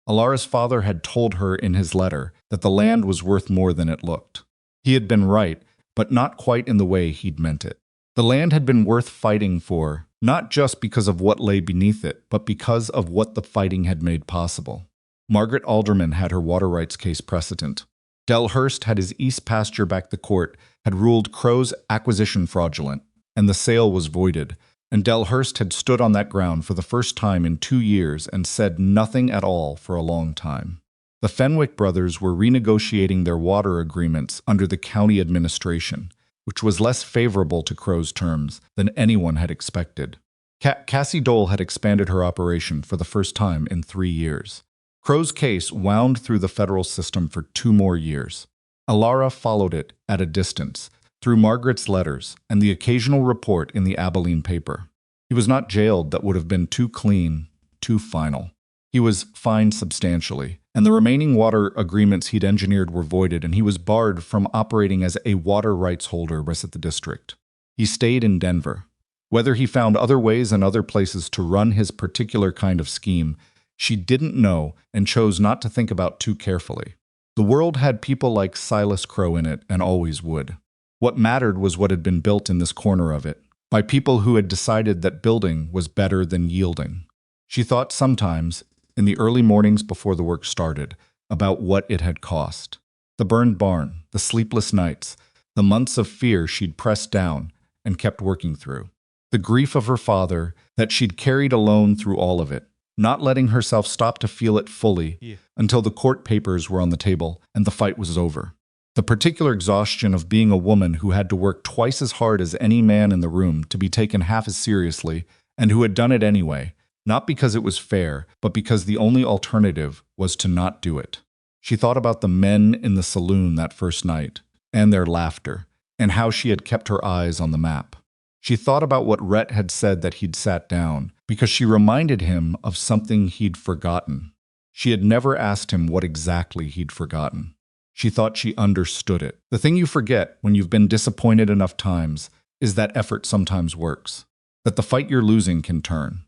Elara's father had told her in his letter that the land was worth more than it looked. He had been right, but not quite in the way he'd meant it. The land had been worth fighting for, not just because of what lay beneath it, but because of what the fighting had made possible. Margaret Alderman had her water rights case precedent. Del Hurst had his east pasture back the court, had ruled Crow's acquisition fraudulent, and the sale was voided, and Del Hurst had stood on that ground for the first time in 2 years and said nothing at all for a long time. The Fenwick brothers were renegotiating their water agreements under the county administration, which was less favorable to Crow's terms than anyone had expected. Cassie Dole had expanded her operation for the first time in 3 years. Crow's case wound through the federal system for 2 more years. Elara followed it at a distance, through Margaret's letters and the occasional report in the Abilene paper. He was not jailed that would have been too clean, too final. He was fined substantially, and the remaining water agreements he'd engineered were voided, and he was barred from operating as a water rights holder at the district. He stayed in Denver. Whether he found other ways and other places to run his particular kind of scheme, she didn't know and chose not to think about too carefully. The world had people like Silas Crow in it and always would. What mattered was what had been built in this corner of it, by people who had decided that building was better than yielding. She thought sometimes, in the early mornings before the work started, about what it had cost. The burned barn, the sleepless nights, the months of fear she'd pressed down and kept working through. The grief of her father that she'd carried alone through all of it, not letting herself stop to feel it fully until the court papers were on the table and the fight was over. The particular exhaustion of being a woman who had to work twice as hard as any man in the room to be taken half as seriously, and who had done it anyway, not because it was fair, but because the only alternative was to not do it. She thought about the men in the saloon that first night, and their laughter, and how she had kept her eyes on the map. She thought about what Rhett had said that he'd sat down, because she reminded him of something he'd forgotten. She had never asked him what exactly he'd forgotten. She thought she understood it. The thing you forget when you've been disappointed enough times is that effort sometimes works, that the fight you're losing can turn,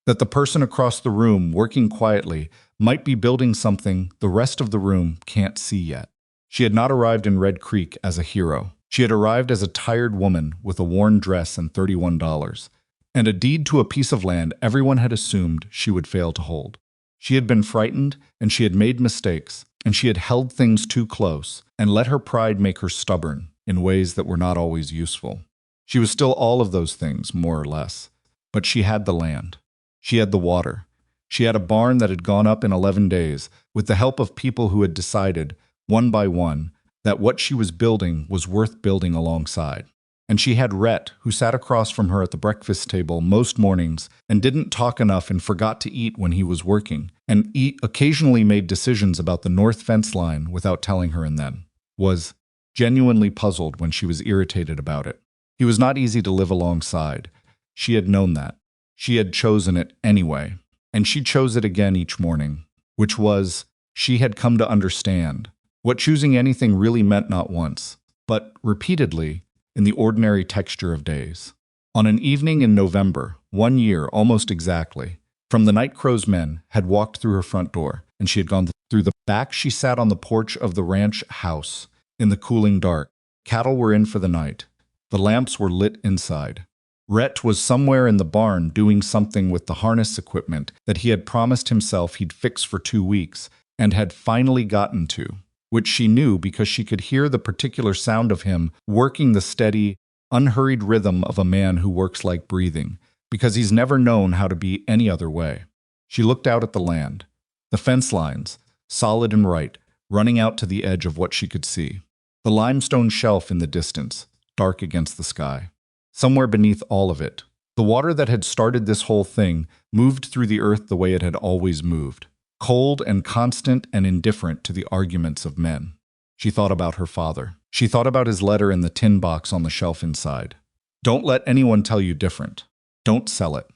that the person across the room working quietly might be building something the rest of the room can't see yet. She had not arrived in Red Creek as a hero. She had arrived as a tired woman with a worn dress and $31, and a deed to a piece of land everyone had assumed she would fail to hold. She had been frightened, and she had made mistakes, and she had held things too close, and let her pride make her stubborn in ways that were not always useful. She was still all of those things, more or less, but she had the land. She had the water. She had a barn that had gone up in 11 days, with the help of people who had decided, one by one, that what she was building was worth building alongside. And she had Rhett, who sat across from her at the breakfast table most mornings and didn't talk enough and forgot to eat when he was working, and occasionally made decisions about the north fence line without telling her and then, was genuinely puzzled when she was irritated about it. He was not easy to live alongside. She had known that. She had chosen it anyway, and she chose it again each morning, which was, she had come to understand what choosing anything really meant, not once, but repeatedly, in the ordinary texture of days. On an evening in November, 1 year almost exactly, from the night Crow's men had walked through her front door, and she had gone through the back. She sat on the porch of the ranch house in the cooling dark. Cattle were in for the night. The lamps were lit inside. Rhett was somewhere in the barn doing something with the harness equipment that he had promised himself he'd fix for 2 weeks and had finally gotten to, which she knew because she could hear the particular sound of him working the steady, unhurried rhythm of a man who works like breathing, because he's never known how to be any other way. She looked out at the land, the fence lines, solid and right, running out to the edge of what she could see. The limestone shelf in the distance, dark against the sky. Somewhere beneath all of it, the water that had started this whole thing moved through the earth the way it had always moved. Cold and constant and indifferent to the arguments of men. She thought about her father. She thought about his letter in the tin box on the shelf inside. Don't let anyone tell you different. Don't sell it.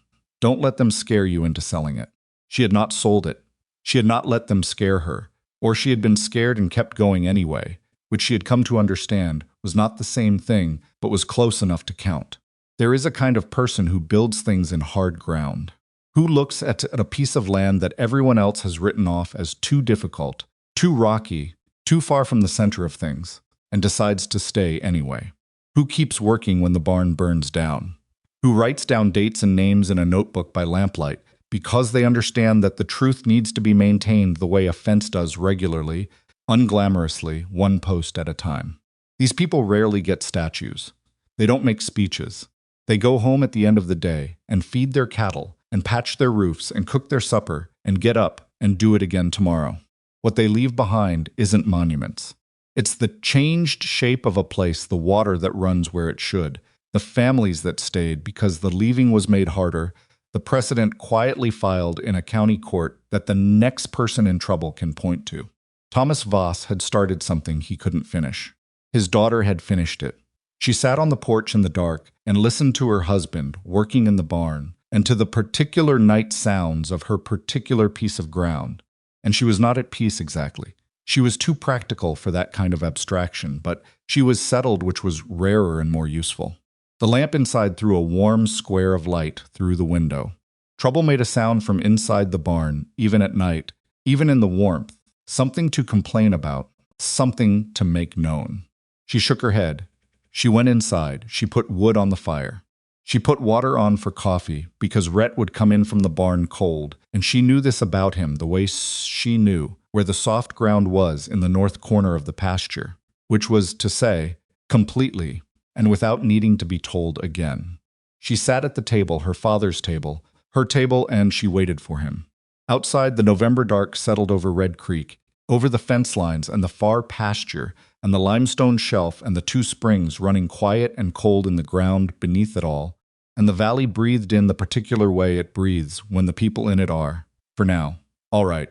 Don't let them scare you into selling it. She had not sold it. She had not let them scare her, or she had been scared and kept going anyway, which she had come to understand was not the same thing, but was close enough to count. There is a kind of person who builds things in hard ground, who looks at a piece of land that everyone else has written off as too difficult, too rocky, too far from the center of things, and decides to stay anyway. Who keeps working when the barn burns down? Who writes down dates and names in a notebook by lamplight because they understand that the truth needs to be maintained the way a fence does regularly, unglamorously, one post at a time. These people rarely get statues. They don't make speeches. They go home at the end of the day and feed their cattle and patch their roofs and cook their supper and get up and do it again tomorrow. What they leave behind isn't monuments. It's the changed shape of a place, the water that runs where it should, the families that stayed because the leaving was made harder, the precedent quietly filed in a county court that the next person in trouble can point to. Thomas Voss had started something he couldn't finish. His daughter had finished it. She sat on the porch in the dark and listened to her husband, working in the barn, and to the particular night sounds of her particular piece of ground. And she was not at peace exactly. She was too practical for that kind of abstraction, but she was settled, which was rarer and more useful. The lamp inside threw a warm square of light through the window. Trouble made a sound from inside the barn, even at night, even in the warmth, something to complain about, something to make known. She shook her head. She went inside. She put wood on the fire. She put water on for coffee, because Rhett would come in from the barn cold, and she knew this about him the way she knew where the soft ground was in the north corner of the pasture, which was to say, completely, and without needing to be told again. She sat at the table, her father's table, her table, and she waited for him. Outside, the November dark settled over Red Creek, over the fence lines and the far pasture, and the limestone shelf and the two springs running quiet and cold in the ground beneath it all, and the valley breathed in the particular way it breathes when the people in it are, for now, all right.